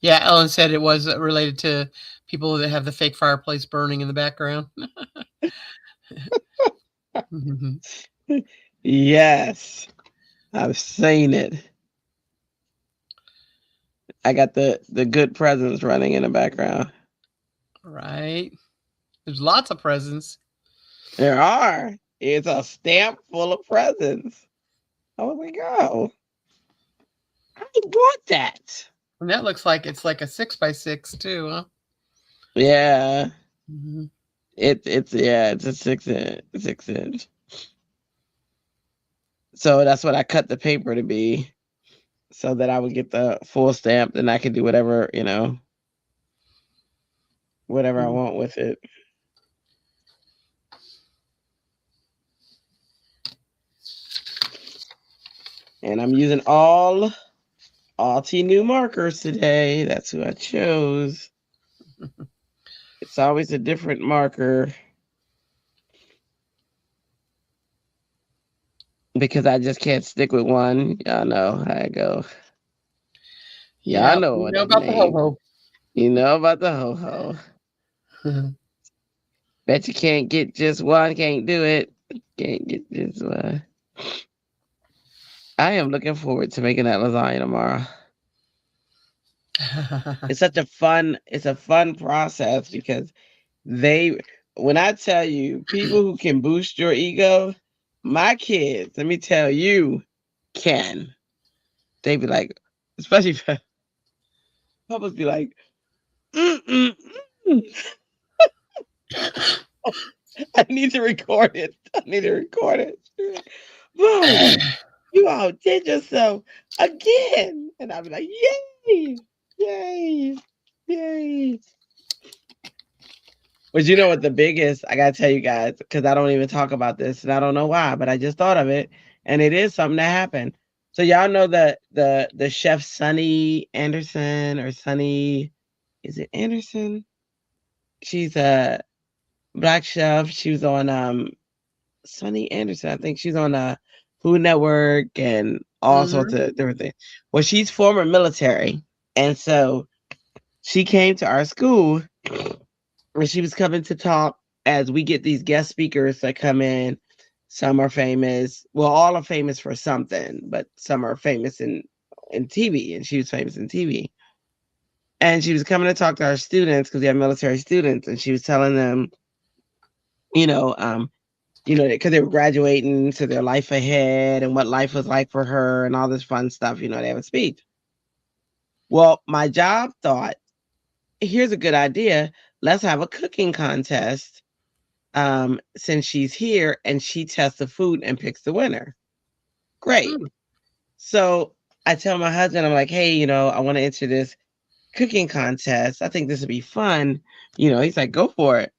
Yeah, Ellen said it was related to people that have the fake fireplace burning in the background. Yes. I've seen it. I got the good presents running in the background. Right. There's lots of presents. There are. It's a stamp full of presents. I was like, oh, I want that. And that looks like it's like a 6x6 too, huh? Yeah. Mm-hmm. It's a 6 inch. So that's what I cut the paper to be, so that I would get the full stamp, and I could do whatever, whatever I want with it. And I'm using all T-New markers today. That's who I chose. It's always a different marker because I just can't stick with one. Y'all know how I go. Y'all know what about the HoHo. You know about the HoHo. Bet you can't get just one. Can't do it. Can't get just one. I am looking forward to making that lasagna tomorrow. It's a fun process because when I tell you, people who can boost your ego, my kids, let me tell you, can. They be like, especially Papa's be like, I need to record it. Boom, you outdid yourself again. And I'll be like, yay, yay, yay. But you know what the biggest, I gotta tell you guys, because I don't even talk about this and I don't know why, but I just thought of it. And it is something that happened. So y'all know the chef Sunny Anderson, or Sunny, is it Anderson? She's Black Chef. She was on Sunny Anderson. I think she's on Food Network and all sorts of different things. Well, she's former military, and so she came to our school, and she was coming to talk as we get these guest speakers that come in. Some are famous. Well, all are famous for something, but some are famous in TV, and she was famous in TV. And she was coming to talk to our students because we have military students, and she was telling them, you know, because they were graduating to their life ahead and what life was like for her and all this fun stuff. They have a speech. Well, my job thought, here's a good idea. Let's have a cooking contest since she's here, and she tests the food and picks the winner. Great. So I tell my husband, I'm like, hey, I want to enter this cooking contest. I think this would be fun. He's like, go for it.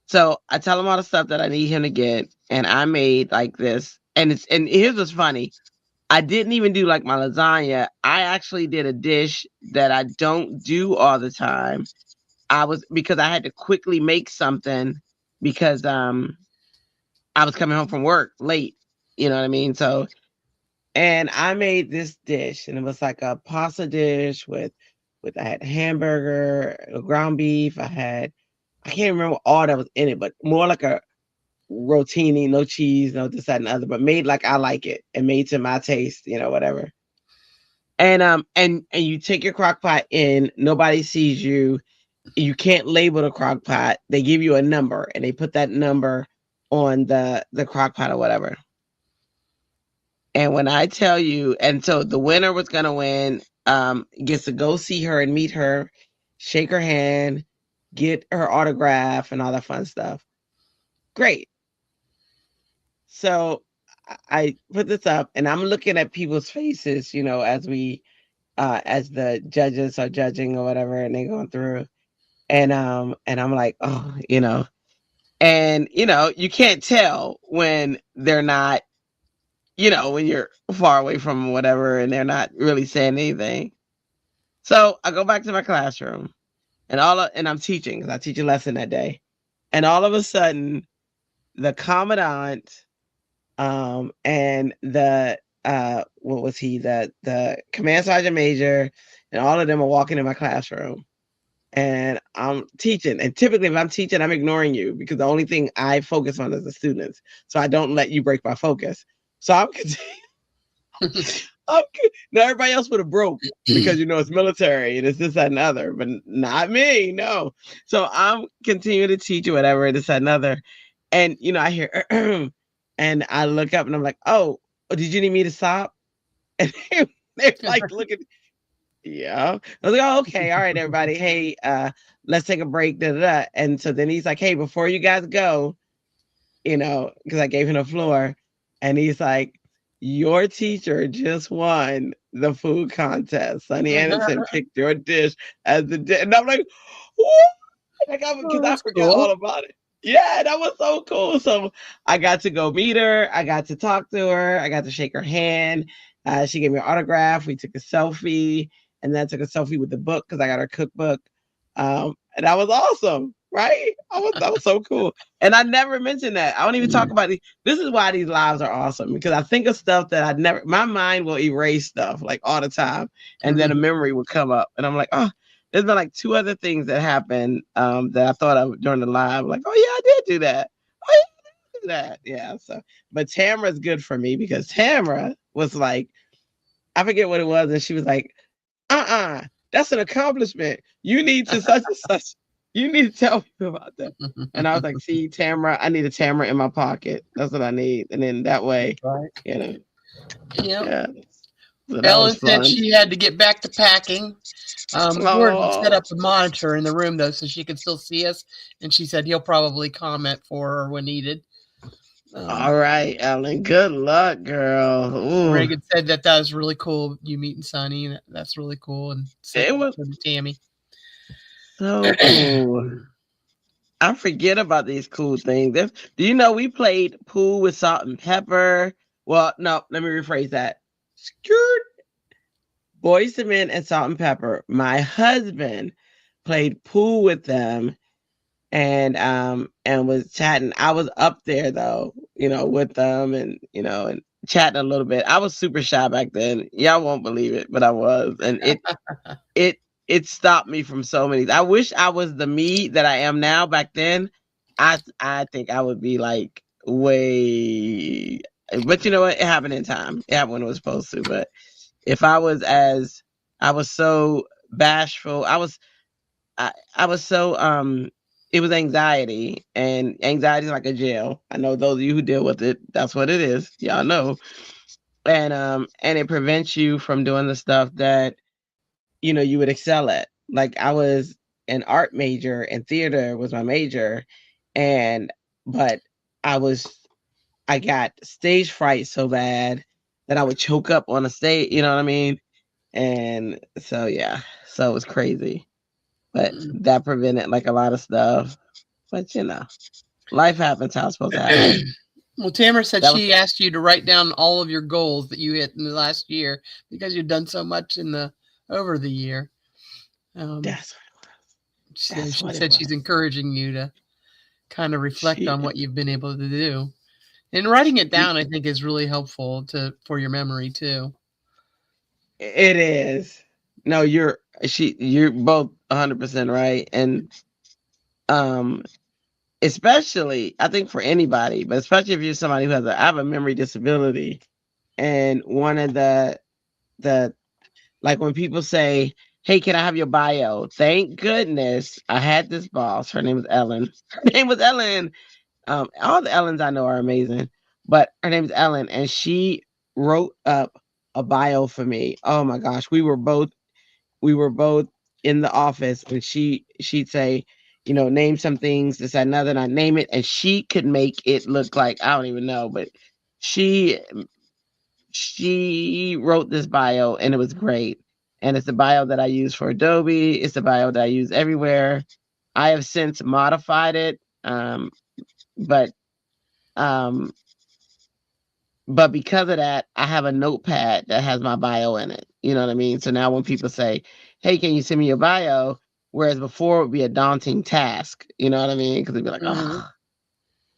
So I tell him all the stuff that I need him to get, and I made like this. And here's what's funny. I didn't even do like my lasagna. I actually did a dish that I don't do all the time. Because I had to quickly make something because I was coming home from work late. You know what I mean? So, and I made this dish, and it was like a pasta dish with I had hamburger, ground beef. I can't remember all that was in it, but more like a rotini, no cheese, no this, that, and the other, but made like I like it and made to my taste, whatever. And you take your crock pot in, nobody sees you. You can't label the crock pot. They give you a number and they put that number on the crock pot or whatever. And when I tell you, and so the winner was gonna win, gets to go see her and meet her, shake her hand, get her autograph and all that fun stuff. Great. So I put this up and I'm looking at people's faces, as as the judges are judging or whatever, and they're going through. And I'm like, oh, and you can't tell when they're not, when you're far away from whatever and they're not really saying anything. So I go back to my classroom and I'm teaching because I teach a lesson that day. And all of a sudden, the commandant and the what was he, the command sergeant major, and all of them are walking in my classroom. And I'm teaching. And typically, if I'm teaching, I'm ignoring you because the only thing I focus on is the students. So I don't let you break my focus. So I'm now everybody else would have broke because it's military and it's this, that, and other, but not me. No. So I'm continuing to teach you whatever, this, that, and other. And I hear and I look up and I'm like, oh, did you need me to stop? And they're like looking. Yeah. I was like, oh, okay. All right, everybody. Hey, let's take a break. Da, da, da. And so then he's like, hey, before you guys go, because I gave him the floor. And he's like, your teacher just won the food contest. Sunny Anderson picked your dish as the dish. And I'm like, what? Because I forgot all about it. Yeah, that was so cool. So I got to go meet her. I got to talk to her. I got to shake her hand. She gave me an autograph. We took a selfie. And then I took a selfie with the book because I got her cookbook. And that was awesome, right? That was so cool. And I never mentioned that. I don't even talk about it. This is why these lives are awesome, because I think of stuff that my mind will erase stuff like all the time. And then a memory would come up. And I'm like, oh, there's been like 2 other things that happened that I thought of during the live. Like, oh, yeah, I did do that. Oh, yeah, I did do that. Yeah. So, but Tamara's good for me because Tamara was like, I forget what it was. And she was like, that's an accomplishment. You need to such and such. You need to tell me about that. And I was like, see, Tamara, I need a Tamara in my pocket. That's what I need. And then that way, Yeah. So Ellen said she had to get back to packing. Gordon set up the monitor in the room, though, so she could still see us. And she said he'll probably comment for her when needed. All right, Ellen. Good luck, girl. Ooh. Reagan said that was really cool. You meeting Sonny. That's really cool. And it was Tammy. So cool. I forget about these cool things. Do you know we played pool with Salt and Pepper? Well, no, let me rephrase that. Skirt. Boys and Men and Salt and Pepper. My husband played pool with them. and was chatting. I was up there though, with them and and chatting a little bit. I was super shy back then. Y'all won't believe it, but I was, and it it stopped me from so many. I wish I was the me that I am now. Back then, I think I would be like way. But you know what? It happened in time. It happened when it was supposed to. But if I was so bashful. I was so it was anxiety, and anxiety is like a jail. I know those of you who deal with it, that's what it is. Y'all know. And it prevents you from doing the stuff that you would excel at. Like I was an art major and theater was my major, and but I was I got stage fright so bad that I would choke up on a stage, you know what I mean? And so yeah, so it was crazy. But that prevented like a lot of stuff. But life happens how it's supposed to happen. Well, Tamara said That was she asked you to write down all of your goals that you hit in the last year because you've done so much over the year. that's So she what it said was. she's encouraging you to kind of reflect on what you've been able to do. And writing it down, I think, is really helpful for your memory too. It is. No, you're both 100% right. And um especially I think for anybody, but especially if you're somebody who I have a memory disability. And one of the like when people say, "Hey, can I have your bio?" Thank goodness I had this boss. Her name was Ellen. Her name was Ellen. All the Ellens I know are amazing, but her name is Ellen, and she wrote up a bio for me. Oh my gosh, we were both in the office, and she'd say, name some things, this, that, another, and I name it, and she could make it look like I don't even know, but she she wrote this bio, and it was great. And it's the bio that I use for Adobe. It's the bio that I use everywhere. I have since modified it, but um, but because of that, I have a notepad that has my bio in it. You know what I mean? So now when people say, "Hey, can you send me your bio?" Whereas before it would be a daunting task. You know what I mean? Because they'd be like, "Oh,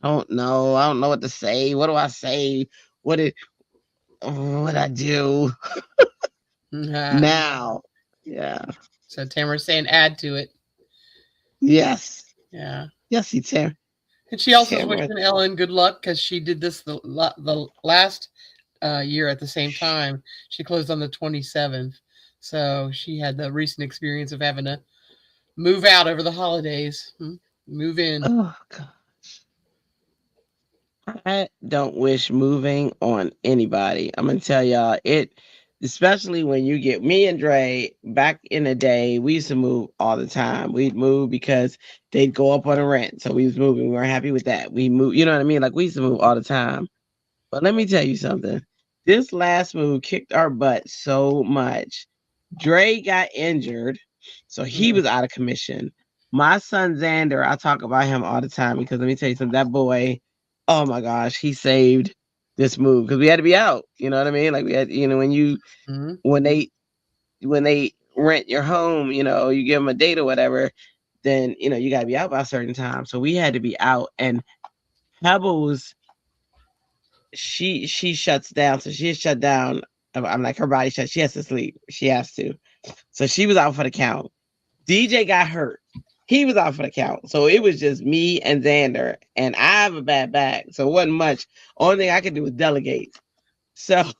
I don't know. I don't know what to say. What do I say? What I do now?" Yeah. So Tamara's saying add to it. Yes. Yeah. Yes, he Tam. And she also is Tamara. wishing Ellen good luck because she did this the last year at the same time. She closed on the 27th. So she had the recent experience of having to move out over the holidays, move in. Oh God. I don't wish moving on anybody. I'm gonna tell y'all especially when you get me and Dre back in the day, we used to move all the time. We'd move because they'd go up on a rent. So we was moving. We were happy with that. We moved, you know what I mean? Like we used to move all the time. But let me tell you something. This last move kicked our butt so much. Dre got injured, so he was out of commission. My son Xander, I talk about him all the time because let me tell you something. That boy, oh my gosh, he saved this move because we had to be out. You know what I mean? Like we had, when they rent your home, you give them a date or whatever, then you got to be out by a certain time. So we had to be out, and Pebbles, she shuts down, so she is shut down. I'm like her body shut. She has to sleep. She has to. So she was out for the count. DJ got hurt. He was out for the count. So it was just me and Xander. And I have a bad back. So it wasn't much. Only thing I could do was delegate. So it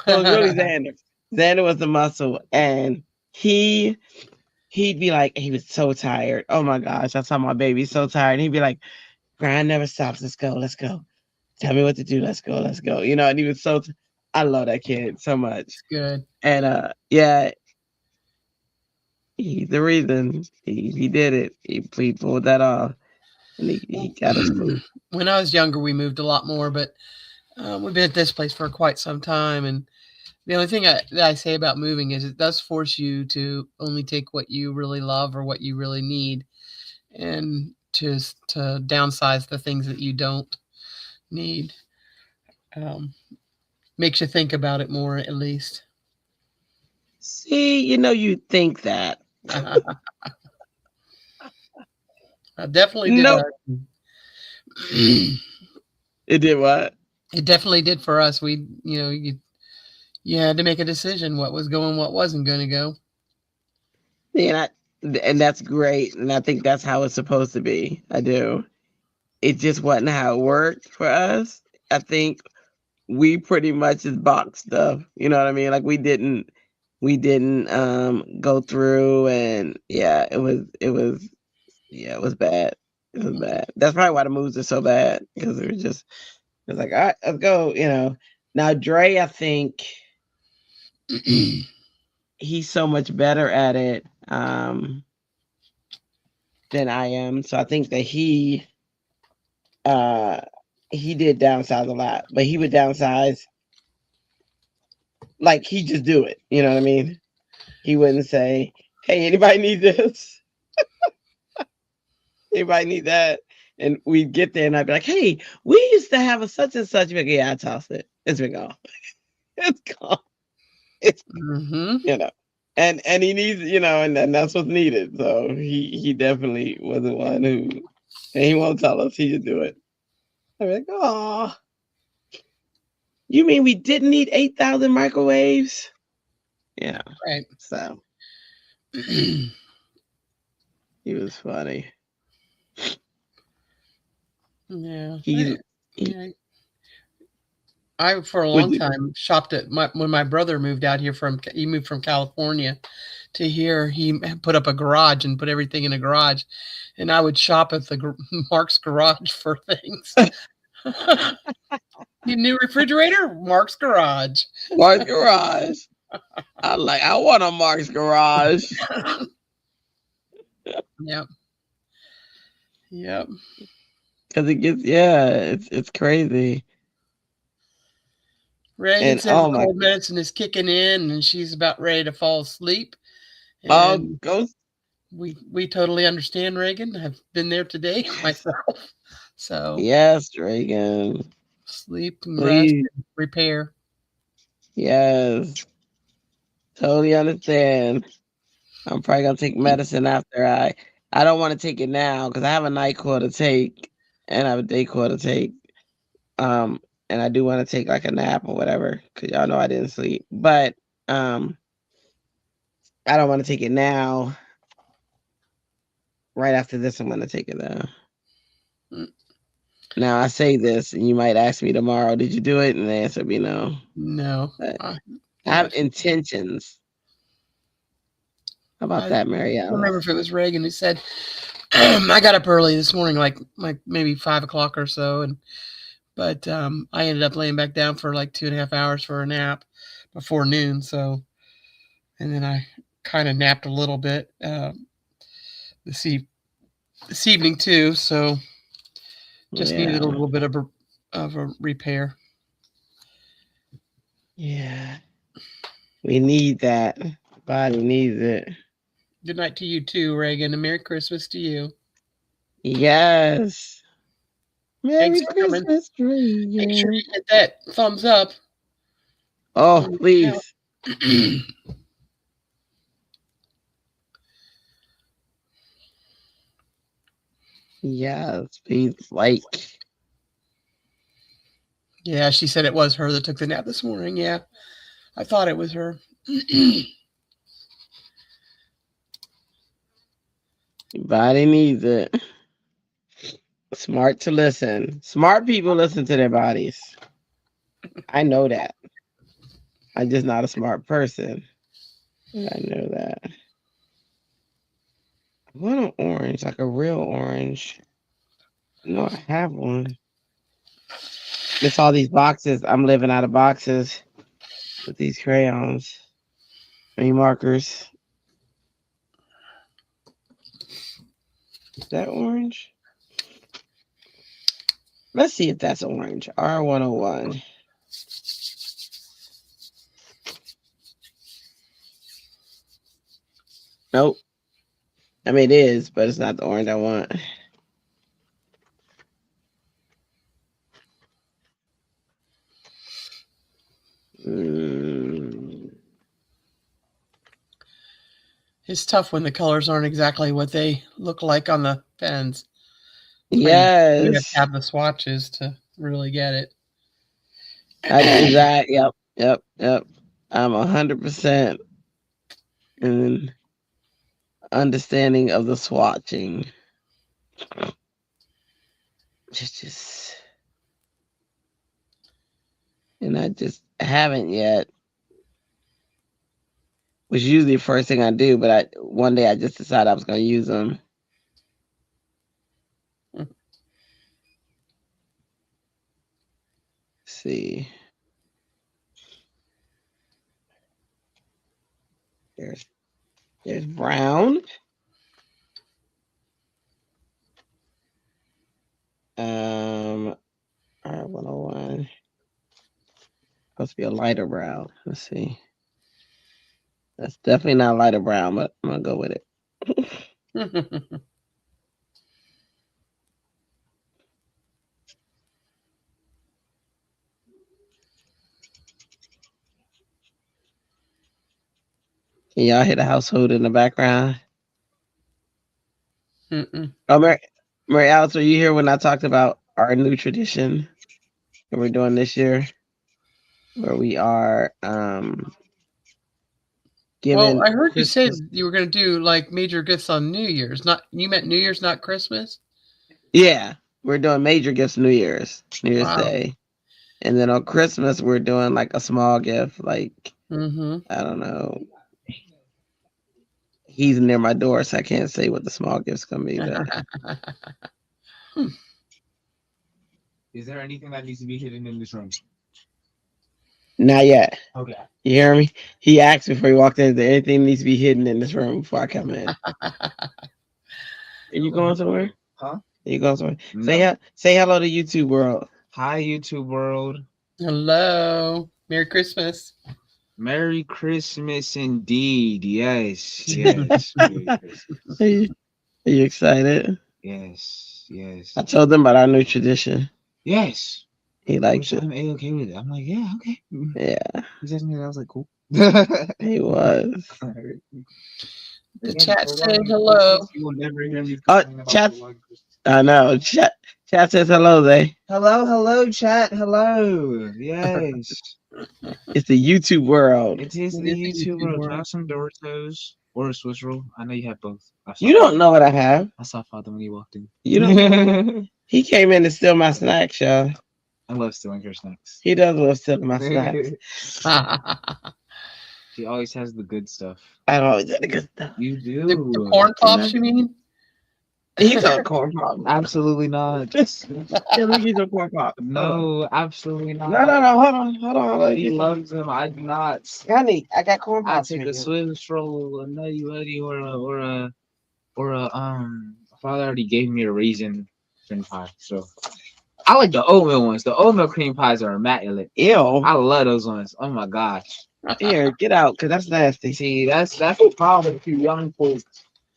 was really Xander. Xander was the muscle. And he'd be like, he was so tired. Oh my gosh. I saw my baby so tired. And he'd be like, "Grind never stops. Let's go. Let's go. Tell me what to do. Let's go. Let's go." And he was I love that kid so much. It's good. And yeah, he's the reason he did it. He pulled that off, and he got us moved. When I was younger, we moved a lot more, but we've been at this place for quite some time. And the only thing that I say about moving is it does force you to only take what you really love or what you really need, and to downsize the things that you don't need. Makes you think about it more, at least. See, you think that. Definitely did. Nope. It did what? It definitely did for us. We, you had to make a decision what was going, what wasn't going to go. Yeah, and that's great. And I think that's how it's supposed to be. I do. It just wasn't how it worked for us. I think we pretty much just boxed stuff. You know what I mean? Like we didn't go through, and it was bad. It was bad. That's probably why the moves are so bad, because it was like, all right, let's go. Now Dre, I think he's so much better at it than I am. So I think that he did downsize a lot, but he would downsize like he just do it. You know what I mean? He wouldn't say, "Hey, anybody need this? Anybody need that?" And we'd get there, and I'd be like, "Hey, we used to have a such and such." Like, yeah, I tossed it. It's been gone. It's gone. It's and he needs, and that's what's needed. So he definitely was the one who, and he won't tell us. He just do it. I'm like, oh, you mean we didn't need 8,000 microwaves? Yeah. Right. So he was funny. Yeah. I for a long time shopped at when my brother moved out here he moved from California to here. He put up a garage and put everything in a garage, and I would shop at the Mark's Garage for things. You new refrigerator? Mark's Garage. Mark's Garage. I want a Mark's Garage. Yep. Yep. Because it gets, it's crazy. Reagan says the cold medicine is kicking in, and she's about ready to fall asleep. And we totally understand, Reagan. I've been there today myself. So yes, Reagan. Sleep and rest and repair. Yes. Totally understand. I'm probably gonna take medicine after I don't want to take it now because I have a night call to take and I have a day call to take. And I do want to take like a nap or whatever, because y'all know I didn't sleep. But I don't want to take it now. Right after this, I'm gonna take it though. Now I say this, and you might ask me tomorrow, "Did you do it?" And the answer would be no. No. I have intentions. How about that, Mary? I don't remember if it was Reagan who said, I got up early this morning, like maybe 5 o'clock or so, but I ended up laying back down for like 2.5 hours for a nap before noon. So, and then I kind of napped a little bit this evening too. So, just needed a little bit of a repair. Yeah, we need that. Body needs it. Good night to you too, Reagan, and Merry Christmas to you. Yes. Merry Christmas, Reagan. Make sure you hit that thumbs up. Oh, please. Yes, please like. Yeah, she said it was her that took the nap this morning. Yeah, I thought it was her. Your body needs it. Smart to listen. Smart people listen to their bodies. I know that. I'm just not a smart person. I know that. I want an orange, like a real orange. No, I have one. It's all these boxes. I'm living out of boxes with these crayons. Any markers? Is that orange? Let's see if that's orange. R101. Nope. I mean, it is, but it's not the orange I want. It's tough when the colors aren't exactly what they look like on the pens. Yes. You have to have the swatches to really get it. Exactly. Yep. I'm 100% in understanding of the swatching. Just, and I just haven't yet. Which is usually the first thing I do, but one day I just decided I was going to use them. See. There's brown. R101. Supposed to be a lighter brown. Let's see. That's definitely not lighter brown, but I'm gonna go with it. Can y'all hear the household in the background? Mm-mm. Oh, Mary Alice, are you here when I talked about our new tradition that we're doing this year? Where we are giving. Well, I heard you say Christmas. you were going to do like major gifts on New Year's. Not you meant New Year's, not Christmas. Yeah, we're doing major gifts New Year's Wow. Day, and then on Christmas we're doing like a small gift, like Mm-hmm. I don't know. He's near my door, so I can't say what the small gift's gonna be. But is there anything that needs to be hidden in this room? not yet. Okay. You hear me? He asked before he walked in, is there anything that needs to be hidden in this room before I come in? Are you going somewhere? Huh? Are you going somewhere? No. Say hello to YouTube world. Hi, YouTube world. Hello. Merry Christmas. Merry Christmas indeed. Yes. Yes. Merry Christmas. Are you excited? Yes. Yes. I told them about our new tradition. Yes. He likes it. I'm okay with it. I'm like, yeah, okay. Yeah. He said something, I was like, cool. He was. The chat saying hello. You will never hear me chat. I know. Chat says hello, they. Hello, chat. Hello. Yes. It's the YouTube world. It is the YouTube world. Do I have some Doritos or a Swiss roll? I know you have both. You don't know what I have. I saw Father when he walked in. You don't. He came in to steal my snacks, y'all. I love stealing her snacks. He does love stealing my snacks. She always has the good stuff. I always had the good stuff. You do. The corn pops, you mean? He's on corn pop. Absolutely not. Yeah, look, he's on corn pop. No, absolutely not. No. Hold on. He loves them. I do not. Honey, I got corn I pops. take a Swiss roll, a Nutty Buddy, or a Father already gave me a raisin cream pie, so I like the oatmeal ones. The oatmeal cream pies are immaculate. Ew. I love those ones. Oh my gosh. Here, get out, because that's nasty. See, that's the problem with you young folks.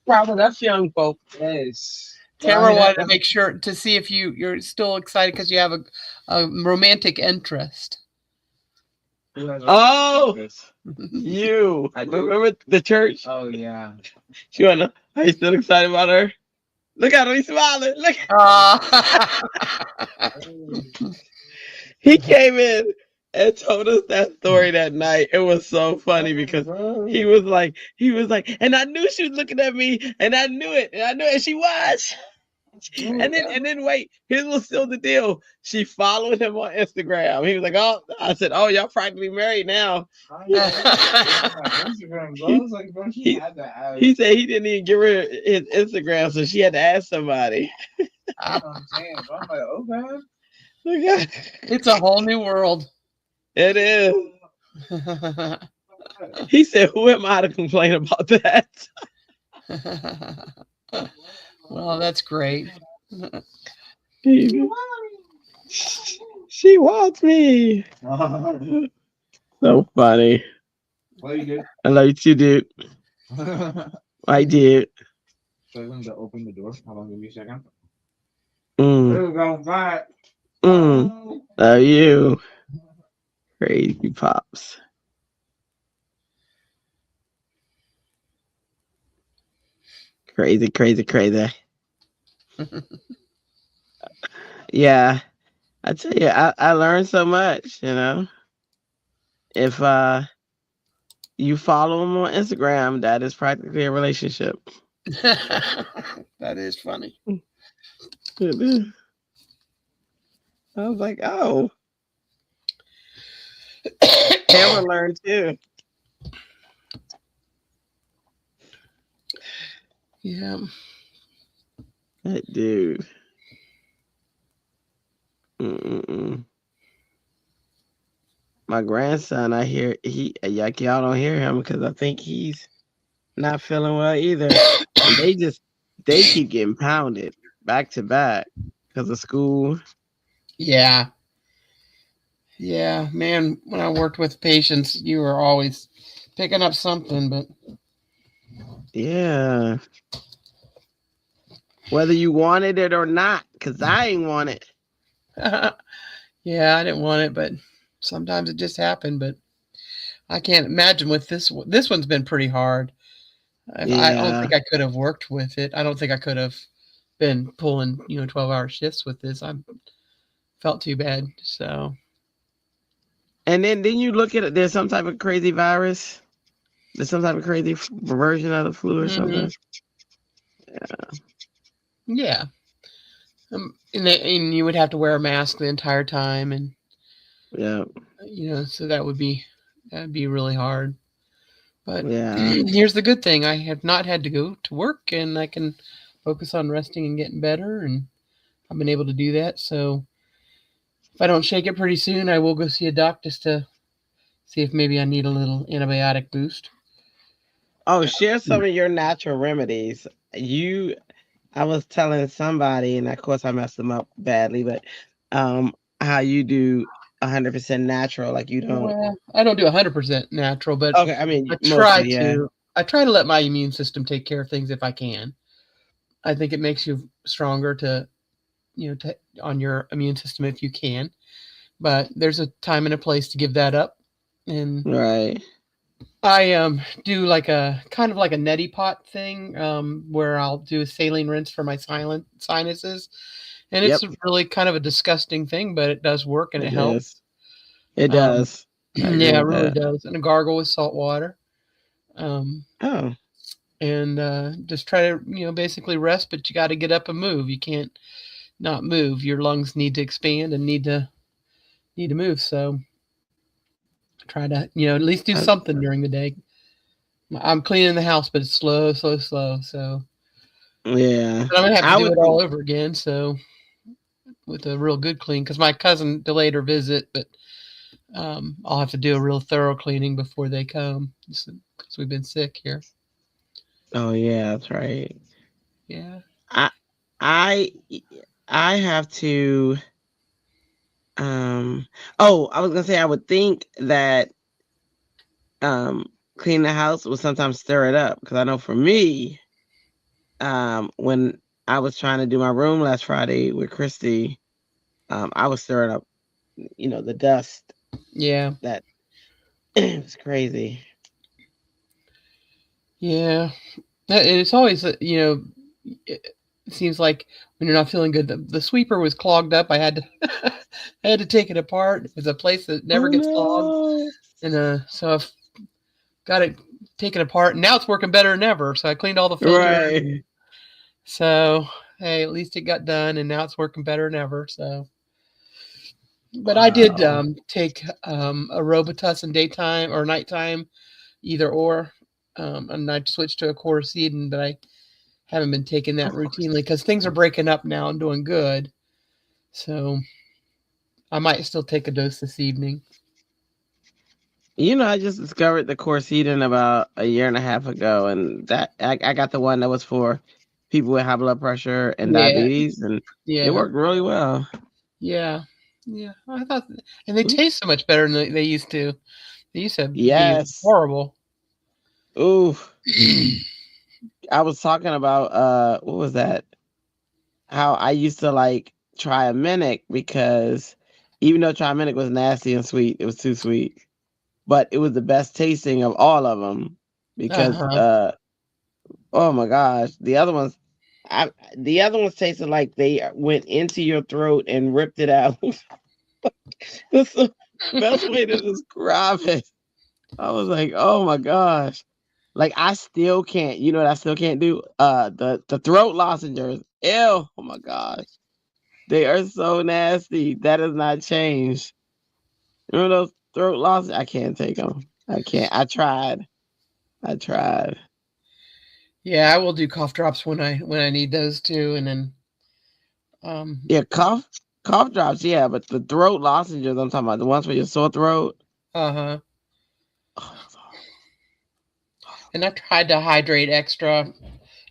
Probably that's young folk. Yes. Tamara wanted to make sure to see if you're still excited because you have a romantic interest. Oh, you. Remember the church? Oh, yeah. She wanna. Are you still excited about her? Look at him, he's smiling. Look. He came in and told us that story that night. It was so funny because he was like, and I knew she was looking at me, and I knew it, and she was. And then wait, here's what's still the deal. She followed him on Instagram. He was like, oh, I said, oh, y'all practically married now. He said he didn't even give her his Instagram, so she had to ask somebody. I'm saying, I'm like, okay. It's a whole new world. It is. He said, who am I to complain about that? Well, that's great. She wants me. So funny. Well, you did. I love you too, dude. I did. So I'm going to open the door. Hold on, give me a second. There we go. Bye. Love you. Crazy pops. Crazy. Yeah, I tell you, I learned so much. If you follow him on Instagram, that is practically a relationship. That is funny. I was like, oh, Cameron learned too. Yeah. That dude. Mm-mm-mm. My grandson, I hear like y'all don't hear him because I think he's not feeling well either. And they keep getting pounded back to back because of school. Yeah. Yeah, man, when I worked with patients, you were always picking up something, but Yeah. Whether you wanted it or not, because I ain't want it. yeah, I didn't want it, but sometimes it just happened. But I can't imagine with this one's been pretty hard. I don't Yeah. think I could have worked with it. I don't think I could have been pulling 12-hour shifts with this. I felt too bad. So And then you look at it, there's some type of crazy virus. There's some type of crazy version of the flu or mhm. something. Yeah, and you would have to wear a mask the entire time, and Yeah. so that'd be really hard. But Yeah. here's the good thing: I have not had to go to work, and I can focus on resting and getting better, and I've been able to do that. So if I don't shake it pretty soon, I will go see a doc just to see if maybe I need a little antibiotic boost. Oh, share some of your natural remedies. I was telling somebody, and of course I messed them up badly, but how you do 100% natural, like you don't. Well, I don't do 100% natural, but Okay, I mean I try mostly, yeah. to. I try to let my immune system take care of things if I can. I think it makes you stronger on your immune system if you can. But there's a time and a place to give that up, and Right. I do like a kind of like a neti pot thing where I'll do a saline rinse for my silent sinuses, and it's Yep. really kind of a disgusting thing, but it does work and it It helps. is. It Um, does. I agree yeah, it with really that. does. And a gargle with salt water, um, Oh, and just try to basically rest, but you got to get up and move. You can't not move. Your lungs need to expand and need to move. So try to at least do I, something during the day. I'm cleaning the house, but it's slow, slow, slow. So yeah. I'm gonna have to I do would it all think. over again. So with a real good clean, because my cousin delayed her visit, but I'll have to do a real thorough cleaning before they come because we've been sick here. Oh yeah, that's right. Yeah. I I I have to. Oh, I was gonna say I would think that clean the house would sometimes stir it up because I know for me, when I was trying to do my room last Friday with Christy, I was stirring up, the dust. Yeah. That it was crazy. Yeah. And it's always it seems like when you're not feeling good, the sweeper was clogged up. I had to I had to take it apart. It's a place that never Oh gets clogged, no! and so I've got it taken apart. And now it's working better than ever. So I cleaned all the filters. Right. So hey, at least it got done, and now it's working better than ever. So, but I did Wow. take a Robitussin daytime or nighttime, either or, and I switched to a quercetin, but I haven't been taking that routinely because things are breaking up now and doing good. So I might still take a dose this evening. I just discovered the Corsetin about a year and a half ago, and that I got the one that was for people with high blood pressure and Yeah, diabetes, and it yeah, worked really well. yeah, yeah. I thought, and they Ooh, taste so much better than they used to. They used to be yes. horrible. Ooh, I was talking about what was that? How I used to like Triaminic because even though Triaminic was nasty and sweet, it was too sweet. But it was the best tasting of all of them Uh because huh. oh my gosh, the other ones The other ones tasted like they went into your throat and ripped it out. That's the best way to describe it. I was like, oh my gosh. Like I still can't, you know what I still can't do? The throat lozenges. Ew. Oh my gosh. They are so nasty. That has not changed. Remember those throat lozenges? I can't take them. I can't. I tried. I tried. Yeah, I will do cough drops when I need those too, and then Yeah, cough drops, yeah, but the throat lozenges I'm talking about, the ones for your sore throat. uh-huh. Oh, And I've tried to hydrate extra.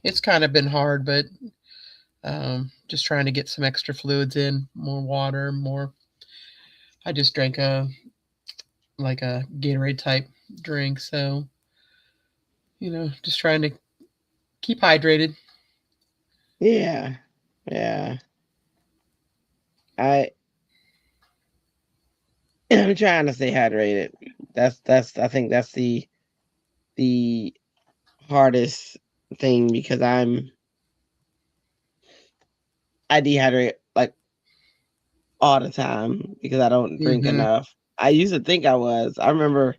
It's kind of been hard, but just trying to get some extra fluids in, more water, more. I just drank like a Gatorade type drink, so just trying to keep hydrated. yeah. Yeah. I I'm trying to stay hydrated. That's I think that's the hardest thing because I dehydrate like all the time because I don't drink Hmm. enough. I used to think I was. I remember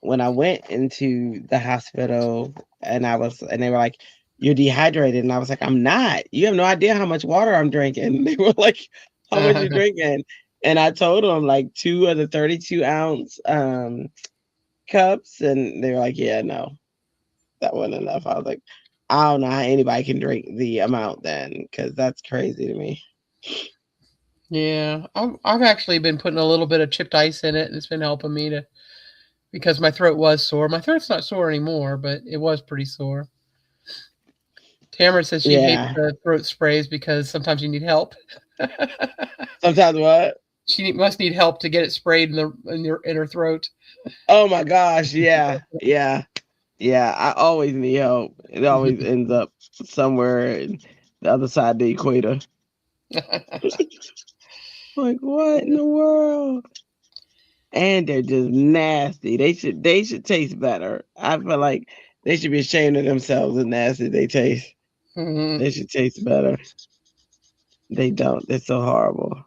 when I went into the hospital and they were like, "You're dehydrated," and I was like, "I'm not. You have no idea how much water I'm drinking." They were like, "How much you drinking?" And I told them like 2 of the 32-ounce cups, and they were like, "Yeah, no, that wasn't enough." I was like, "I don't know how anybody can drink the amount then, because that's crazy to me." Yeah, I've actually been putting a little bit of chipped ice in it, and it's been helping me because my throat was sore. My throat's not sore anymore, but it was pretty sore. Tamara says she hates Yeah. the throat sprays because sometimes you need help. Sometimes what? She must need help to get it sprayed in her throat. Oh my gosh, yeah, yeah. Yeah, I always need help. It always ends up somewhere in the other side of the equator. Like what in the world? And they're just nasty. They should taste better. I feel like they should be ashamed of themselves and nasty they taste. Mhm. They should taste better. They don't. They're so horrible.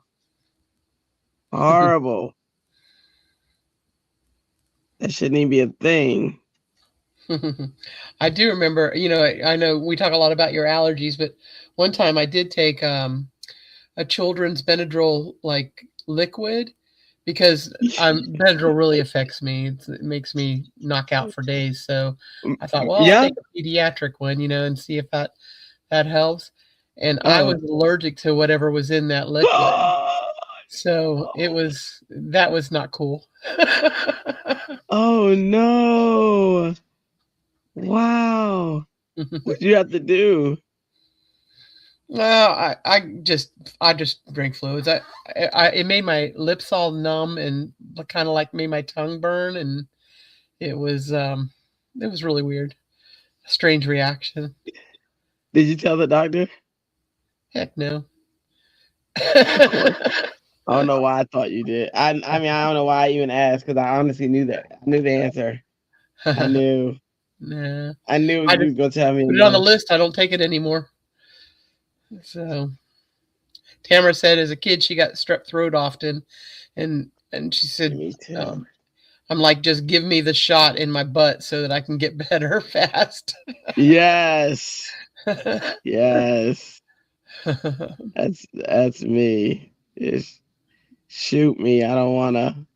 Horrible. That shouldn't even be a thing. I do remember, I know we talk a lot about your allergies, but one time I did take a children's Benadryl like liquid because Benadryl really affects me. It makes me knock out for days. So I thought, well, I'll Yeah. take a pediatric one, and see if that helps. And I Oh. was allergic to whatever was in that liquid. So that was not cool. Oh no. Wow. What you have to do? Well, I just drink fluids. It made my lips all numb and kind of like made my tongue burn, and it was really weird. A strange reaction. Did you tell the doctor? Heck no. Of course. I don't know why I thought you did. I mean I don't know why I even asked because I honestly knew that. I knew the answer. I knew. Nah. I knew I you just was gonna tell me put it on the no. list. I don't take it anymore. So Tamara said as a kid she got strep throat often, and she said, Me too. um, I'm like, just give me the shot in my butt so that I can get better fast. Yes. Yes. That's me. Just shoot me. I don't wanna.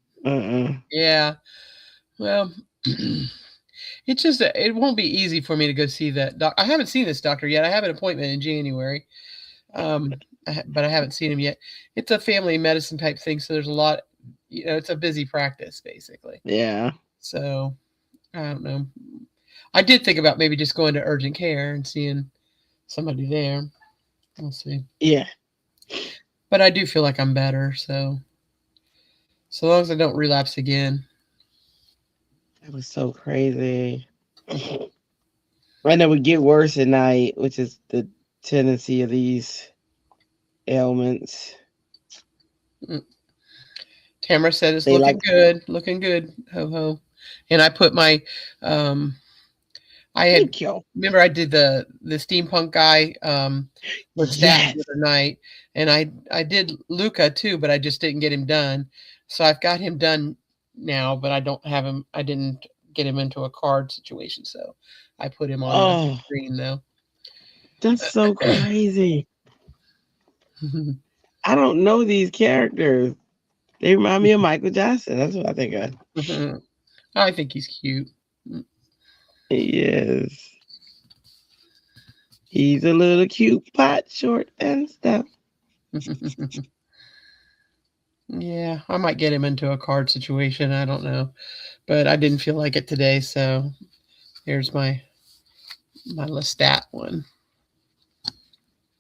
Yeah. Well, it's just it won't be easy for me to go see that doc. I haven't seen this doctor yet. I have an appointment in January, but I haven't seen him yet. It's a family medicine type thing, so there's a lot. It's a busy practice basically. Yeah. So I don't know. I did think about maybe just going to urgent care and seeing somebody there. We'll see. Yeah. But I do feel like I'm better, so long as I don't relapse again. That was so crazy. And it would get worse at night, which is the tendency of these ailments. Tamara said it's They like looking good, ho ho. And I put my I had Thank you. remember I did the steampunk guy with stat Yes. the other night, and I did Luca too, but I just didn't get him done. So I've got him done now, but I don't have him. I didn't get him into a card situation, so I put him on the Oh, screen though. that's so crazy. I don't know these characters. They remind me of Michael Jackson. That's what I think of. I think he's cute. He is. He's a little cute pot, short and stuff. Yeah, I might get him into a card situation. I don't know, but I didn't feel like it today. So here's my Lestat one.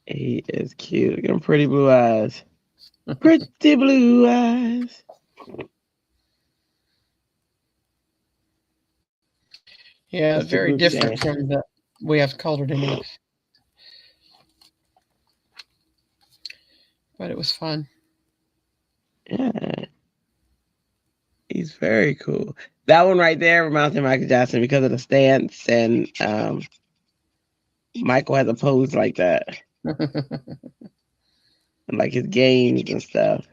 He is cute. Look at him, pretty blue eyes. Pretty blue eyes. Yeah, That's the very group different saying. from the way I've colored him in. But it was fun. Yeah. He's very cool. That one right there reminds me of Michael Jackson because of the stance, and Michael has a pose like that. And like his games and stuff.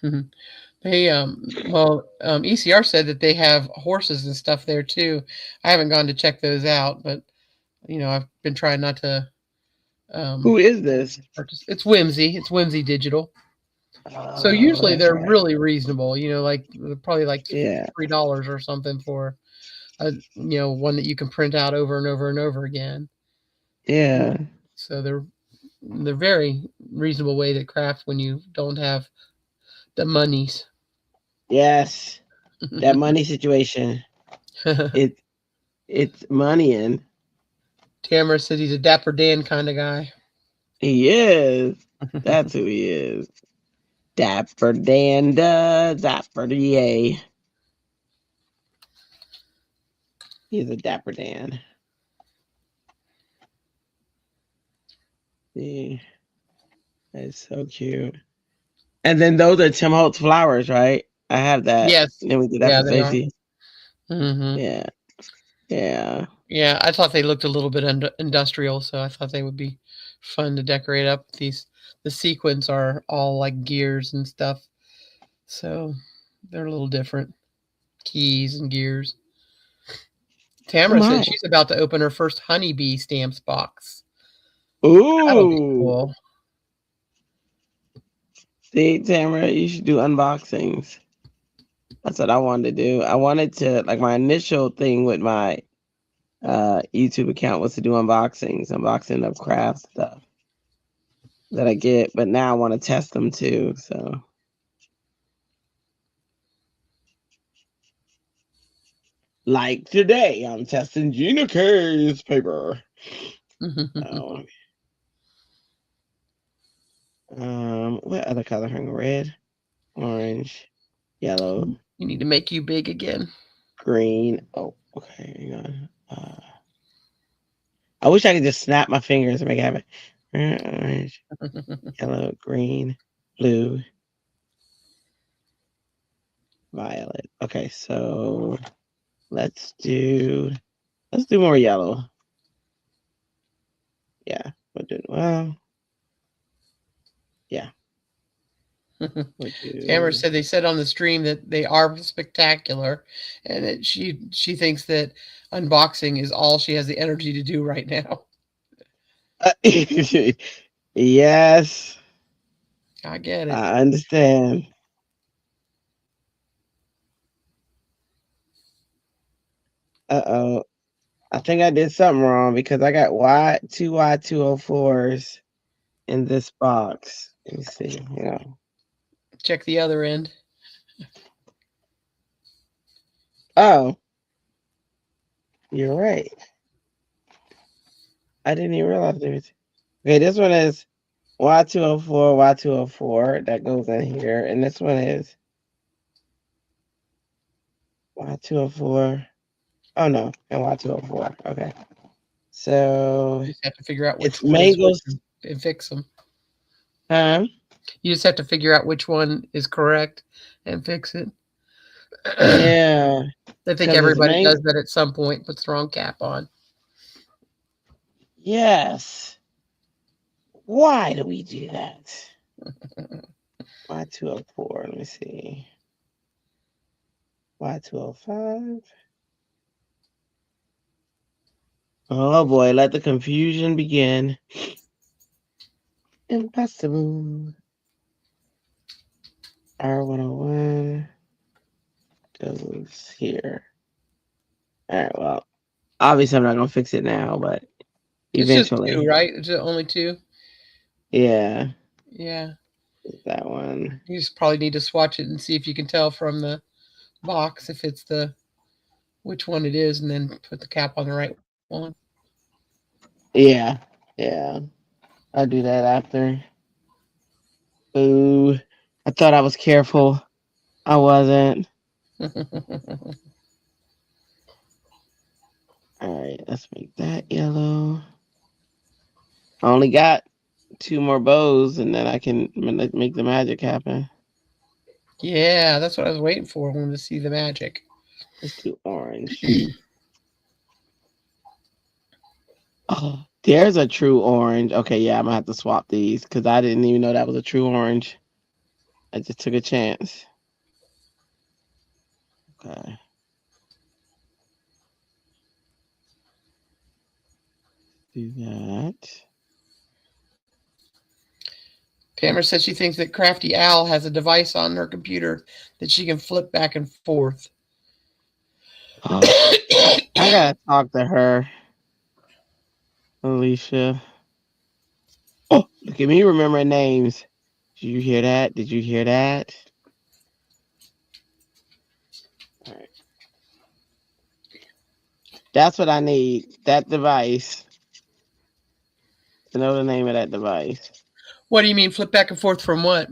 They ECR said that they have horses and stuff there too. I haven't gone to check those out, but I've been trying not to Who is this? purchase. It's Whimsy Digital. So usually That's they're right. really reasonable, like probably like Yeah. $3 or something for one that you can print out over and over and over again. Yeah. So they're very reasonable way to craft when you don't have the monies. Yes. That money situation. It's money in. Tamara said he's a Dapper Dan kind of guy. He is. That's who he is. Dapper Dan Dapper DA. He's a Dapper Dan. See. That's so cute. And then those are Tim Holtz flowers, right? I have that. Yes. Then we did that for they are. safety. Mm-hmm. Yeah. Yeah. Yeah, I thought they looked a little bit industrial, so I thought they would be fun to decorate up. The sequins are all like gears and stuff, so they're a little different. Keys and gears. Tamara said she's about to open her first honeybee stamps box. Ooh. That'll be cool. See, Tamara, you should do unboxings. That's what I wanted to do. I wanted to, like, my initial thing with my YouTube account was to do unboxing of craft stuff that I get, but now I want to test them too. So, like today, I'm testing Gina K's paper. What other color? Red, orange, yellow. You need to make you big again. Green. Oh, okay. Hang on. I wish I could just snap my fingers and make it happen. Orange, yellow, green, blue, violet. Okay, so let's do more yellow. Yeah, we'll do well. Yeah. Tamara said they said on the stream that they are spectacular, and that she thinks that unboxing is all she has the energy to do right now. Yes. I get it. I understand. Uh-oh. I think I did something wrong because I got two Y204s in this box. Let me see. Check the other end. Oh. You're right. I didn't even realize there was. Okay, this one is Y204, Y204. That goes in here. And this one is Y204. Oh, no. And Y204. Okay. So You just have to figure out which it's one mangoes. and fix them. Huh? You just have to figure out which one is correct and fix it. Yeah. I think 'Cause it's everybody mango. does that at some point, puts the wrong cap on. Yes. Why do we do that? Y204. Let me see. Y205. Oh boy, let the confusion begin. Impossible. R101 goes here. All right, well, obviously I'm not going to fix it now, but It's just eventually. 2, right? It's only 2? Yeah. Yeah. That one. You just probably need to swatch it and see if you can tell from the box if it's which one it is, and then put the cap on the right one. Yeah. Yeah. I'll do that after. Ooh. I thought I was careful. I wasn't. All right, let's make that yellow. I only got 2 more bows, and then I can make the magic happen. Yeah, that's what I was waiting for. I wanted to see the magic. Let's do orange. Oh, there's a true orange. Okay, yeah, I'm gonna have to swap these because I didn't even know that was a true orange. I just took a chance. Okay. Do that. Tamara says she thinks that Crafty Owl has a device on her computer that she can flip back and forth. I gotta talk to her, Alicia. Oh, look at me remembering names. Did you hear that? Did you hear that? All right. That's what I need. That device. To know the name of that device. What do you mean flip back and forth from what?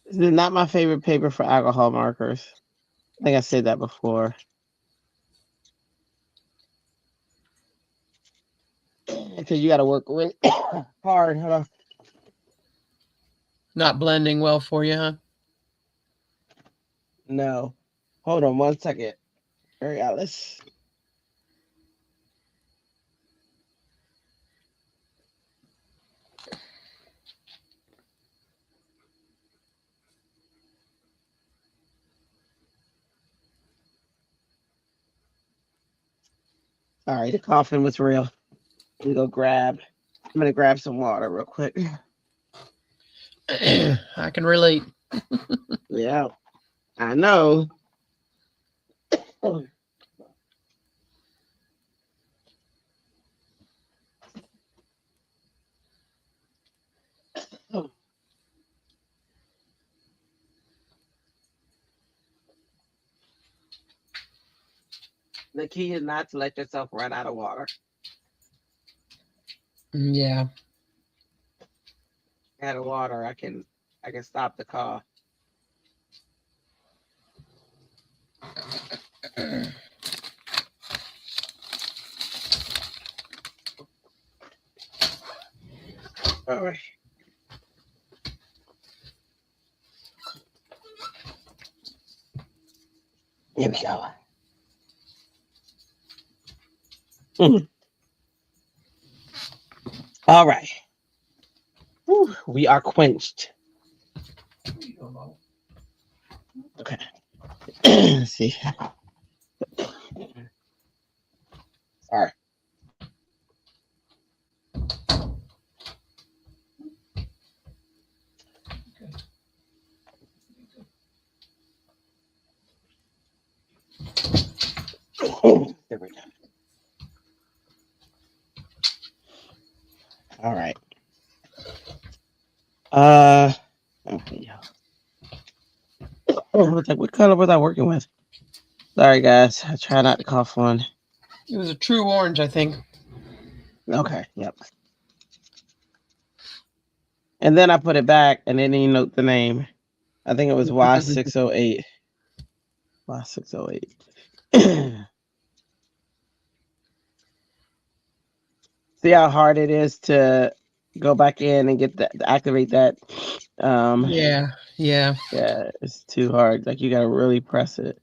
This is not my favorite paper for alcohol markers. I think I said that before. Because you got to work really hard. Hold on. Not blending well for you, huh? No. Hold on 1 second. All right, Alice. All right, the coughing was real. I'm going to grab some water real quick. I can relate. Yeah, I know. The key is not to let yourself run out of water. Yeah. Out of water, I can stop the cough. All right. Here we go. All right. Whew, we are quenched. Okay. Let's see. All right. There we go. All right. Okay. What color was I working with? Sorry, guys. I try not to cough on. It was a true orange, I think. Okay. Yep. And then I put it back and didn't even note the name. I think it was Y608. Y608. See how hard it is to go back in and get that, activate that. Yeah. Yeah, it's too hard. Like you gotta really press it.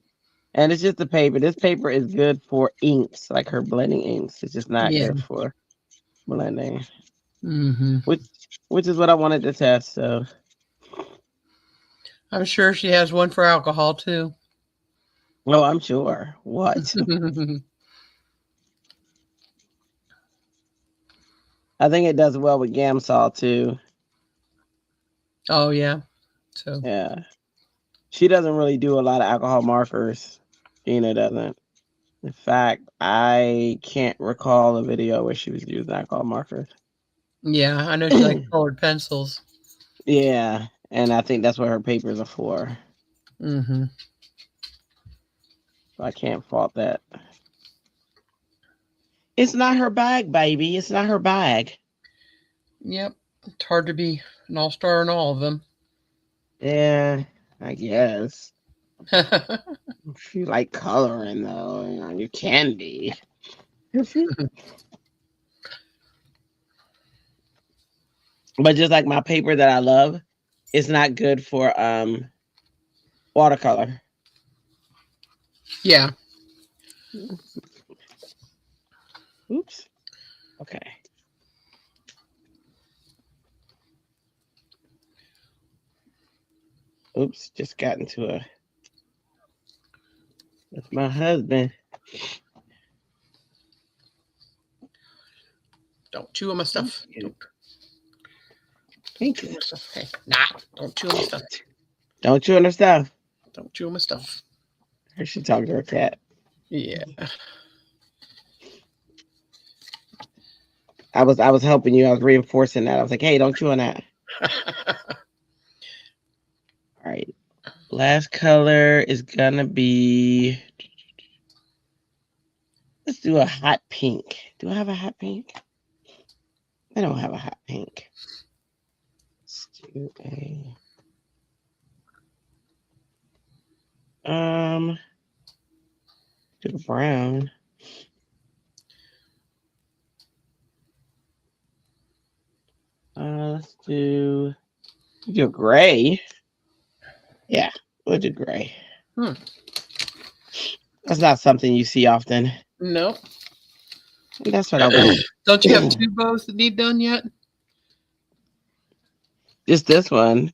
And it's just the paper. This paper is good for inks, like her blending inks. It's just not Yeah. good for blending. Mm-hmm. Which is what I wanted to test. So I'm sure she has one for alcohol too. oh, I'm sure. What? I think it does well with Gamsol too. Oh yeah. So Yeah. She doesn't really do a lot of alcohol markers. Gina doesn't. In fact, I can't recall a video where she was using alcohol markers. yeah, I know she likes colored pencils. Yeah, and I think that's what her papers are for. Mm-hmm. So I can't fault that. It's not her bag, baby. It's not her bag. Yep. It's hard to be an all-star in all of them. Yeah, I guess. If you like coloring, though, you can be. But just like my paper that I love, it's not good for watercolor. Yeah. Oops. Okay. Oops, just got into a. That's my husband. Don't chew on my stuff. Thank Chew on you. my stuff. Hey, nah, don't chew on my stuff. Don't chew on her stuff. Don't chew on my stuff. Or she talking to her cat. Yeah. I was helping you. I was reinforcing that. I was like, hey, don't chew on that. All right. Last color is gonna be. Let's do a hot pink. Do I have a hot pink? I don't have a hot pink. Let's do a. Do a brown. Let's do a gray. Yeah, we'll do gray. That's not something you see often. Nope. That's what I want. Don't you have two bows that need done yet? Just this one.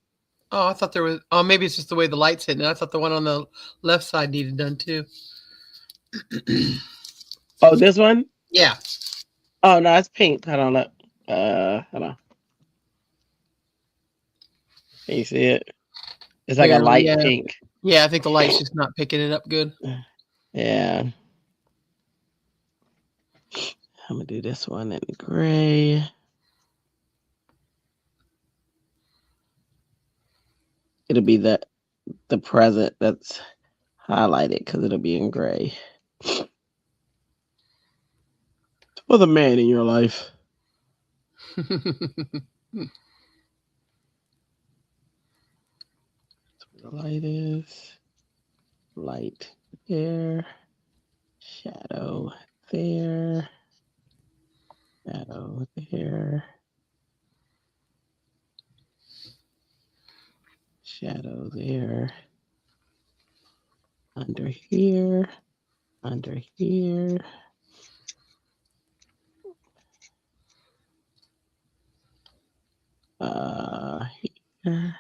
Oh, I thought there was. Oh, maybe it's just the way the light's hitting. I thought the one on the left side needed done too. Oh, this one? Yeah. Oh no, it's pink. Hold on, look. Hold on. Can you see it? It's like a Barely, light yeah. pink. Yeah, I think the light's just not picking it up good. Yeah. I'm gonna do this one in gray. It'll be the present that's highlighted because it'll be in gray. For the man in your life. The light is light there, shadow there, shadow there, shadow there, under here, here. Here.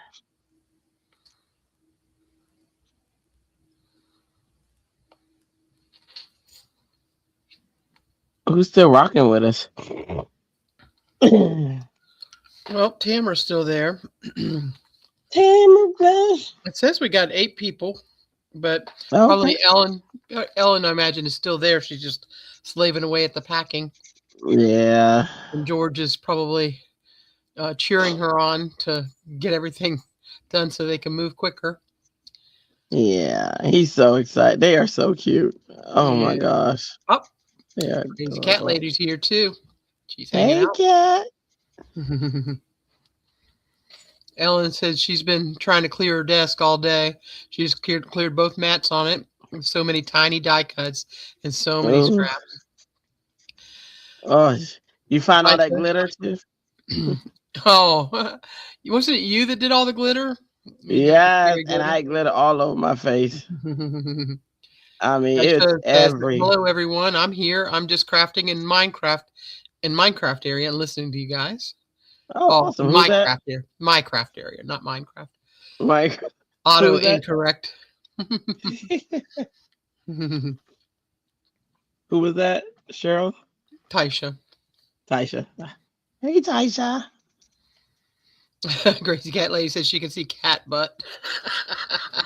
Who's still rocking with us? Well, Tamara's still there. Tamara. It says we got 8 people, but probably Ellen, I imagine, is still there. She's just slaving away at the packing. Yeah. And George is probably cheering her on to get everything done so they can move quicker. Yeah, he's so excited. They are so cute. Oh my gosh. Oh, yeah. Crazy Cat Lady's here too. She's hanging out. Cat. Ellen said she's been trying to clear her desk all day. She's cleared both mats on it. So many tiny die cuts and so many Oh, scraps. oh, you found all that Taisha? glitter too? Oh, wasn't it you that did all the glitter? You did the Yes, fairy and glitter. I had glitter all over my face. I mean, it's Taisha says, every. "Hello, everyone. I'm here. I'm just crafting in Minecraft area and listening to you guys. Oh, Oh, awesome. Who's that? Minecraft area, not Minecraft. Mike. Auto Who's that? incorrect. Who was that? Cheryl? Taisha. Taisha. Hey, Taisha. Crazy cat lady says she can see cat butt.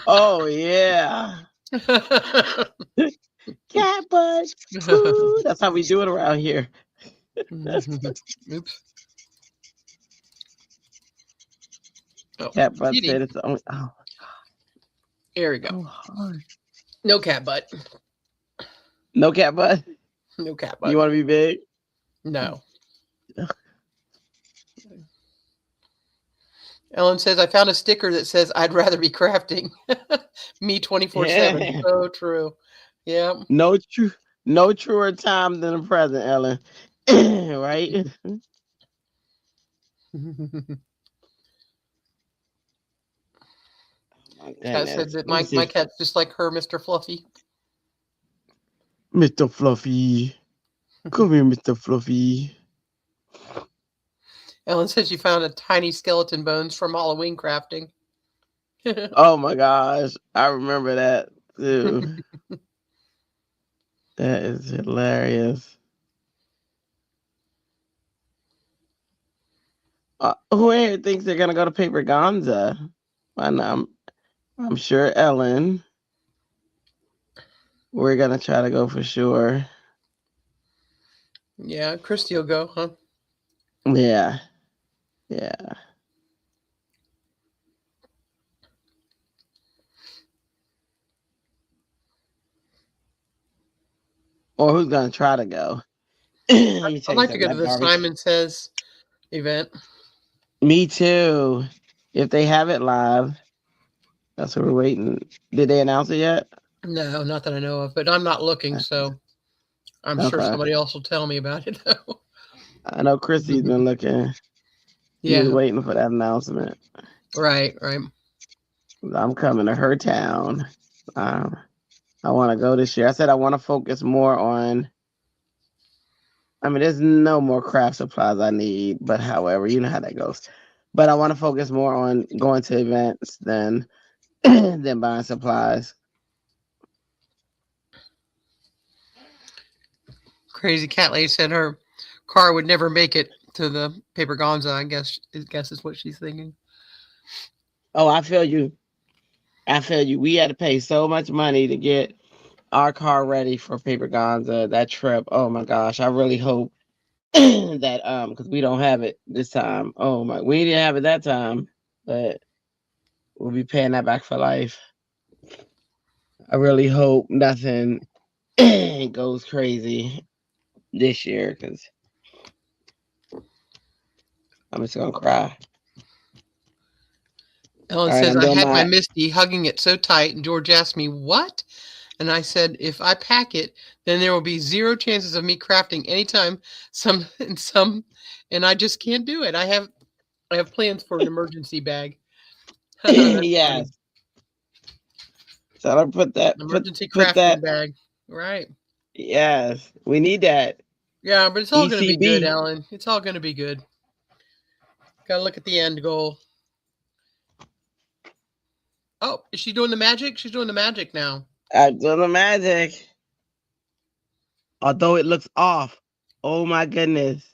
Oh, yeah. Cat butt. Ooh, that's how we do it around here. Oops. Oh, Cat butt kitty. said it's only. Oh, There we go. so hard. No cat butt. No cat butt. No cat butt. You want to be big? No. Ellen says, I found a sticker that says, I'd rather be crafting. Me 24/7. Yeah. So true. Yeah. No truer time than the present, Ellen. Right? My Cat said goodness. that Let me my see. cat's just like her, Mr. Fluffy. Mr. Fluffy. Come here, Mr. Fluffy. Ellen said she found a tiny skeleton bones from Halloween crafting. Oh my gosh. I remember that too. That is hilarious. Who here thinks they're gonna go to Paper Gonza? Why not? I'm sure Ellen. We're gonna try to go for sure. Yeah, Christy will go, huh? Yeah. Yeah. Or who's gonna try to go? Let me tell I'd you like to something. go to That the barbecue. Simon Says event. Me too. If they have it live, that's what we're waiting. Did they announce it yet? No, not that I know of, but I'm not looking, so I'm sure Okay. somebody else will tell me about it, though. I know Chrissy's been looking. He was Yeah, waiting for that announcement. right. I'm coming to her town. I want to go this year. I said I want to focus more on. I mean, there's no more craft supplies I need, but however, you know how that goes. But I want to focus more on going to events than than buying supplies. Crazy cat lady said her car would never make it to the Paper Gonza. I guess is what she's thinking. Oh, I feel you. I feel you. We had to pay so much money to get our car ready for Paper Gonza, that trip. Oh my gosh. I really hope that because we don't have it this time. Oh my, we didn't have it that time, but we'll be paying that back for life. I really hope nothing goes crazy this year because I'm just gonna cry. Ellen All right, says, I'm I doing had my my. Misty hugging it so tight, and George asked me, what? And I said, if I pack it, then there will be zero chances of me crafting anytime and I just can't do it. I have plans for an emergency bag. That's funny. Yes. So I put that. An Put emergency put crafting that. bag. Right. Yes, we need that. Yeah, but it's all going to be good, ECB. Ellen. It's all going to be good. Got to look at the end goal. Oh, is she doing the magic? She's doing the magic now. I'm doing the magic. Although it looks off. Oh my goodness.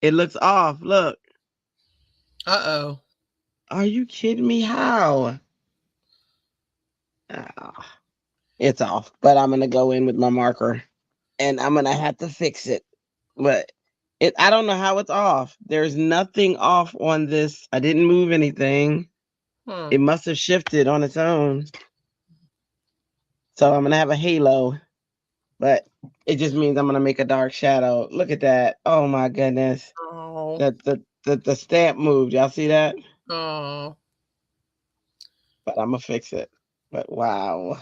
It looks off. Look. Uh-oh. Are you kidding me? How? Ah, it's off. But I'm gonna go in with my marker and I'm gonna have to fix it. But I don't know how it's off. There's nothing off on this. I didn't move anything. Huh. It must have shifted on its own. So I'm gonna have a halo. But it just means I'm gonna make a dark shadow. Look at that. Oh my goodness. Oh. The stamp moved. Y'all see that? Oh. But I'm gonna fix it. But wow.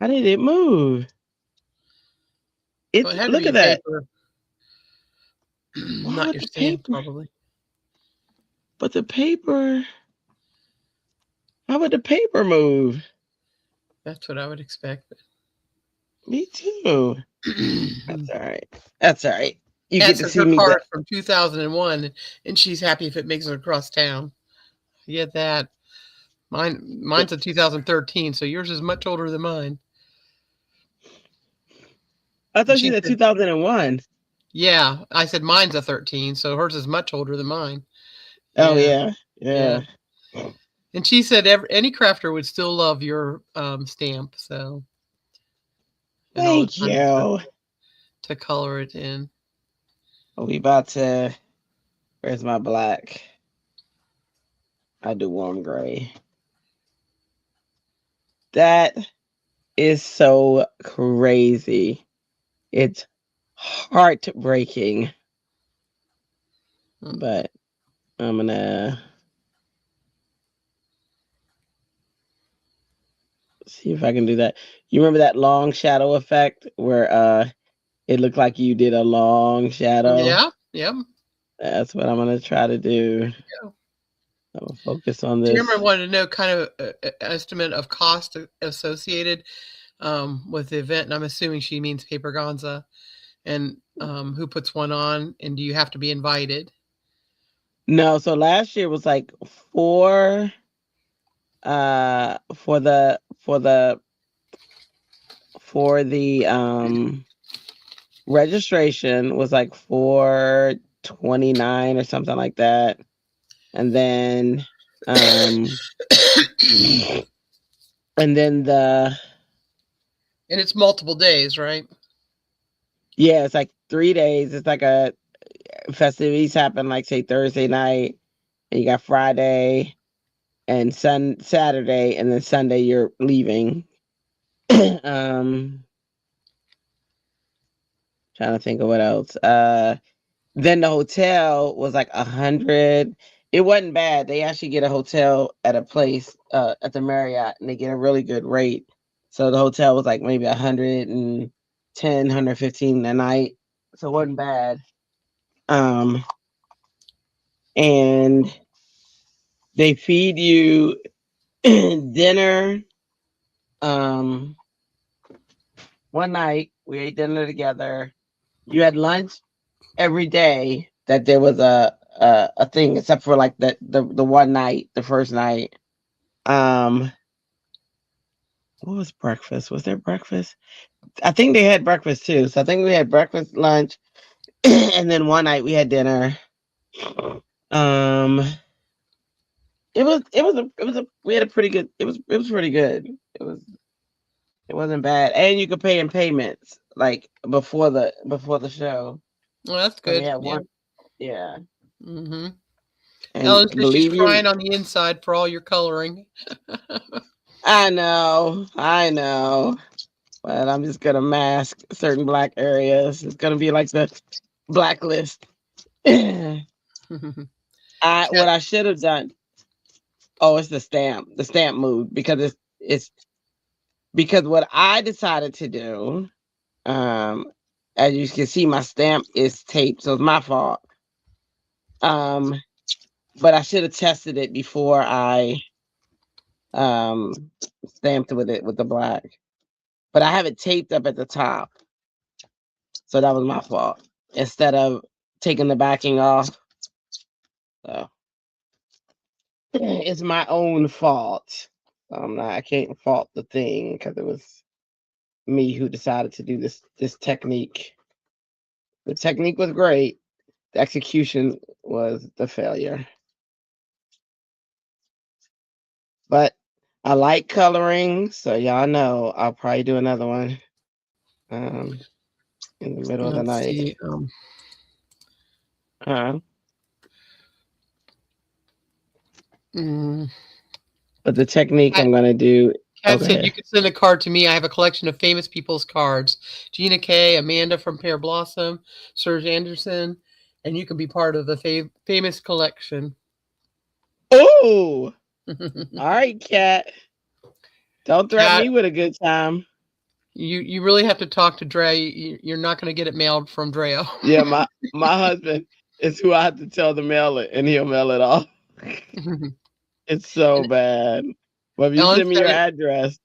How did it move? Well, It's it had to look be at your that. paper, Why not would your the stamp, paper? probably. But the paper. How would the paper move? That's what I would expect. Me too. That's all right. That's all right. You Yeah, it get to says see her me. car is from 2001, and she's happy if it makes it across town. I get that. Mine's a 2013, so yours is much older than mine. I And thought you she said said, 2001. yeah, I said mine's a 13, so hers is much older than mine. Oh Yeah, yeah, yeah. yeah. And she said any crafter would still love your stamp, so and all the Thank time you. to color it in. We about to. Where's my black? I do warm gray. That is so crazy. It's heartbreaking. Mm. But I'm gonna see if I can do that. You remember that long shadow effect where it looked like you did a long shadow? Yeah, yeah. That's what I'm gonna try to do. Yeah. I'm gonna focus on Jeremy this. wanted to know kind of estimate of cost associated with the event, and I'm assuming she means paper gonza, and who puts one on, and do you have to be invited? No, so last year was like four for the registration was like 429 or something like that. And then um and then the And it's multiple days, right? yeah, it's like 3 days. It's like a festivities happen like say Thursday night, and you got Friday and Saturday, and then Sunday you're leaving. Trying to think of what else. Then the hotel was like 100. It wasn't bad. They actually get a hotel at a place at the Marriott, and they get a really good rate. So the hotel was like maybe 110, 115 a night. So it wasn't bad. And they feed you dinner. One night we ate dinner together. You had lunch every day that there was a thing, except for like the one night, the first night. What was breakfast? Was there breakfast? I think they had breakfast too. So I think we had breakfast, lunch, and then one night we had dinner. Um, we had a pretty good. It was pretty good. It wasn't bad, and you could pay in payments like before the show. Well, that's So they good. had Yeah. one, yeah. Mm-hmm. And Ellen says she's believe you, crying on the inside for all your coloring. I know. But I'm just gonna mask certain black areas. It's gonna be like the blacklist. What I should have done. Oh, it's the stamp. The stamp moved because it's because what I decided to do. Um, as you can see, my stamp is taped, so it's my fault. Um, but I should have tested it before I um stamped with it with the black. But I have it taped up at the top. So that was my fault. Instead of taking the backing off. So it's my own fault. I can't fault the thing because it was me who decided to do this technique. The technique was great. The execution was the failure. But I like coloring, so y'all know I'll probably do another one um in the middle of the Let's night. see. Uh, Mm, but the technique Kat, I'm gonna do. Kat said Okay. you could send a card to me. I have a collection of famous people's cards. Gina K, Amanda from Pear Blossom, Serge Anderson, and you can be part of the famous collection. Oh, all right, Cat. Don't threaten Kat, me with a good time. you really have to talk to Dre. You're not going to get it mailed from Dreo. Yeah, my husband is who I have to tell to mail it, and he'll mail it off. It's so And bad. But if you Ellen send me your said address,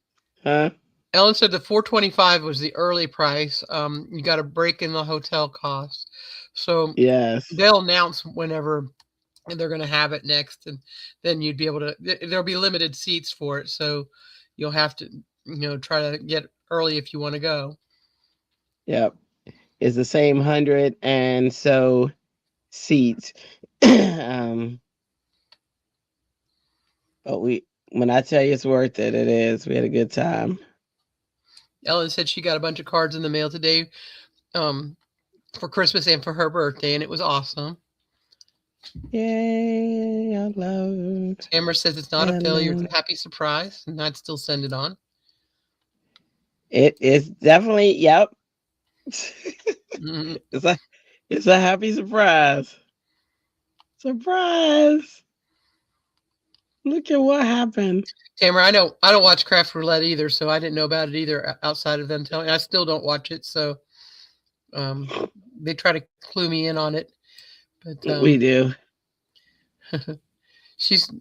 huh? Ellen said the 425 was the early price. You got to break in the hotel cost. So Yes. they'll announce whenever they're going to have it next, and then you'd be able to. There'll be limited seats for it, so you'll have to, try to get early if you want to go. Yep. It's the same 100 and so seats. But when I tell you it's worth it, it is. We had a good time. Ellen said she got a bunch of cards in the mail today, for Christmas and for her birthday, and it was awesome. Yay, I love. Tamara says it's not a failure, it's a happy surprise, and I'd still send it on. It is definitely, yep. Mhm. It's a happy surprise. Surprise. Look at what happened. Tamara, I don't watch Craft Roulette either, so I didn't know about it either outside of them telling. I still don't watch it, so they try to clue me in on it. But We do.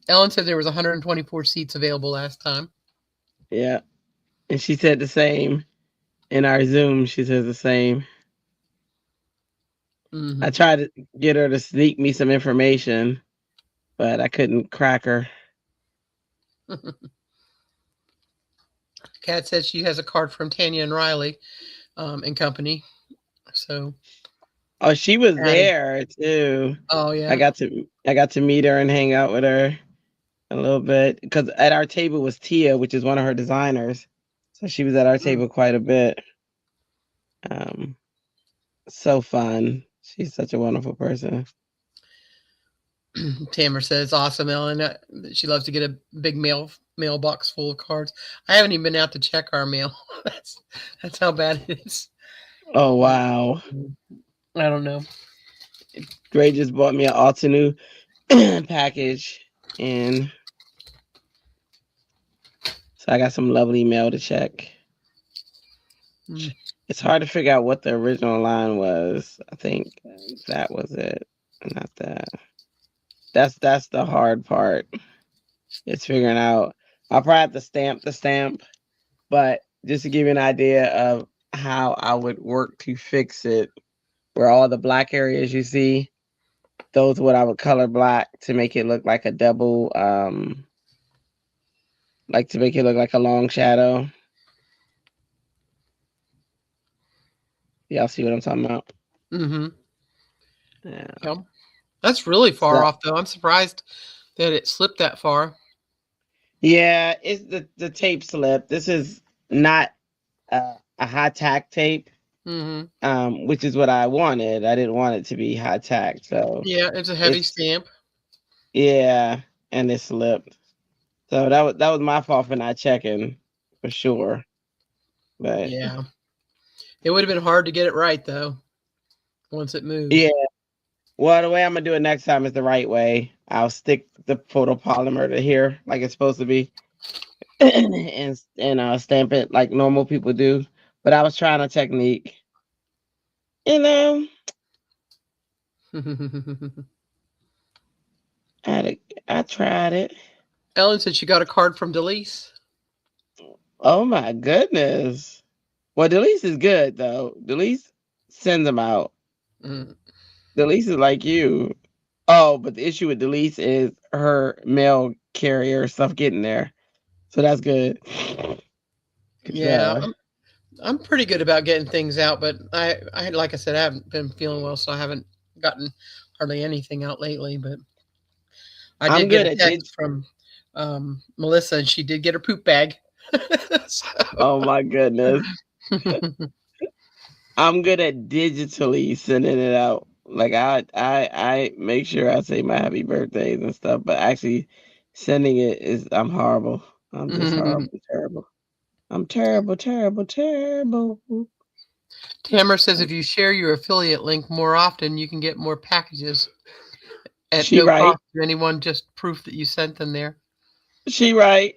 Ellen said there was 124 seats available last time. Yeah. And she said the same in our Zoom. She says the same. Mm-hmm. I tried to get her to sneak me some information, but I couldn't crack her. Kat says she has a card from Tanya and Riley and company. So Oh, she was there too. Oh yeah. I got to meet her and hang out with her a little bit because at our table was Tia, which is one of her designers. So she was at our table quite a bit. So fun. She's such a wonderful person. Tamara says, "Awesome, Ellen. She loves to get a big mailbox full of cards. I haven't even been out to check our mail. that's how bad it is. Oh wow! I don't know. Gray just bought me an Altenew package, and so I got some lovely mail to check. It's hard to figure out what the original line was. I think that was it, not that. That's the hard part. It's figuring out. I'll probably have to stamp the stamp, but just to give you an idea of how I would work to fix it, where all the black areas you see, those what I would color black to make it look like a double, like to make it look like a long shadow. Y'all see what I'm talking about? Mm-hmm. Yeah. That's really far off, though. I'm surprised that it slipped that far. Yeah, it's the tape slip. This is not a high tack tape, which is what I wanted. I didn't want it to be high tack, so yeah, it's a heavy stamp. Yeah, and it slipped. So that was my fault for not checking, for sure. But yeah, it would have been hard to get it right though. Once it moved. Yeah. Well, the way I'm gonna do it next time is the right way. I'll stick the photopolymer to here like it's supposed to be, and stamp it like normal people do. But I was trying a technique, I tried it. Ellen said she got a card from Delise. Oh my goodness! Well, Delise is good though. Delise sends them out. Delise is like you. Oh, but the issue with Delise is her mail carrier stuff getting there. So that's good. Yeah, I'm pretty good about getting things out, but I like I said, I haven't been feeling well, so I haven't gotten hardly anything out lately. But I did get a text from Melissa, and she did get her poop bag. Oh my goodness. I'm good at digitally sending it out. Like I make sure I say my happy birthdays and stuff, but actually sending it I'm horrible. I'm just horrible, terrible. I'm terrible, terrible, terrible. Tamara says if you share your affiliate link more often, you can get more packages at no cost to anyone, just proof that you sent them there. She right.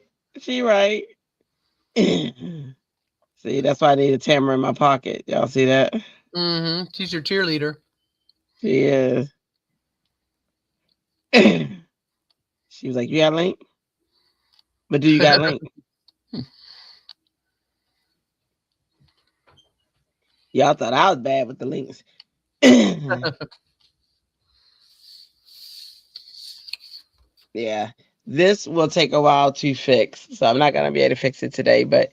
See, that's why I need a Tamara in my pocket. Y'all see that? Mm-hmm. She's your cheerleader. She is. She was like, "You got link? But do you got link?" Y'all thought I was bad with the links. Yeah, this will take a while to fix, so I'm not gonna be able to fix it today. But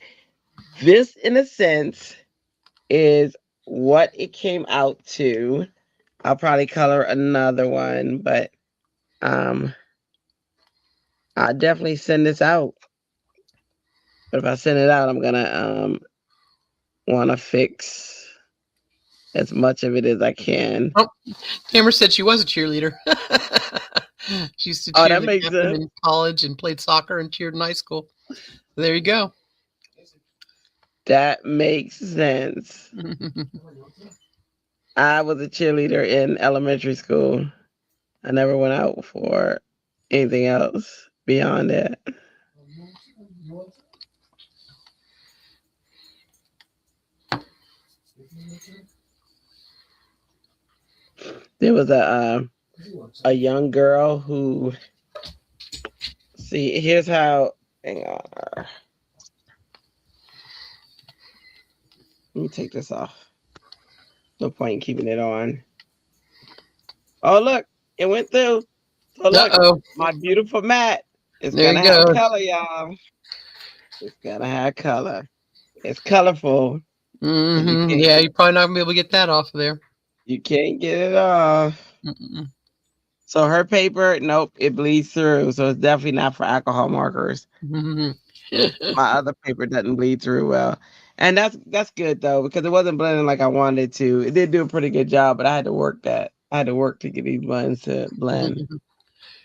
this, in a sense, is what it came out to. I'll probably color another one, but I'll definitely send this out. But if I send it out, I'm gonna want to fix as much of it as I can. Oh, Tamara said she was a cheerleader. She used to Oh, cheer that the makes captain sense. in college and played soccer and cheered in high school. There you go. That makes sense. I was a cheerleader in elementary school. I never went out for anything else beyond that. There was a young girl who, see, here's how, hang on. Let me take this off. No point in keeping it on. Oh, look, it went through. So look, Uh-oh. my beautiful mat is There gonna you have go. color, y'all. It's gonna have color. It's colorful. Mm-hmm. Yeah, you're probably not gonna be able to get that off of there. You can't get it off. Mm-mm. So her paper, nope, it bleeds through. So it's definitely not for alcohol markers. Mm-hmm. My other paper doesn't bleed through well. And that's good though, because it wasn't blending like I wanted to. It did do a pretty good job, but I had to work that. I had to work to get these blends to blend.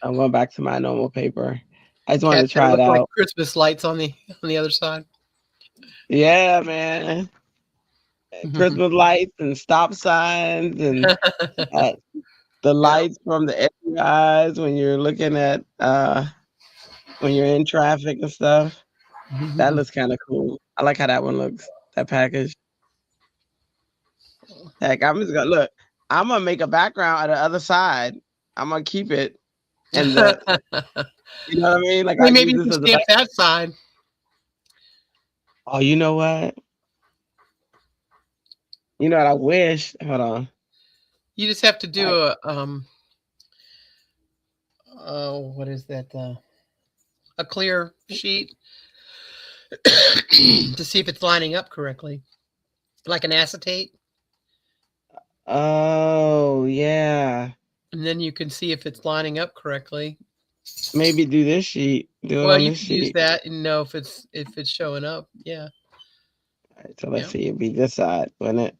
I'm going back to my normal paper. I just wanted Cat to said it try it looked like out. Christmas lights on the other side. Yeah, man. Christmas lights and stop signs and uh, the Yeah. lights from the eyes when you're looking at when you're in traffic and stuff. That looks kind of cool. I like how that one looks. That package. Heck, I'm just gonna look. I'm gonna make a background on the other side. I'm gonna keep it, and you know what I mean. Like I Maybe use you this can as a stamp back. that side. Oh, you know what? You know what? I wish. Hold on. You just have to do I, what is that? A clear sheet to see if it's lining up correctly, like an acetate, oh yeah. and then you can see if it's lining up correctly. Maybe do this sheet. Do it Well, on you this could use sheet. that and know if it's showing up. Yeah, All right, so let's yeah, see. It'd be this side, wouldn't it?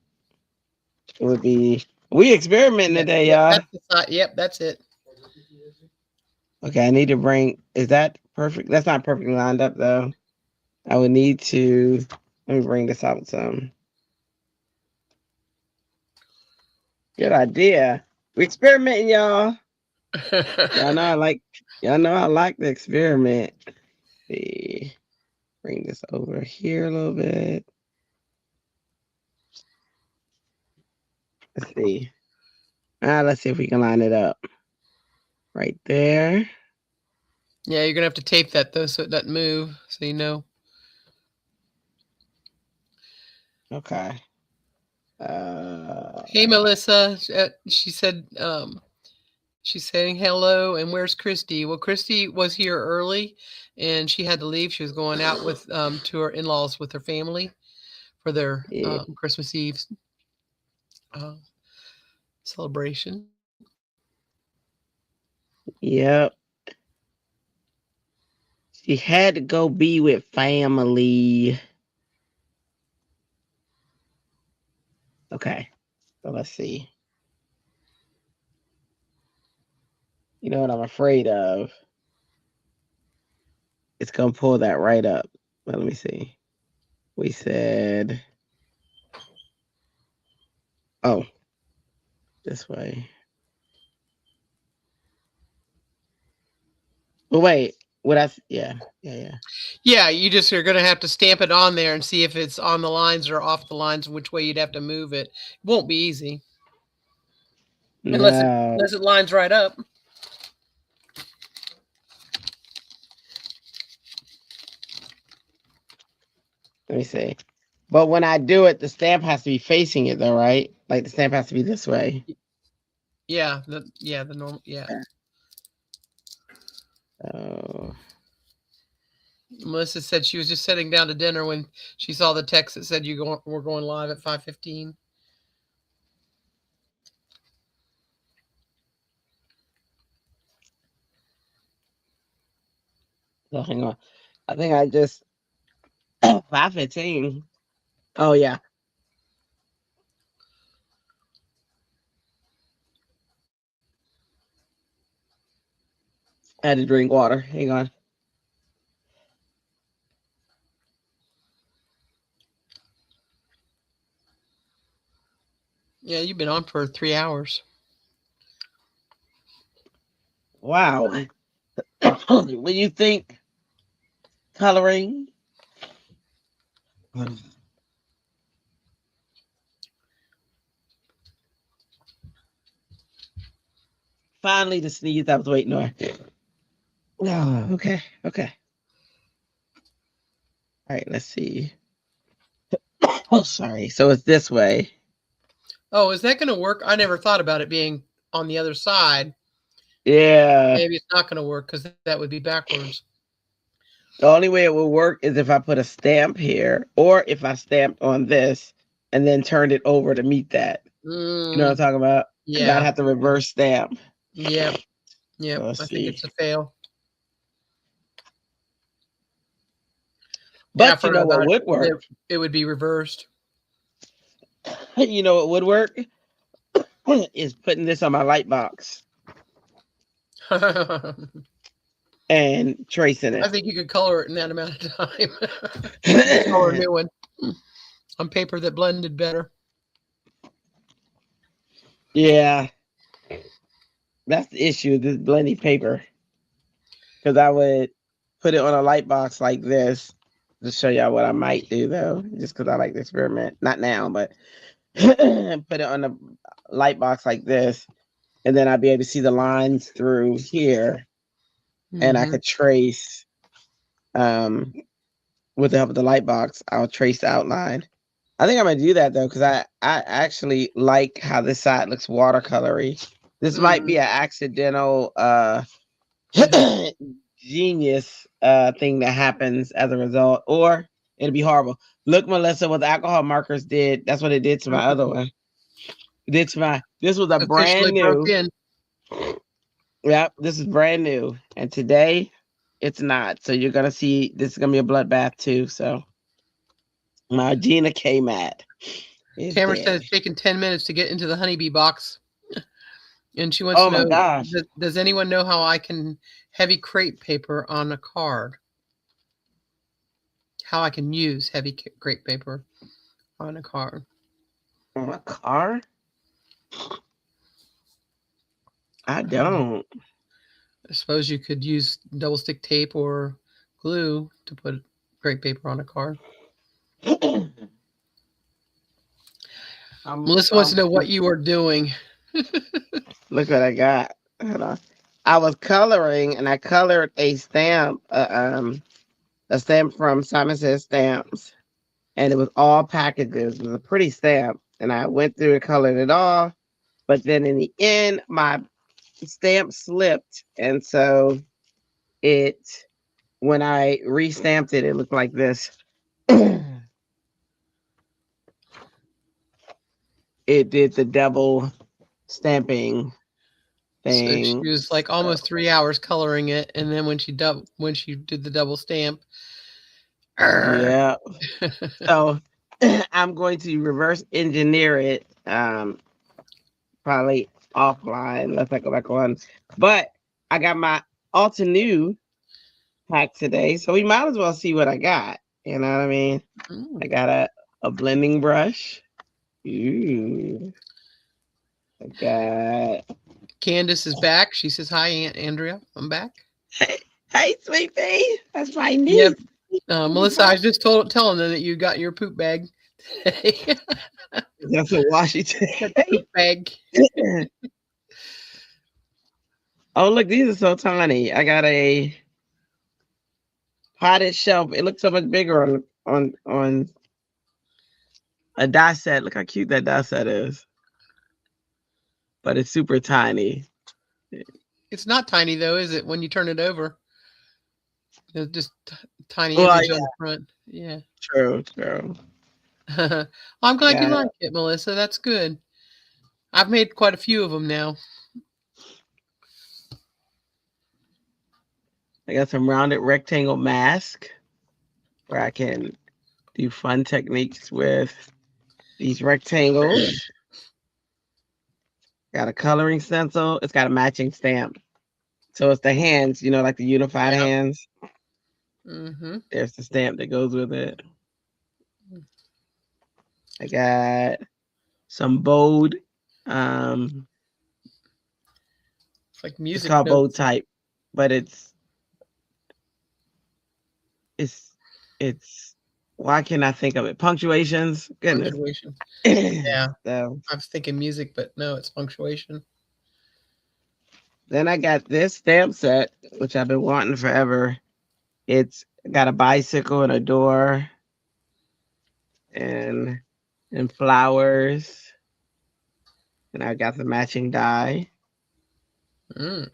It would be. We experimenting yep, today, yep. y'all. That's the side. Yep, that's it. Okay, I need to bring. Is that perfect? That's not perfectly lined up though. I would need to. Let me bring this out some. Good idea. We experimenting, y'all. Y'all know I like. Y'all know I like the experiment. Let's see, bring this over here a little bit. Let's see. Let's see if we can line it up. Right there. Yeah, you're gonna have to tape that though, so it doesn't move. So you know. Okay. Hey, Melissa. She said she's saying hello. And where's Christy? Well, Christy was here early, and she had to leave. She was going out with to her in-laws with her family for their Yeah. Christmas Eve uh, celebration. Yep. She had to go be with family. Okay. So let's see. You know what I'm afraid of? It's gonna pull that right up. Well, let me see. We said, oh, this way. But wait, Yeah. Yeah, you just are going to have to stamp it on there and see if it's on the lines or off the lines, and which way you'd have to move it. It won't be easy unless No. it lines right up. Let me see. But when I do it, the stamp has to be facing it, though, right? Like the stamp has to be this way. Yeah, the normal. Yeah. Oh. Melissa said she was just sitting down to dinner when she saw the text that said we're going live at 5:15. So hang on. I think I just 5:15. Oh yeah. I had to drink water. Hang on. Yeah, you've been on for 3 hours. Wow. What do you think? Coloring. Finally, the sneeze I was waiting on. Oh, okay. All right, let's see. Oh, sorry. So it's this way. Oh, is that going to work? I never thought about it being on the other side. Yeah. Maybe it's not going to work because that would be backwards. The only way it will work is if I put a stamp here, or if I stamped on this and then turned it over to meet that. You know what I'm talking about? Because Yeah. I'd have to reverse stamp. Yep. So I think it's a fail. But you know what would work? It would be reversed. You know what would work? Is putting this on my light box and tracing it. I think you could color it in that amount of time. Color a new one on paper that blended better. Yeah. That's the issue, this blending paper. Because I would put it on a light box like this to show y'all what I might do, though, just because I like to experiment. Not now, but put it on a light box like this, and then I'd be able to see the lines through here, and I could trace, with the help of the light box, I'll trace the outline. I think I'm going to do that, though, because I actually like how this side looks watercolory. This might be an accidental genius thing that happens as a result, or it'll be horrible. Look, Melissa, what the alcohol markers did, that's what it did to my other one. It did to my, this was a brand new. Yep, this is brand new. And today it's not. So you're gonna see this is gonna be a bloodbath too. So my Gina K mat. Tamara said it's taken 10 minutes to get into the honeybee box. And she wants to know, my gosh. Does anyone know how I can heavy crepe paper on a card? How I can use heavy crepe paper on a card? On a card? I don't. I suppose you could use double stick tape or glue to put crepe paper on a card. Melissa wants to know what you are doing. Look what I got. Hold on. I was coloring, and I colored a stamp, a stamp from Simon Says Stamps, and it was all packages. It was a pretty stamp, and I went through and colored it all. But then in the end, my stamp slipped, and so when I restamped it, it looked like this. It did the double stamping thing. So she was like almost 3 hours coloring it, and then when she did the double stamp. Yeah. So I'm going to reverse engineer it, probably offline unless I go back on. But I got my Alta New pack today, so we might as well see what I got. You know what I mean? I got a blending brush. Ooh. I got Candace is back. She says, "Hi, Aunt Andrea. I'm back." Hey, sweet pea. That's my niece. Yep. Melissa, I was just telling them that you got your poop bag today. That's a Washington. Poop bag. Oh, look, these are so tiny. I got a potted shelf. It looks so much bigger on a die set. Look how cute that die set is. But it's super tiny. It's not tiny though, is it? When you turn it over, it's just tiny Well, image yeah, on the front. Yeah. true. I'm glad you Yeah, like it, Melissa. That's good. I've made quite a few of them now. I got some rounded rectangle mask where I can do fun techniques with these rectangles. Got a coloring stencil. It's got a matching stamp. So it's the hands, like the unified Yeah. hands. Mm-hmm. There's the stamp that goes with it. I got some bold. It's like It's music called bold notes. type, but it's why can't I think of it? Punctuations. Goodness. Punctuation. Yeah. So I was thinking music, but no, it's punctuation. then I got this stamp set, which I've been wanting forever. It's got a bicycle and a door and flowers. And I got the matching die. Mm.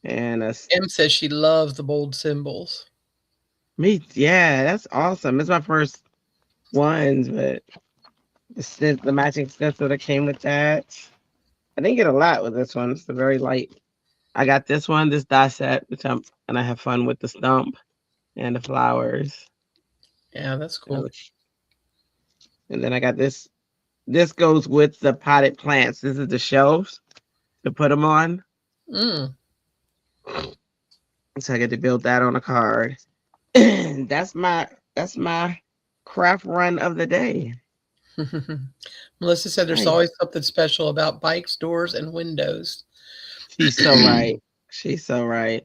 And Em says she loves the bold symbols. yeah, that's awesome. It's my first ones, but the matching stencil that came with that. I didn't get a lot with this one. It's a very light. I got this one, this die set, and I have fun with the stump and the flowers. Yeah, that's cool. And then I got this. This goes with the potted plants. This is the shelves to put them on. Mm. So I get to build that on a card. That's my craft run of the day. Melissa said there's Nice. always something special about bikes, doors, and windows. She's so right. She's so right.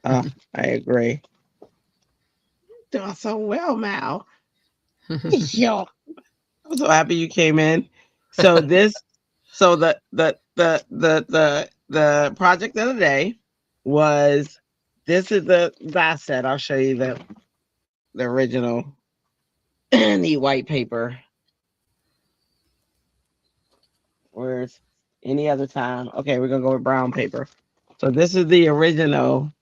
I agree. Doing so well, Mal. Yo, I'm so happy you came in. So the project of the day was, this is the die set. I'll show you the original neat white paper. Where's any other time? Okay, we're gonna go with brown paper. So this is the original,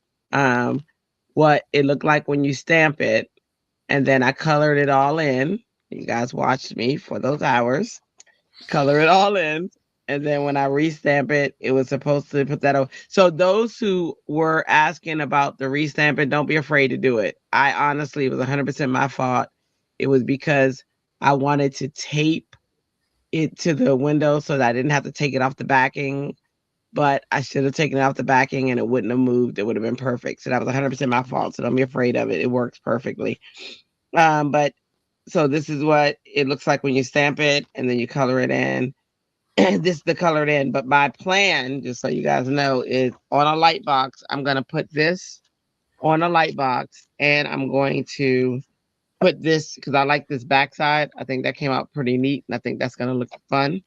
what it looked like when you stamp it, and then I colored it all in. You guys watched me for those hours. Color it all in. And then when I restamp it, it was supposed to put that over. So those who were asking about the restamping, don't be afraid to do it. I honestly, it was 100% my fault. It was because I wanted to tape it to the window so that I didn't have to take it off the backing. But I should have taken it off the backing and it wouldn't have moved. It would have been perfect. So that was 100% my fault. So don't be afraid of it. It works perfectly. But so this is what it looks like when you stamp it and then you color it in. This is the colored in. But my plan, just so you guys know, is on a light box. I'm going to put this on a light box and I'm going to put this, because I like this backside. I think that came out pretty neat and I think that's going to look fun.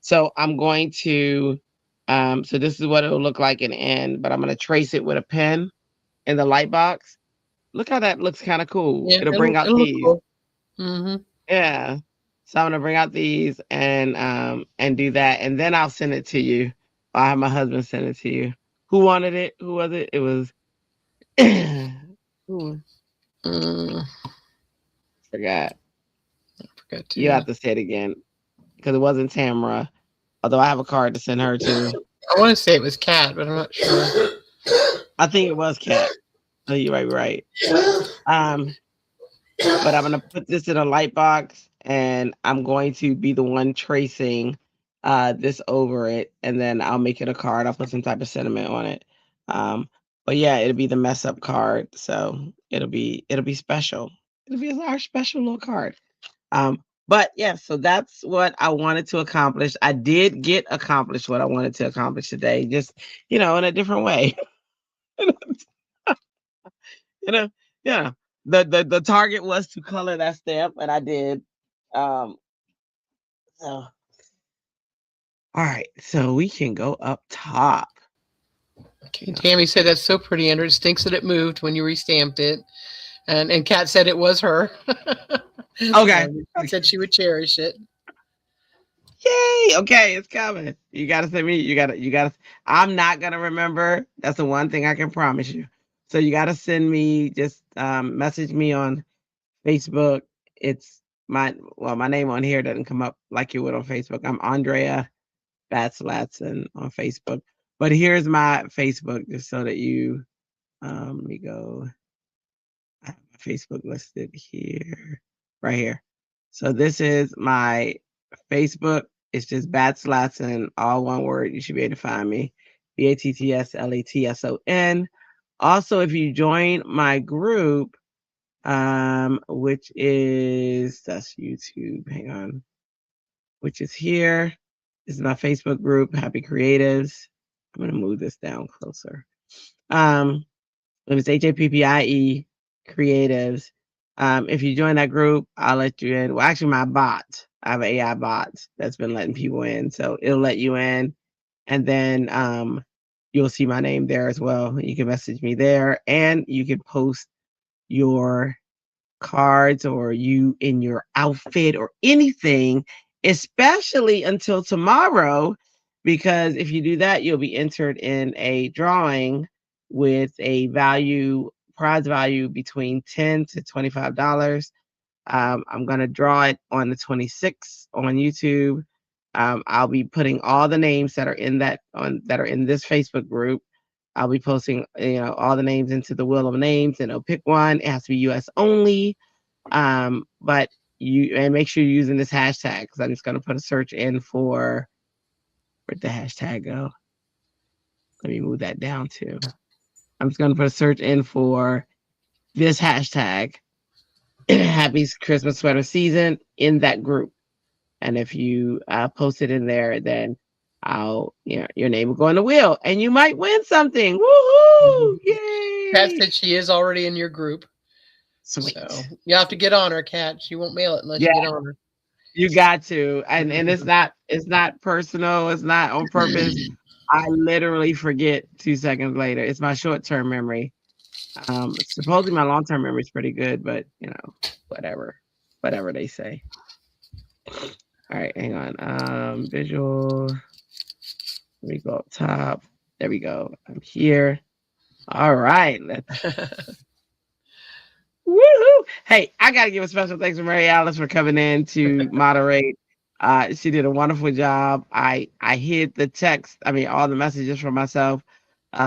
So I'm going to, so this is what it'll look like in the end, but I'm going to trace it with a pen in the light box. Look how that looks kind of cool. Yeah, It'll bring out look these. cool. Mm-hmm. Yeah. So I'm gonna bring out these and do that, and then I'll send it to you. I'll have my husband send it to you. Who wanted it? Who was it? It was who? Forgot. I forgot to. You have to say it again because it wasn't Tamara. Although I have a card to send her to. I want to say it was Kat, but I'm not sure. I think it was Kat. Oh, you're right. But I'm gonna put this in a light box, and I'm going to be the one tracing this over it, and then I'll make it a card. I'll put some type of sentiment on it. But yeah, it'll be the mess up card, so it'll be special. It'll be our special little card. But yeah, so that's what I wanted to accomplish. I did get accomplished what I wanted to accomplish today, just in a different way. You know, yeah. The target was to color that stamp, and I did. So all right, so we can go up top. Okay, Tammy said that's so pretty, Andrew. It stinks that it moved when you restamped it. And Kat said it was her. Okay. She said she would cherish it. Yay! Okay, it's coming. You gotta send me. You gotta. I'm not gonna remember. That's the one thing I can promise you. So you gotta send me. Just message me on Facebook. It's my name on here doesn't come up like you would on Facebook. I'm Andrea Batslatson on Facebook. But here's my Facebook, just so that you. Let me go. I have my Facebook listed here, right here. So this is my Facebook. It's just Batslatson, all one word. You should be able to find me. Batslatson. Also, if you join my group, which is that's YouTube. Hang on, which is here. This is my Facebook group, Happy Creatives. I'm gonna move this down closer. It was HAPPIE Creatives. If you join that group, I'll let you in. Well, actually, my bot, I have an AI bot that's been letting people in, so it'll let you in, and then you'll see my name there as well. You can message me there, and you can post your cards or you in your outfit or anything, especially until tomorrow, because if you do that, you'll be entered in a drawing with a prize value between $10 to $25. I'm gonna draw it on the 26th on YouTube. I'll be putting all the names that are in that are in this Facebook group. I'll be posting, all the names into the wheel of names, and I'll pick one. It has to be US only. But and make sure you're using this hashtag, because I'm just gonna put a search in for where'd the hashtag go? Let me move that down too. I'm just gonna put a search in for this hashtag, Happy Christmas Sweater Season, in that group. And if you post it in there, then your name will go on the wheel, and you might win something. Woohoo! Yay! Kat said she is already in your group. Sweet. So you have to get on her, Kat. She won't mail it unless you get on her. You got to, and it's not personal. It's not on purpose. I literally forget 2 seconds later. It's my short-term memory. Supposedly my long-term memory is pretty good, but whatever they say. All right, hang on. Visual. Let me go up top. There we go. I'm here. All right. Woohoo! Hey, I gotta give a special thanks to Mary Alice for coming in to moderate. She did a wonderful job. I hid the text, all the messages for myself,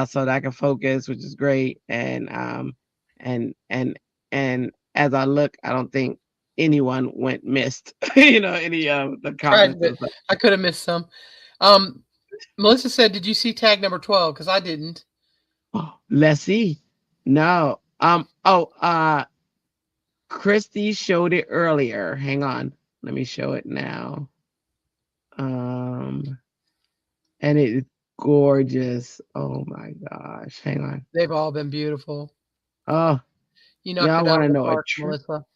so that I can focus, which is great. And as I look, I don't think anyone went missed. Any of the comments. I could have missed some. Melissa said, "Did you see tag number 12? Because I didn't." Oh, let's see. No. Christy showed it earlier. Hang on. Let me show it now. And it's gorgeous. Oh my gosh. Hang on. They've all been beautiful. Oh, you knocked it out of the park, Melissa.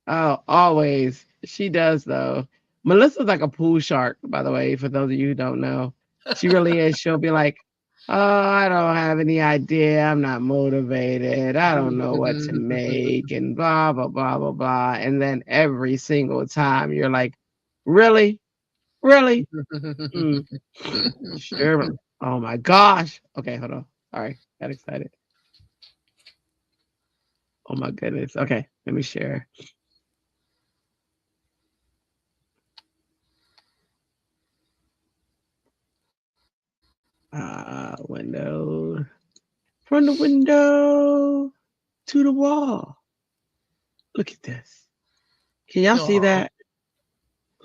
Oh, always. She does, though. Melissa's like a pool shark, by the way, for those of you who don't know. She really is. She'll be like, oh, I don't have any idea. I'm not motivated. I don't know what to make, and blah, blah, blah, blah, blah. And then every single time you're like, really? Really? Sure. Oh my gosh. Okay, hold on. Sorry. Got excited. Oh my goodness. Okay, let me share. Window. From the window to the wall. Look at this. Can y'all see that?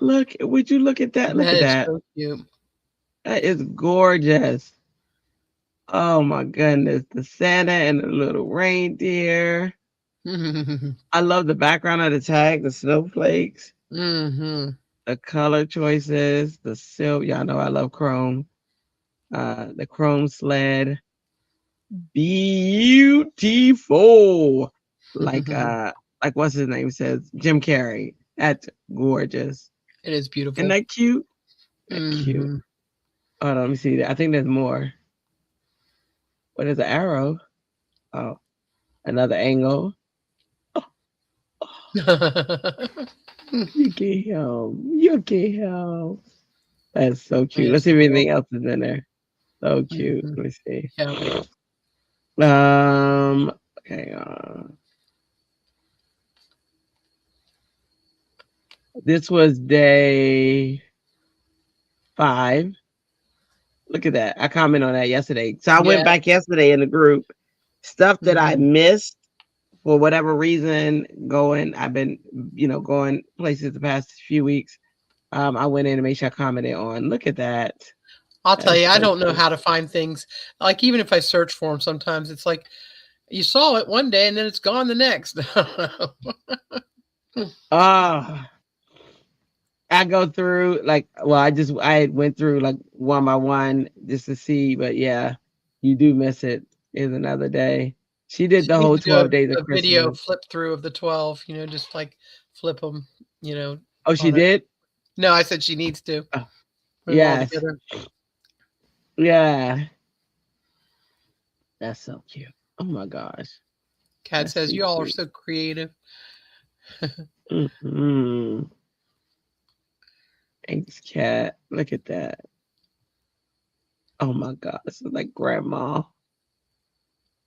Look, would you look at that? Look at that. So cute. That is gorgeous. Oh my goodness. The Santa and the little reindeer. I love the background of the tag, the snowflakes. The color choices, the silk. Y'all know I love chrome. The chrome sled. beautiful. Like what's his name says, Jim Carrey. That's gorgeous. It is beautiful. Isn't that cute? That's cute. Hold on, let me see. I think there's more. What is the arrow? Oh, another angle. You can help. You can help. That's so cute. Let's see if anything else is in there. So cute. Let me see. Yeah. Okay. This was day 5. Look at that. I commented on that yesterday. So I went back yesterday in the group. Stuff that I missed for whatever reason I've been, going places the past few weeks. I went in and made sure I commented on. Look at that. I'll tell you, I don't know how to find things. Like, even if I search for them, sometimes it's like you saw it one day and then it's gone the next. I go through I went through like one by one just to see, but yeah, you do miss it. Is another day. She did the whole 12 days of Christmas. Video flip through of the 12, just like flip them, Oh, she did? No, I said she needs to. Yes. Yeah. That's so cute. Oh my gosh. Kat says, you all are so creative. Thanks, Kat. Look at that. Oh my God. This is like grandma.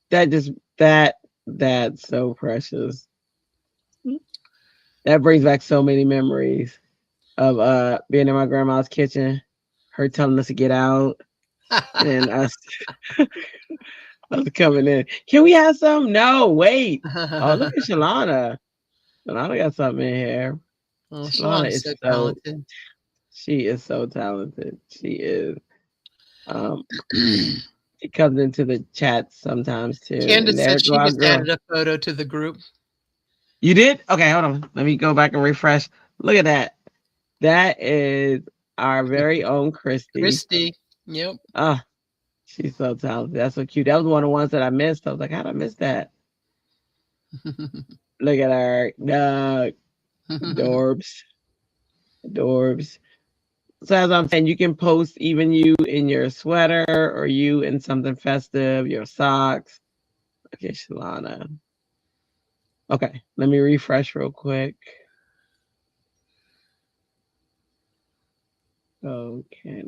That's so precious. That brings back so many memories of being in my grandma's kitchen, her telling us to get out, and us coming in. Can we have some? No, wait. Oh, look at Shalana. Shalana got something in here. Oh, Shalana is so talented. She is so talented. She is. She comes into the chat sometimes too. Candace said she just added a photo to the group. You did? Okay, hold on. Let me go back and refresh. Look at that. That is our very own Christy. Christy. Yep. She's so talented. That's so cute. That was one of the ones that I missed. I was like, how did I miss that? Look at her. Adorbs. So as I'm saying, you can post even you in your sweater or you in something festive, your socks. Okay, Shalana. Okay, let me refresh real quick. Okay.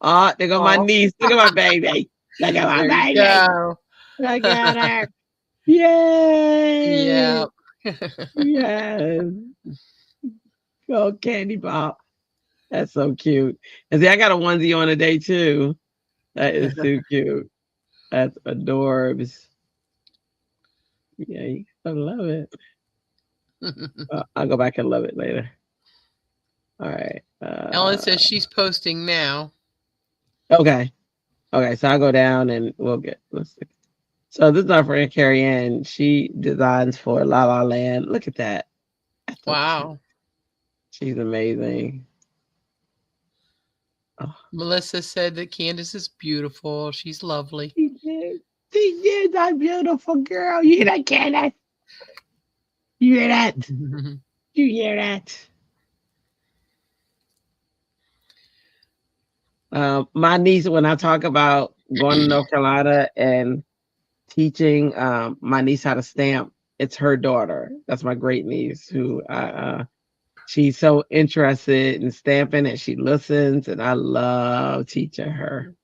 There go my niece. Look at my baby. Look at my baby. Look at her. Yay. Yeah. Yes. Go Candy Pop. That's so cute. And see, I got a onesie on today too. That is too cute. That's adorbs. Yeah, I love it. I'll go back and love it later. All right. Ellen says she's posting now. Okay. So I'll go down and let's see. So this is our friend Carrie Ann. She designs for La La Land. Look at that. Wow. She's amazing. Melissa said that Candace is beautiful. She's lovely. She is a beautiful girl. You hear that, Candace? You hear that? You hear that? My niece, when I talk about going to North Carolina and teaching my niece how to stamp, it's her daughter. That's my great niece who she's so interested in stamping and she listens, and I love teaching her.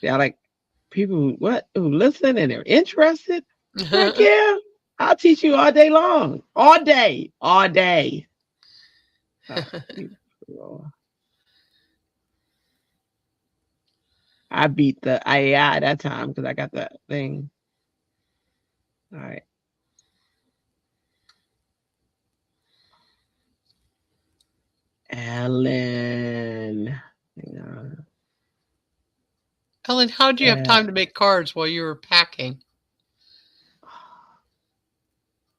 Yeah, like people who listen and they're interested. Heck yeah, I'll teach you all day long, all day. I beat the AI that time because I got that thing. All right. Ellen. Ellen, how did you have time to make cards while you were packing?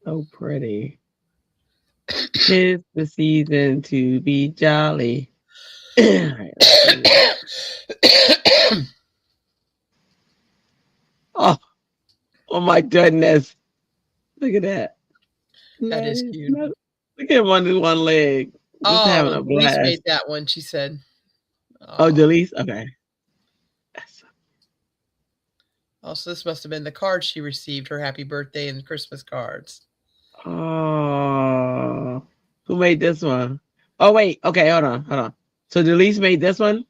So pretty. 'Tis the season to be jolly. Right, Oh my goodness. Look at that. That is Nice. cute. Look at him on his one leg. Just having a Elise blast. made that one, she said. Oh, Delise? Okay. Also, this must have been the card she received, her happy birthday and Christmas cards. Oh, who made this one? Oh, wait. Okay, hold on. So Delise made this one?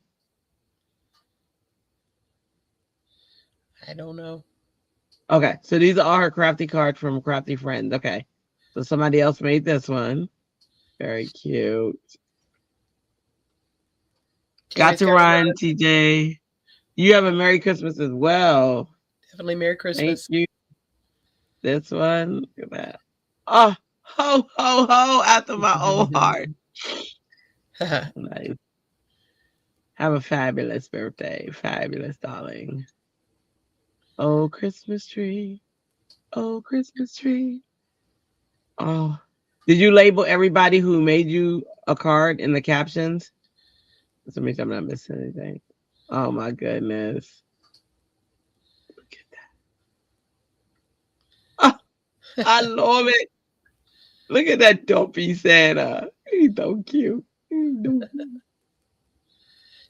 I don't know. Okay, so these are all her crafty cards from Crafty Friends. Okay, so somebody else made this one. Very cute. Got to run, TJ. You have a Merry Christmas as well. Definitely Merry Christmas. Thank you. This one, look at that. Oh, ho, ho, ho, after my own heart. Nice. Have a fabulous birthday. Fabulous, darling. Oh, Christmas tree. Oh, Christmas tree. Oh, did you label everybody who made you a card in the captions? Let me see if I'm not missing anything. Oh my goodness. Look at that. Oh, I love it. Look at that dopey Santa. He's so cute.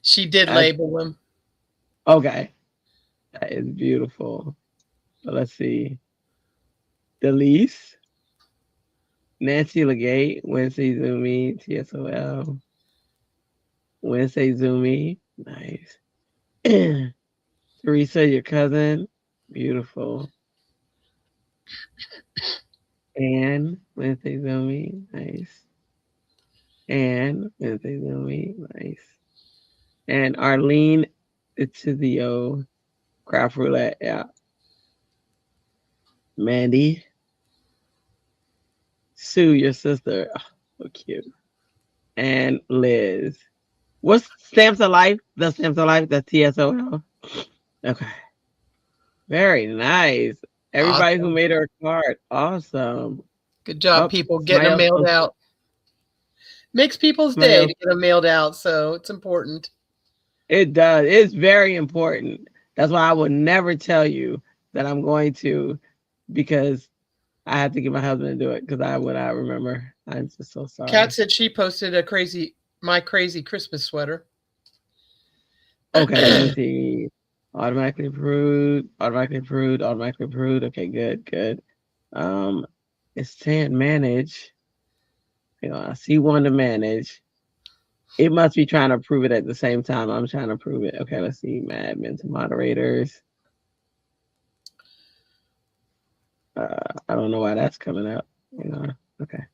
She did label them. Okay. That is beautiful. So let's see. Delise. Nancy Legate. Wednesday Zoomy. TSOL. Wednesday Zoomy. Nice. Teresa, your cousin. Beautiful. And Wednesday Zoomy. Nice. And Wednesday Zoomy. Nice. And Arlene Itizio. Craft Roulette. Yeah. Mandy. Sue, your sister. Oh, so cute. And Liz. What's Stamps of Life? The Stamps of Life, the TSOL. Okay. Very nice. Everybody who made her card. Awesome. Good job, people, getting them mailed out. Makes people's day to get them mailed out, so it's important. It does. It's very important. That's why I would never tell you that I'm going to, because I have to get my husband to do it because I would not remember. I'm just so sorry. Kat said she posted my crazy Christmas sweater. Okay, let me see. Automatically approved. Okay, good. It's saying manage. I see one to manage. It must be trying to approve it at the same time I'm trying to approve it. Okay, let's see. Admin to moderators. I don't know why that's coming up. Okay.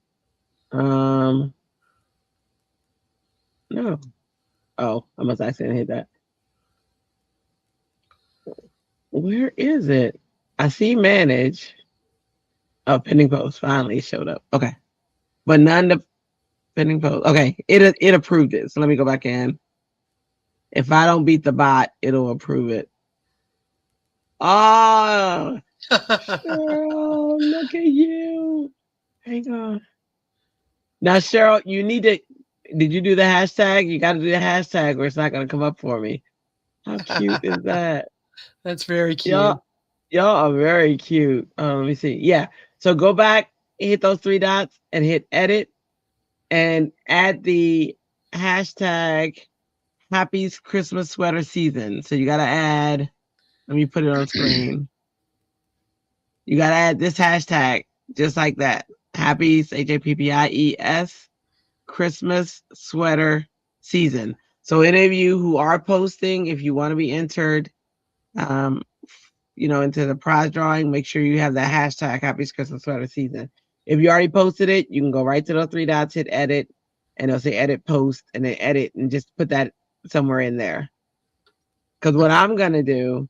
No. Oh, I must accidentally hit that. Where is it? I see manage. Oh, pending post finally showed up. Okay. But none of pending post. Okay. It approved it. So let me go back in. If I don't beat the bot, it'll approve it. Oh, Cheryl, look at you. Hang on. Now, Cheryl, you need to. Did you do the hashtag? You got to do the hashtag or it's not going to come up for me. How cute is that? That's very cute. Y'all are very cute. Let me see. Yeah. So go back, hit those three dots and hit edit and add the hashtag Happie's Christmas Sweater Season. So you got to add, let me put it on screen. You got to add this hashtag just like that. Happie's, HAPPIES, Christmas Sweater Season. So any of you who are posting, if you want to be entered, into the prize drawing, make sure you have that hashtag Happie's Christmas Sweater Season. If you already posted it, you can go right to those three dots, hit edit, and it'll say edit post, and then edit, and just put that somewhere in there. Because what I'm going to do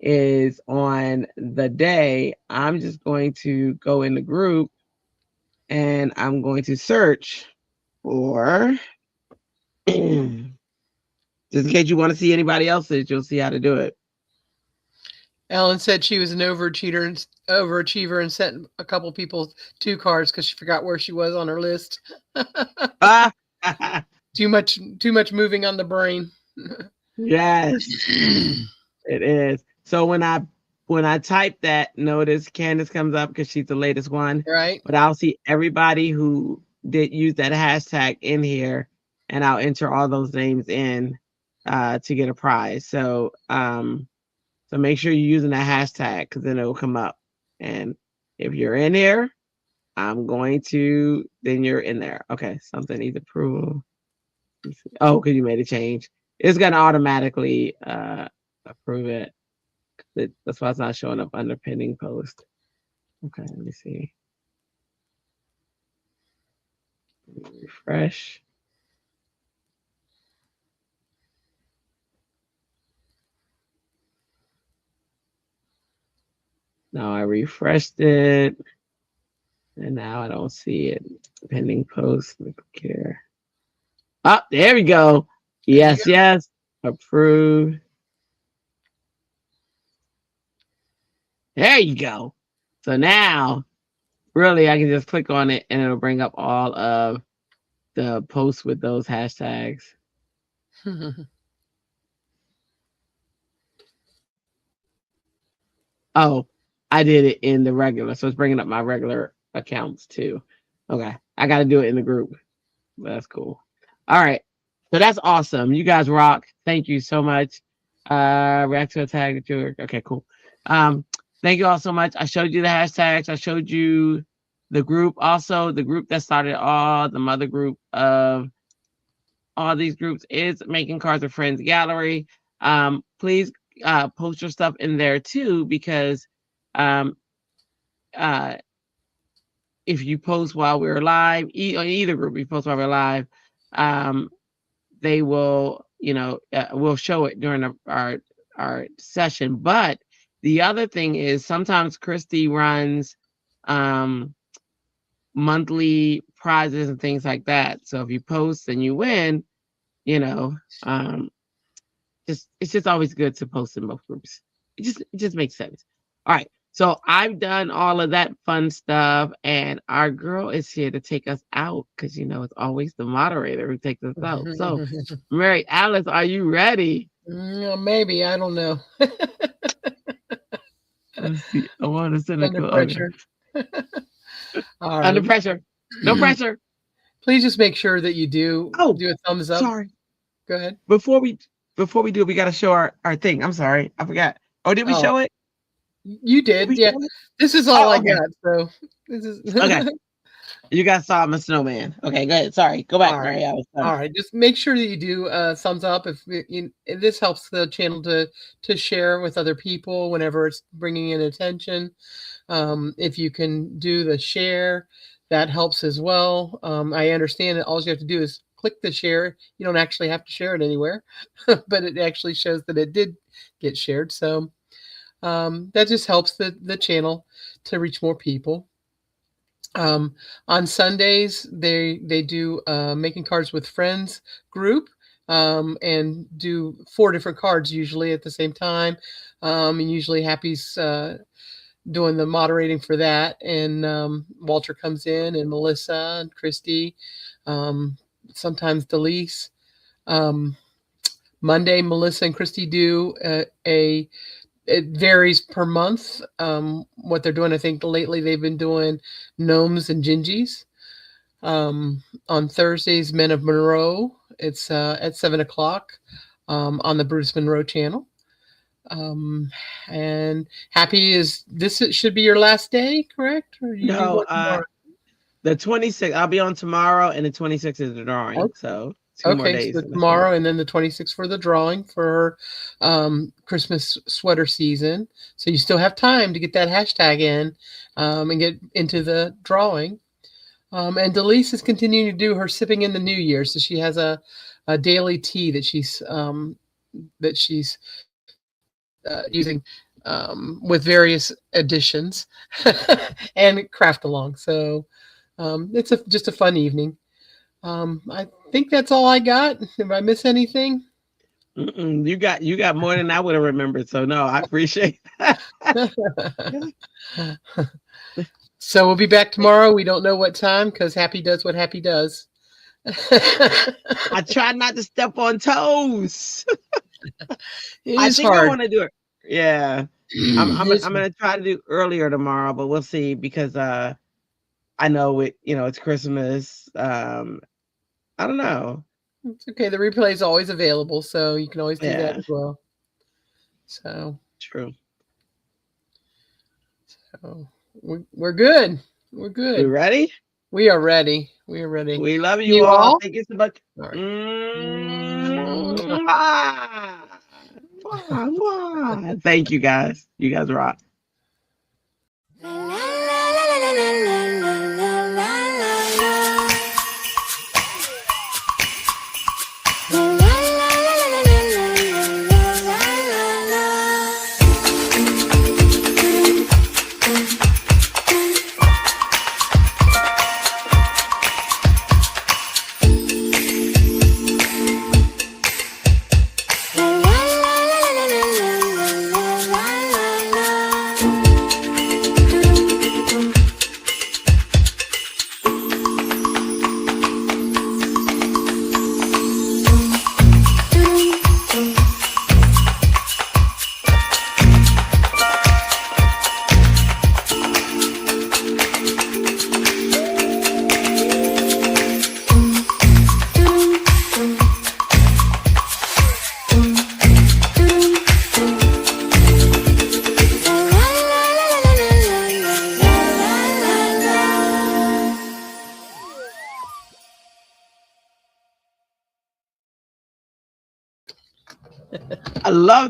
is on the day, I'm just going to go in the group, and I'm going to search for, just in case you want to see anybody else's, you'll see how to do it. Ellen said she was an overachiever and sent a couple people 2 cards because she forgot where she was on her list. Too much moving on the brain. Yes, it is. So when I when I type that, notice Candace comes up because she's the latest one. Right. But I'll see everybody who did use that hashtag in here, and I'll enter all those names in to get a prize. So so make sure you're using that hashtag because then it will come up. And if you're in here, I'm going to, then you're in there. Okay, something needs approval. Oh, because you made a change. It's going to automatically approve it. That's why it's not showing up under pending post. Okay, let me see. Refresh. Now I refreshed it. And now I don't see it. Pending post. Look here. Oh, there we go. Yes, yes. Approved. There you go. So now, really, I can just click on it and it'll bring up all of the posts with those hashtags. Oh, I did it in the regular. So it's bringing up my regular accounts too. Okay. I got to do it in the group. That's cool. All right. So that's awesome. You guys rock. Thank you so much. React to a tag that you're okay, cool. Thank you all so much. I showed you the hashtags. I showed you the group. Also, the group that started all the mother group of all these groups is Making Cards with Friends Gallery. Please post your stuff in there too, because if you post while we're live, on either group, you post while we're live, they will, we'll show it during our session. But the other thing is sometimes Christy runs monthly prizes and things like that. So if you post and you win, it's just always good to post in both groups. It just makes sense. All right. So I've done all of that fun stuff, and our girl is here to take us out because it's always the moderator who takes us out. So Mary Alice, are you ready? Maybe, I don't know. Let's see. I want to send under pressure. All right. Under pressure. No pressure. Please just make sure that you do a thumbs up. Sorry. Go ahead. Before we do it, we got to show our thing. I'm sorry. I forgot. Oh, did we show it? You did. Yeah. This is all I got. So this is okay. You guys saw my snowman. Okay, go ahead. Sorry. Go back, Mary Alice. All right. Just make sure that you do thumbs up if this helps the channel to share with other people whenever it's bringing in attention. If you can do the share, that helps as well. I understand that all you have to do is click the share. You don't actually have to share it anywhere, but it actually shows that it did get shared. So that just helps the channel to reach more people. On Sundays, they do Making Cards with Friends group and do 4 different cards usually at the same time. And usually Happie's doing the moderating for that. And Walter comes in, and Melissa and Christy, sometimes Delise. Monday, Melissa and Christy do it varies per month what they're doing. I think lately they've been doing gnomes and gingies. On Thursdays, Men of Monroe. It's at 7:00 on the Bruce Monroe channel. And Happie should be your last day, correct? Or you no, the 26th. I'll be on tomorrow, and the 26th is the drawing. Okay. So 2 more days. So tomorrow and then the 26th for the drawing for Christmas sweater season. So you still have time to get that hashtag in and get into the drawing. And Delise is continuing to do her sipping in the new year. So she has a daily tea that she's using with various additions and craft along. So it's just a fun evening. I think that's all I got. If I miss anything, you got more than I would have remembered. So no, I appreciate that. So we'll be back tomorrow. We don't know what time because Happie does what Happie does. I try not to step on toes. I think hard. I want to do it Yeah. I'm gonna try to do earlier tomorrow, but we'll see because I know it's Christmas. I don't know. It's okay. The replay is always available, so you can always do that Yeah. as well. So True. we're good. We're good. We ready? We are ready. We are ready. We love you all. Thank you so much. All right. Thank you guys. You guys rock. I love